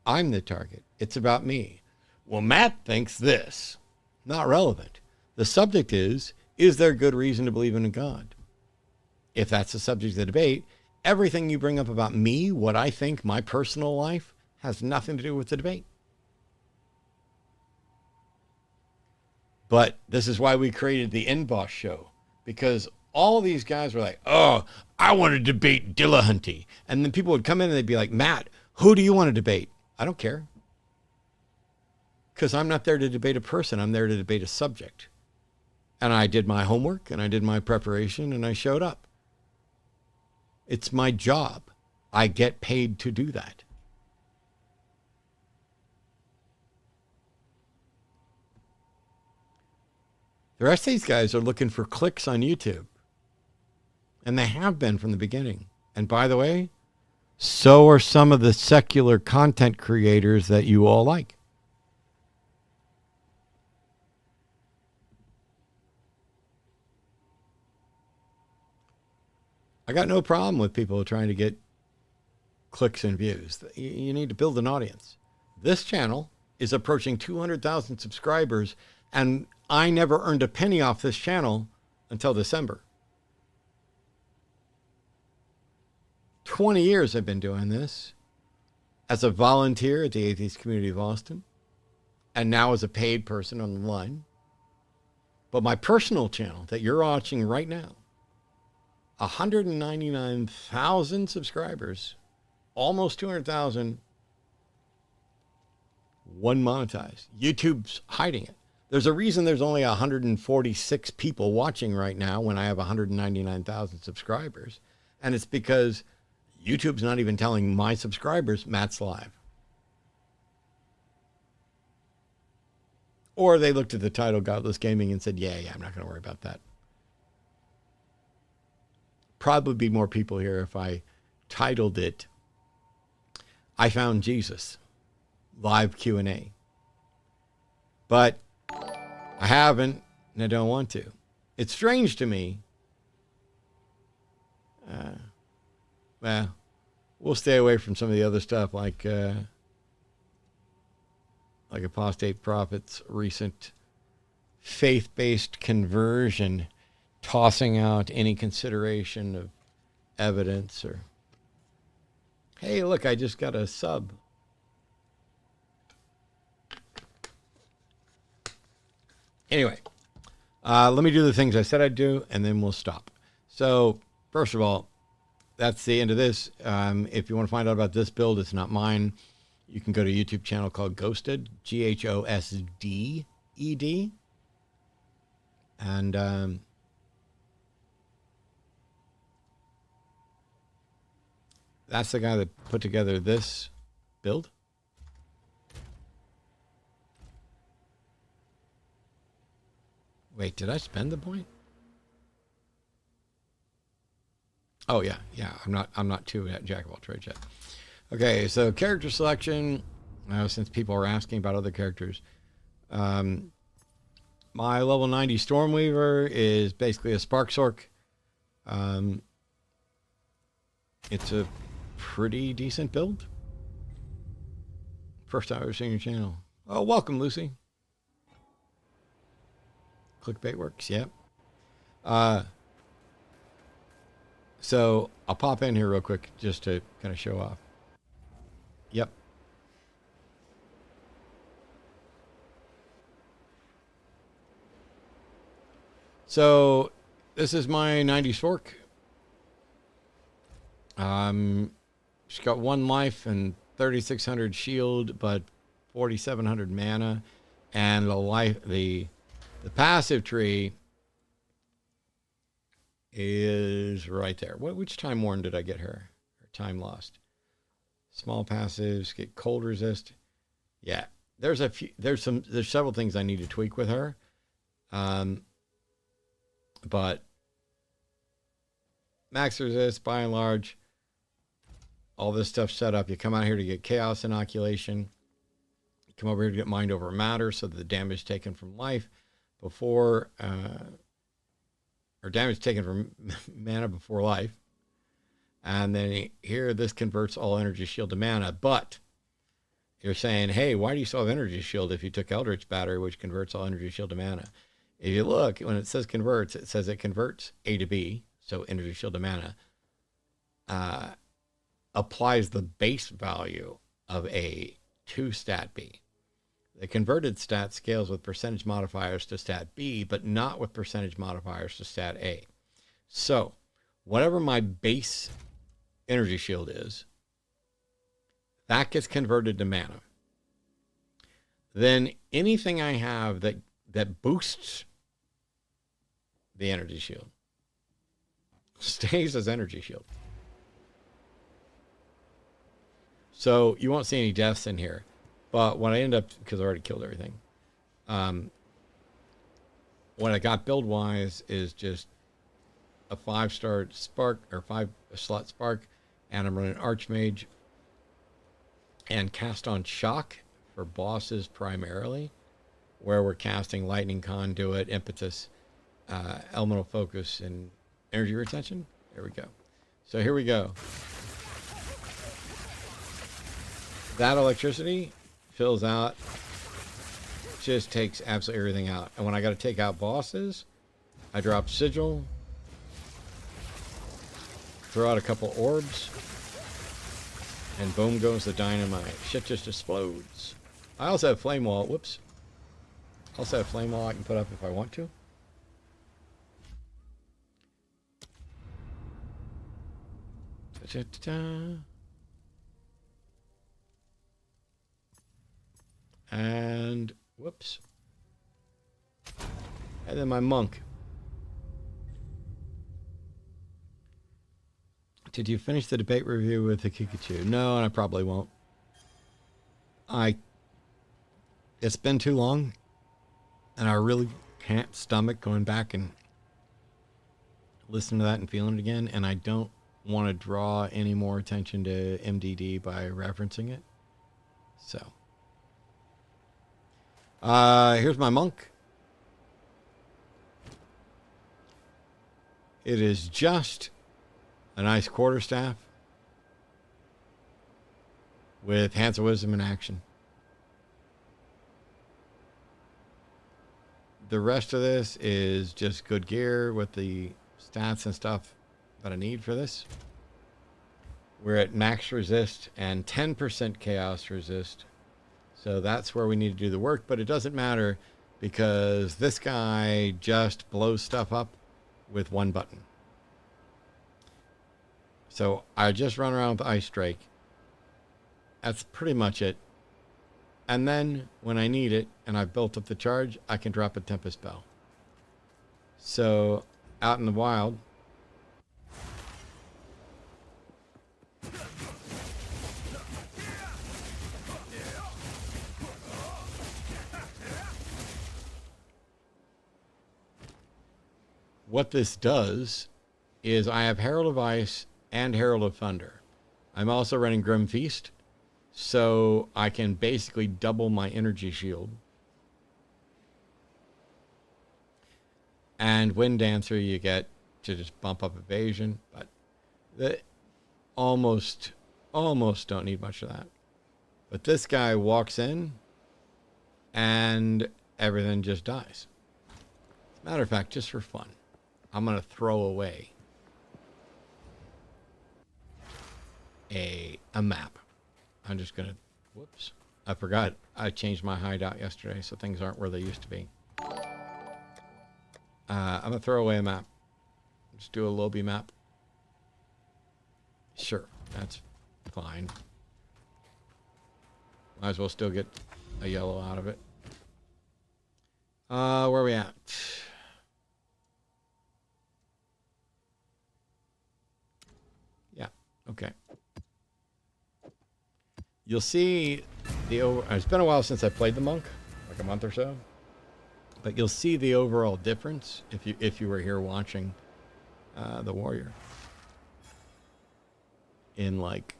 I'm the target. It's about me. Well, Matt thinks this. Not relevant. The subject is there good reason to believe in a God? If that's the subject of the debate, everything you bring up about me, what I think, my personal life, has nothing to do with the debate. But this is why we created the N-Boss show, because all these guys were like, oh, I want to debate Dillahunty. And then people would come in and they'd be like, Matt, who do you want to debate? I don't care. Because I'm not there to debate a person. I'm there to debate a subject. And I did my homework and I did my preparation and I showed up. It's my job. I get paid to do that. The rest of these guys are looking for clicks on YouTube. And they have been from the beginning. And by the way, so are some of the secular content creators that you all like. I got no problem with people trying to get clicks and views. You need to build an audience. This channel is approaching 200,000 subscribers, and I never earned a penny off this channel until December. 20 years I've been doing this as a volunteer at the Atheist Community of Austin, and now as a paid person online. But my personal channel that you're watching right now, 199,000 subscribers, almost 200,000, one monetized. YouTube's hiding it. There's a reason there's only 146 people watching right now when I have 199,000 subscribers. And it's because YouTube's not even telling my subscribers Matt's live. Or they looked at the title Godless Gaming and said, yeah, I'm not going to worry about that. Probably be more people here if I titled it I Found Jesus, live Q&A. But I haven't, and I don't want to. It's strange to me. Well, we'll stay away from some of the other stuff like Apostate Prophet's recent faith-based conversion, tossing out any consideration of evidence or, hey, look, I just got a sub. Anyway, let me do the things I said I'd do, and then we'll stop. So, first of all, that's the end of this. If you want to find out about this build, it's not mine. You can go to a YouTube channel called Ghosted, Ghosded. And that's the guy that put together this build. Wait, did I spend the point? Oh yeah. I'm not too jack of all trades yet. Okay, so character selection. Since people are asking about other characters, my level 90 Stormweaver is basically a Spark Sork. It's a pretty decent build. First time I've ever seen your channel. Oh, welcome, Lucy. Clickbait works, yep. So I'll pop in here real quick just to kind of show off. Yep. So this is my 90 Stork. She's got 1 life and 3,600 shield, but 4,700 mana, and the passive tree is right there. Which time worn did I get her? Or time lost? Small passives, get cold resist. Yeah, there's several things I need to tweak with her. But max resist, by and large, all this stuff set up. You come out here to get chaos inoculation. You come over here to get mind over matter, so that the damage taken from life before, or damage taken from mana before life. And then here, this converts all energy shield to mana. But you're saying, hey, why do you still have energy shield if you took Eldritch Battery, which converts all energy shield to mana? If you look, when it says converts, it says it converts A to B, so energy shield to mana, applies the base value of A to stat B. The converted stat scales with percentage modifiers to stat B, but not with percentage modifiers to stat A. So whatever my base energy shield is, that gets converted to mana. Then anything I have that boosts the energy shield stays as energy shield. So you won't see any deaths in here. But what I end up, because I already killed everything, what I got build-wise is just a 5-star spark, or 5-slot spark, and I'm running Archmage and cast on shock for bosses primarily, where we're casting lightning conduit, impetus, elemental focus, and energy retention. There we go. So here we go. That electricity fills out, just takes absolutely everything out. And when I got to take out bosses, I drop Sigil, throw out a couple orbs, and boom goes the dynamite. Shit just explodes. I also have flame wall. Whoops. Also have flame wall I can put up if I want to. Da-da-da-da. And whoops. And then my monk. Did you finish the debate review with the Kikachu? No, and I probably won't. It's been too long, and I really can't stomach going back and listening to that and feeling it again, and I don't want to draw any more attention to MDD by referencing it. So here's my monk. It is just a nice quarterstaff with Hands of Wisdom in action. The rest of this is just good gear with the stats and stuff that I need for this. We're at max resist and 10% chaos resist. So that's where we need to do the work, but it doesn't matter because this guy just blows stuff up with one button. So I just run around with Ice Strike. That's pretty much it. And then when I need it and I've built up the charge, I can drop a Tempest Spell. So out in the wild, what this does is I have Herald of Ice and Herald of Thunder. I'm also running Grim Feast, so I can basically double my energy shield. And Wind Dancer you get to just bump up evasion, but the almost don't need much of that. But this guy walks in and everything just dies. As a matter of fact, just for fun, I'm going to throw away a map. I'm just going to, whoops, I forgot. I changed my hideout yesterday, so things aren't where they used to be. I'm going to throw away a map. Just do a Lobi map. Sure, that's fine. Might as well still get a yellow out of it. Where are we at? Yeah, okay. You'll see it's been a while since I played the monk, like a month or so. But you'll see the overall difference if you were here watching the warrior in like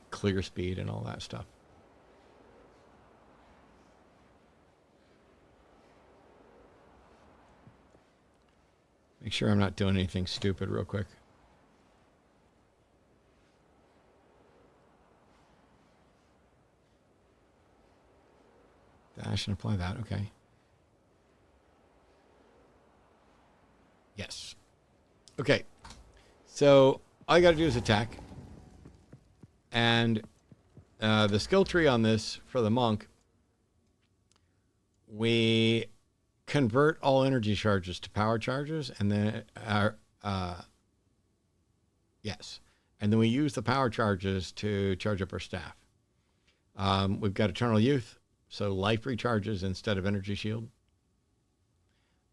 clear speed and all that stuff. Make sure I'm not doing anything stupid real quick. Dash and apply that. Okay. Yes. Okay. So all you got to do is attack. And the skill tree on this for the monk, we convert all energy charges to power charges, and then yes, and then we use the power charges to charge up our staff. We've got Eternal Youth, so life recharges instead of energy shield.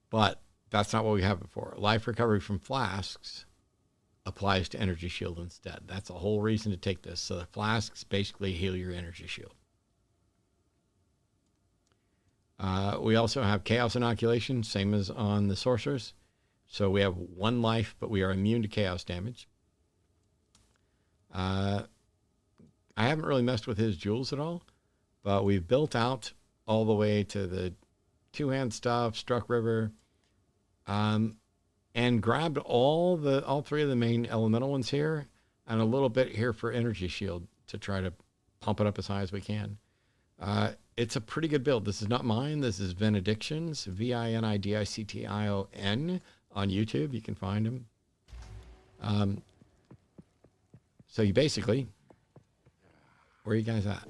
But that's not what we have it for. Life recovery from flasks applies to energy shield instead. That's the whole reason to take this. So the flasks basically heal your energy shield. We also have Chaos Inoculation, same as on the Sorcerers. So we have 1 life, but we are immune to Chaos damage. I haven't really messed with his jewels at all, but we've built out all the way to the 2-hand stuff, Struck River, and grabbed all 3 of the main elemental ones here, and a little bit here for energy shield to try to pump it up as high as we can. It's a pretty good build. This is not mine. This is Vinidiction's, Vinidiction on YouTube. You can find him. So you basically, where are you guys at?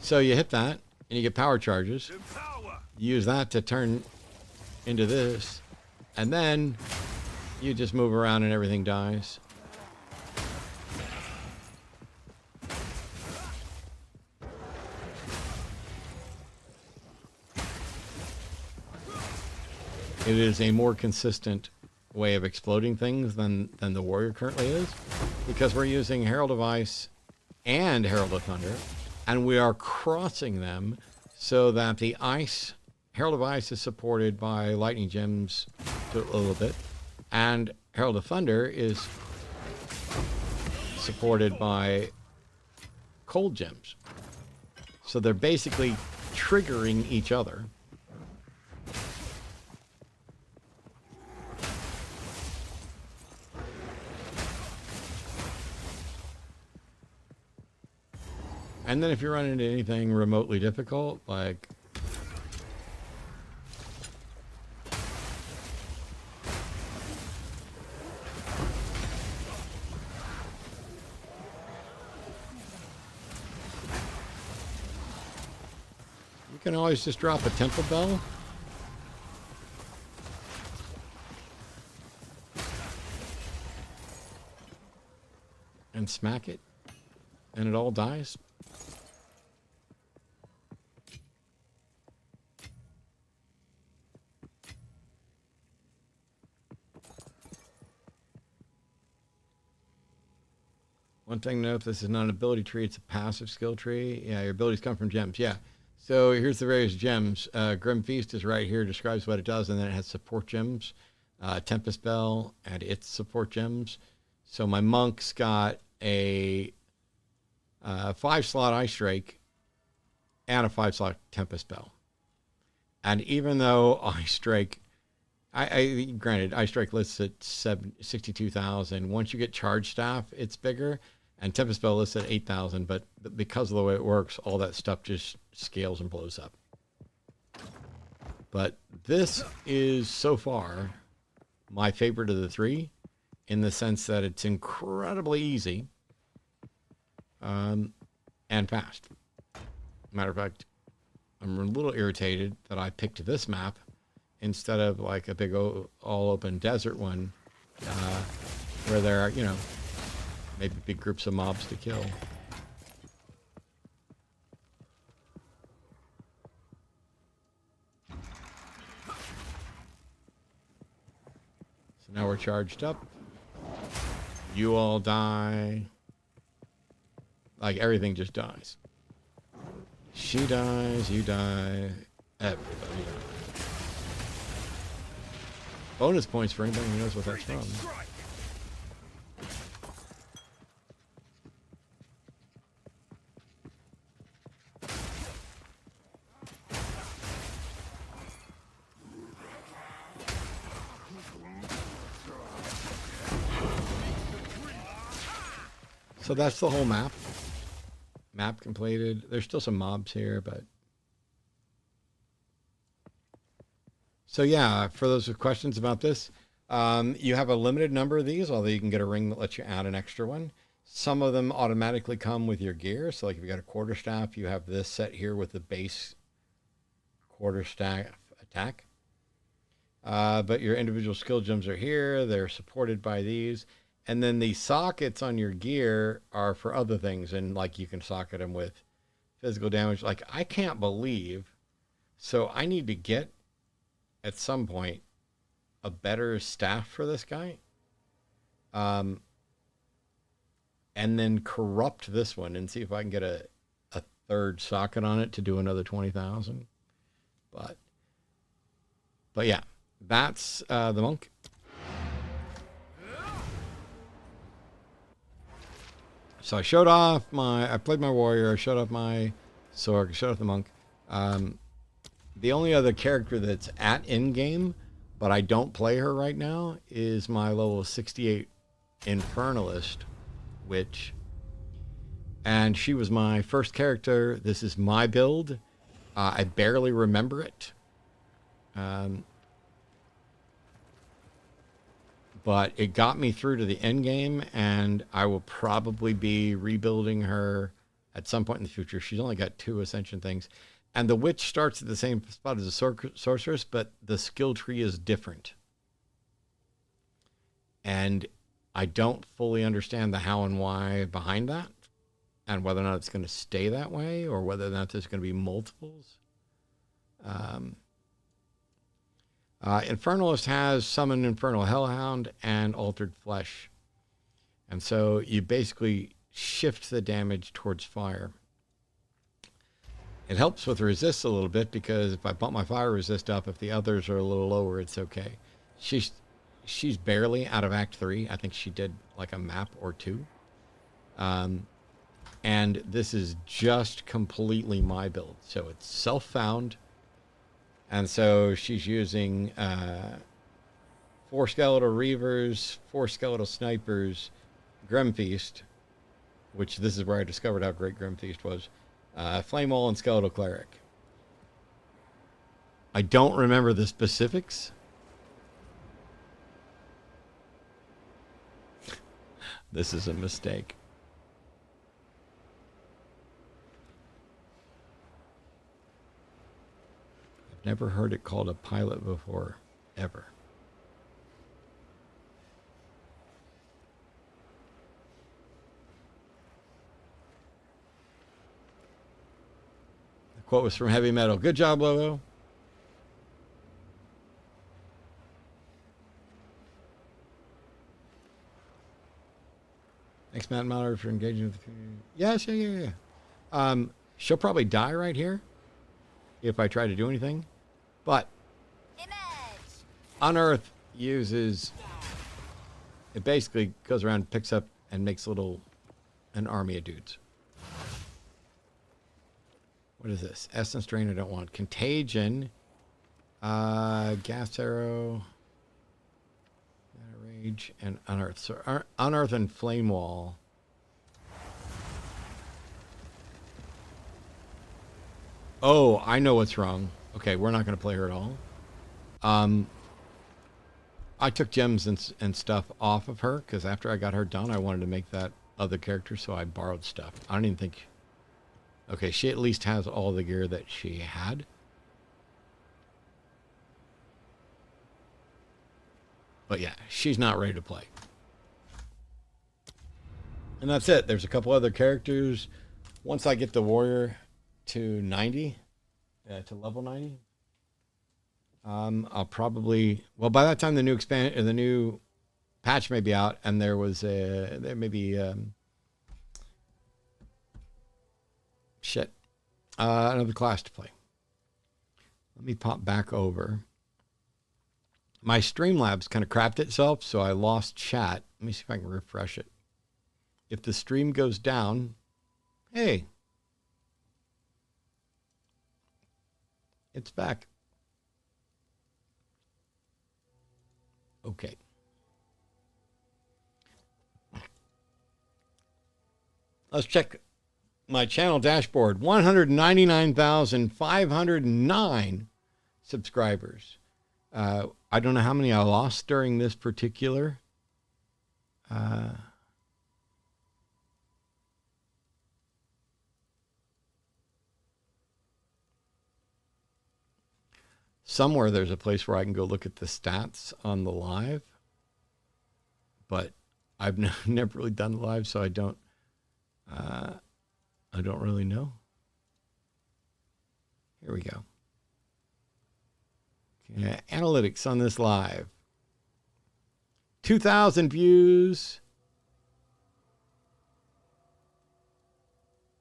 So you hit that, and you get power charges. You use that to turn into this, and then you just move around and everything dies. It is a more consistent way of exploding things than the warrior currently is, because we're using Herald of Ice and Herald of Thunder, and we are crossing them so that the ice, Herald of Ice is supported by lightning gems a little bit, and Herald of Thunder is supported by cold gems. So they're basically triggering each other. And then if you run into anything remotely difficult, like you can always just drop a temple bell. And smack it, and it all dies. One thing to note, this is not an ability tree, it's a passive skill tree. Yeah, your abilities come from gems. Yeah. So here's the various gems. Grim Feast is right here, describes what it does, and then it has support gems. Tempest Bell and its support gems. So my monk's got a 5-slot Ice Drake and a 5-slot Tempest Bell. And even though Ice Drake, granted, Ice Drake lists at 62,000. Once you get Charge Staff, it's bigger. And Tempest Bell lists at 8,000, but because of the way it works, all that stuff just scales and blows up. But this is, so far, my favorite of the 3, in the sense that it's incredibly easy and fast. Matter of fact, I'm a little irritated that I picked this map instead of like a big all-open desert one where there are, maybe big groups of mobs to kill. So now we're charged up. You all die. Like, everything just dies. She dies, you die, everybody dies. Bonus points for anybody who knows what that's from. So that's the whole map. Map completed. There's still some mobs here, but... So yeah, for those with questions about this, you have a limited number of these, although you can get a ring that lets you add an extra one. Some of them automatically come with your gear. So like if you got a quarterstaff, you have this set here with the base quarterstaff attack. But your individual skill gems are here. They're supported by these. And then the sockets on your gear are for other things. And like you can socket them with physical damage. Like I can't believe. So I need to get at some point a better staff for this guy. And then corrupt this one and see if I can get a third socket on it to do another 20,000. But yeah, that's the monk. So I showed off I played my warrior, I showed off my sword, I showed off the monk. The only other character that's at in-game, but I don't play her right now, is my level 68 Infernalist witch. And she was my first character. This is my build. I barely remember it. But it got me through to the end game, and I will probably be rebuilding her at some point in the future. She's only got 2 ascension things. And the witch starts at the same spot as the sorceress, but the skill tree is different. And I don't fully understand the how and why behind that, and whether or not it's going to stay that way, or whether or not there's going to be multiples. Infernalist has Summon Infernal Hellhound and Altered Flesh. And so you basically shift the damage towards fire. It helps with resist a little bit, because if I bump my fire resist up, if the others are a little lower, it's okay. She's barely out of Act 3. I think she did like a map or 2. And this is just completely my build. So it's self-found. And so she's using 4 skeletal reavers, 4 skeletal snipers, Grim Feast, which this is where I discovered how great Grim Feast was, Flame Wall, and Skeletal Cleric. I don't remember the specifics. This is a mistake. I've never heard it called a pilot before, ever. The quote was from Heavy Metal. Good job, Lobo. Thanks, Matt Mallard, for engaging with the community. Yes, yeah. She'll probably die right here if I try to do anything. But Unearth uses... It basically goes around, picks up, and makes an army of dudes. What is this? Essence Drain I don't want. Contagion. Gas Arrow. Rage and Unearth. So Unearth and Flame Wall. Oh, I know what's wrong. Okay, we're not going to play her at all. I took gems and stuff off of her, because after I got her done, I wanted to make that other character, so I borrowed stuff. I don't even think... Okay, she at least has all the gear that she had. But yeah, she's not ready to play. And that's it. There's a couple other characters. Once I get the warrior to 90, to level 90, I'll probably... Well, by that time, the new patch may be out, and there may be... shit. Another class to play. Let me pop back over. My Streamlabs kind of crapped itself, so I lost chat. Let me see if I can refresh it. If the stream goes down, hey, it's back. Okay. Let's check my channel dashboard. 199,509 subscribers. I don't know how many I lost during this particular somewhere there's a place where I can go look at the stats on the live, but I've never really done the live, so I don't really know. Here we go. Okay, analytics on this live. 2,000 views.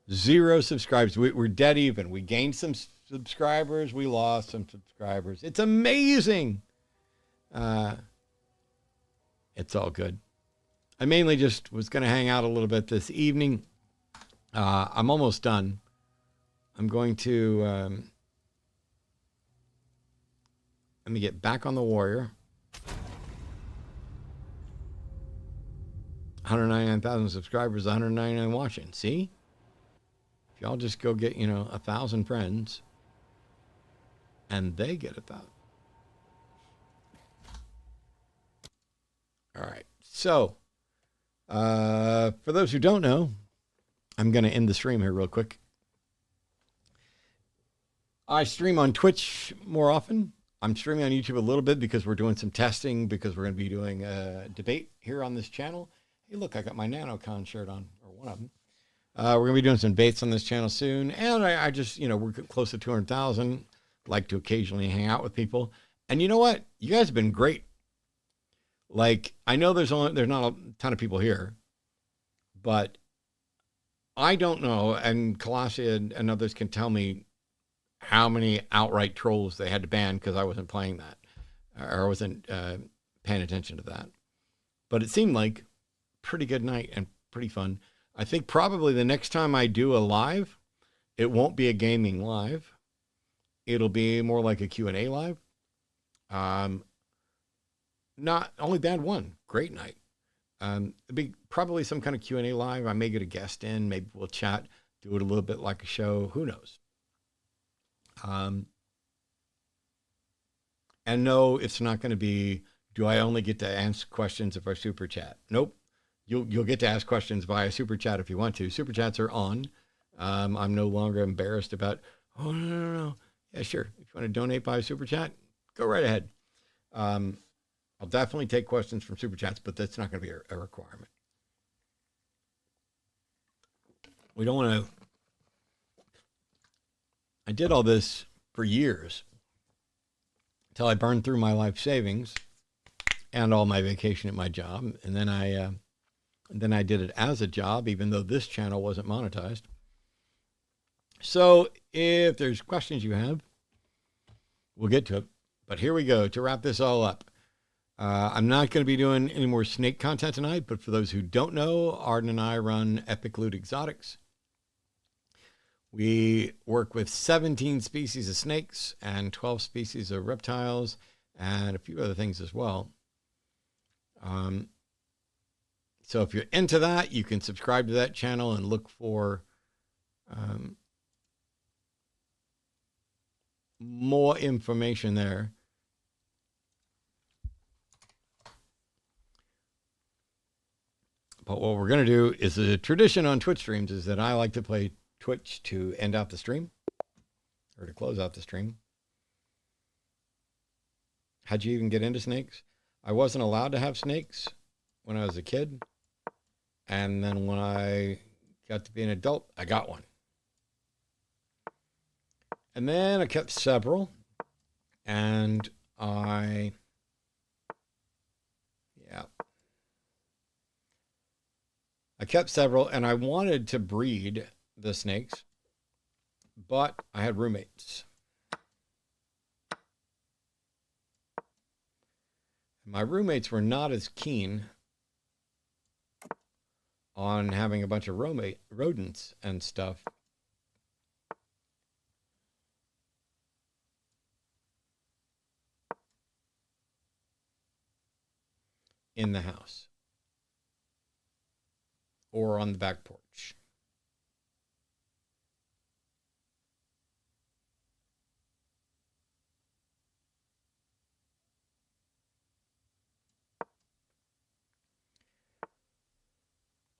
0 subscribers. We're dead even. We gained some subscribers. We lost some subscribers. It's amazing. It's all good. I mainly just was going to hang out a little bit this evening. I'm almost done. I'm going to... let me get back on the Warrior. 199,000 subscribers, 199 watching. See? If y'all just go get, 1,000 friends, and they get 1,000. All right. So, for those who don't know, I'm going to end the stream here real quick. I stream on Twitch more often. I'm streaming on YouTube a little bit because we're doing some testing, because we're going to be doing a debate here on this channel. Hey, look, I got my NanoCon shirt on, or one of them. We're going to be doing some debates on this channel soon. And I just, we're close to 200,000. Like to occasionally hang out with people. And you know what? You guys have been great. Like, I know there's not a ton of people here, but I don't know, and Colossia and others can tell me how many outright trolls they had to ban because I wasn't playing that, or I wasn't paying attention to that. But it seemed like pretty good night and pretty fun. I think probably the next time I do a live, it won't be a gaming live. It'll be more like a Q&A live. Not only bad one, great night. It'll be probably some kind of Q&A live. I may get a guest in. Maybe we'll chat, do it a little bit like a show. Who knows? And no, it's not going to be, do I only get to ask questions if I super chat? Nope. You'll get to ask questions via super chat if you want to. Super chats are on. I'm no longer embarrassed about, oh, no. Yeah, sure. If you want to donate by super chat, go right ahead. I'll definitely take questions from super chats, but that's not going to be a requirement. We don't want to. I did all this for years until I burned through my life savings and all my vacation at my job. And then I did it as a job, even though this channel wasn't monetized. So if there's questions you have, we'll get to it. But here we go to wrap this all up. I'm not going to be doing any more snake content tonight, but for those who don't know, Arden and I run Epic Loot Exotics. We work with 17 species of snakes and 12 species of reptiles and a few other things as well. So if you're into that, you can subscribe to that channel and look for more information there. But what we're going to do is, the tradition on Twitch streams is that I like to play Twitch to end out the stream, or to close out the stream. How'd you even get into snakes? I wasn't allowed to have snakes when I was a kid. And then when I got to be an adult, I got one. And then I kept several. And I kept several, and I wanted to breed the snakes, but I had roommates. My roommates were not as keen on having a bunch of rodents and stuff in the house or on the back porch.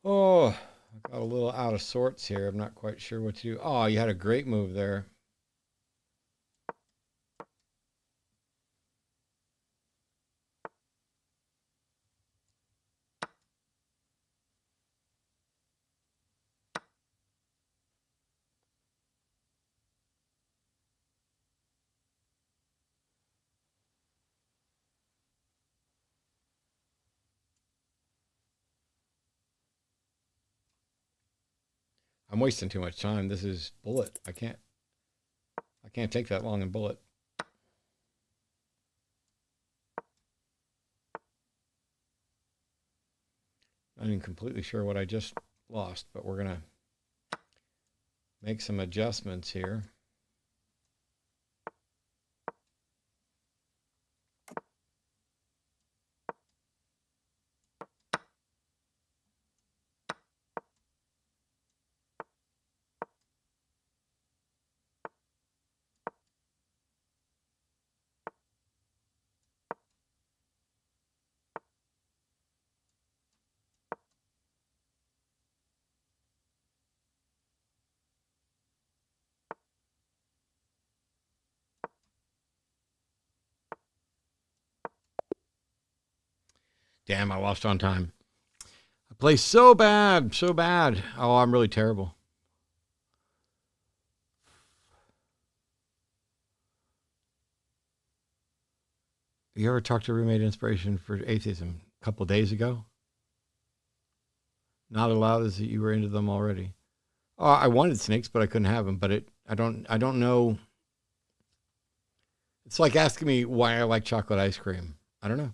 Oh, I got a little out of sorts here. I'm not quite sure what to do. Oh, you had a great move there. I'm wasting too much time. This is bullet. I can't take that long in bullet. Not even completely sure what I just lost, but we're going to make some adjustments here. Damn, I lost on time. I play so bad, so bad. Oh, I'm really terrible. You ever talked to roommate inspiration for atheism a couple of days ago? Not allowed as that you were into them already. Oh, I wanted snakes, but I couldn't have them. But I don't know. It's like asking me why I like chocolate ice cream. I don't know.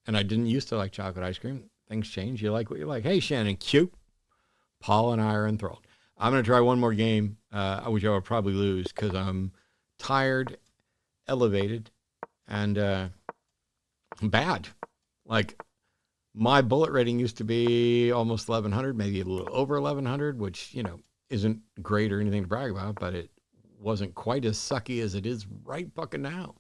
And I didn't used to like chocolate ice cream. Things change. You like what you like. Hey, Shannon, cute. Paul and I are enthralled. I'm going to try one more game, which I will probably lose because I'm tired, elevated, and bad. Like, my bullet rating used to be almost 1,100, maybe a little over 1,100, which, you know, isn't great or anything to brag about, but it wasn't quite as sucky as it is right fucking now.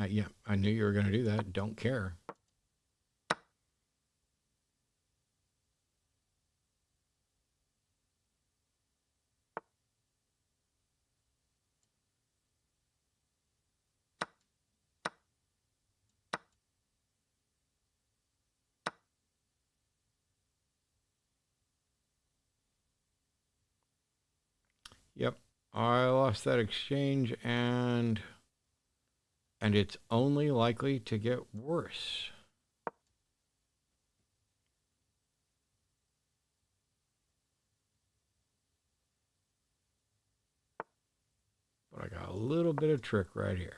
Yeah, I knew you were going to do that. Don't care. Yep, I lost that exchange, and it's only likely to get worse. But I got a little bit of trick right here.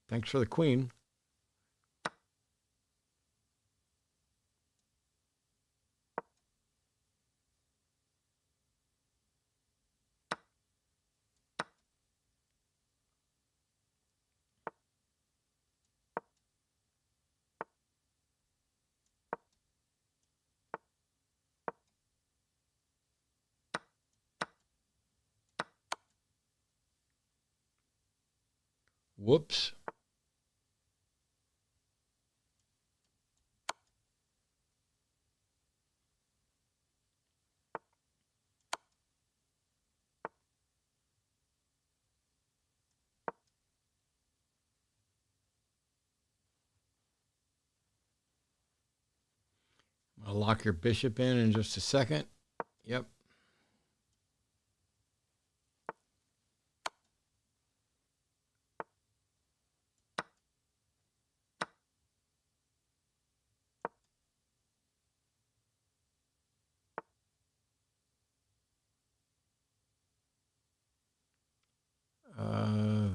Thanks for the queen. Whoops. lock your bishop in just a second. Yep.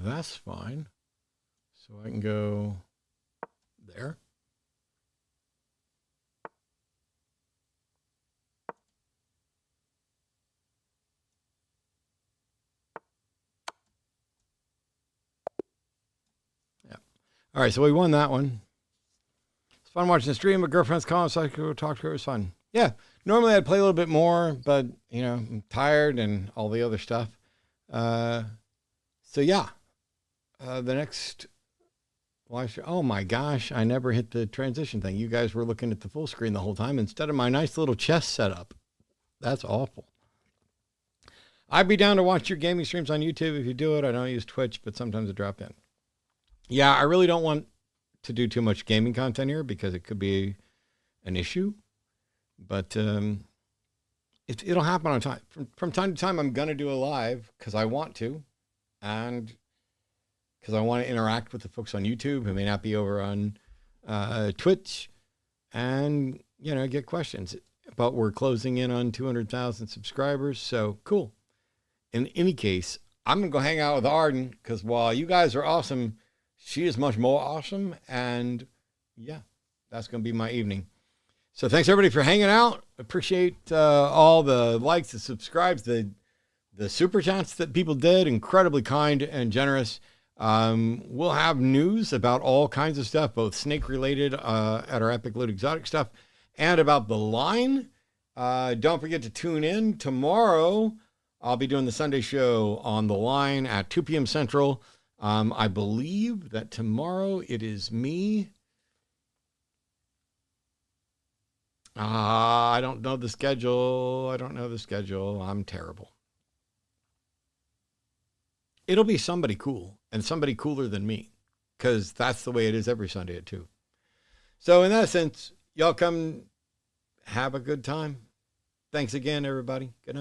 That's fine. So I can go there. Yeah. All right, so we won that one. It's fun watching the stream. My girlfriend's calling, so I could talk to her. It was fun. Yeah, normally I'd play a little bit more, but, you know, I'm tired and all the other stuff. So, yeah. The next live stream. Oh, my gosh. I never hit the transition thing. You guys were looking at the full screen the whole time instead of my nice little chess setup. That's awful. I'd be down to watch your gaming streams on YouTube if you do it. I don't use Twitch, but sometimes I drop in. Yeah, I really don't want to do too much gaming content here because it could be an issue. But it'll happen on time. From time to time, I'm going to do a live because I want to. And because I want to interact with the folks on YouTube who may not be over on Twitch and, you know, get questions. But we're closing in on 200,000 subscribers. So cool. In any case, I'm going to go hang out with Arden because while you guys are awesome, she is much more awesome. And yeah, that's going to be my evening. So thanks everybody for hanging out. Appreciate all the likes, the subscribes, the super chats that people did. Incredibly kind and generous. We'll have news about all kinds of stuff, both snake related at our Epic Loot Exotic stuff and about the line. Don't forget to tune in tomorrow. I'll be doing the Sunday show on the line at 2 p.m. Central. I believe that tomorrow it is me. I don't know the schedule. I'm terrible. It'll be somebody cool and somebody cooler than me because that's the way it is every Sunday at 2. So in that sense, y'all come have a good time. Thanks again, everybody. Good night.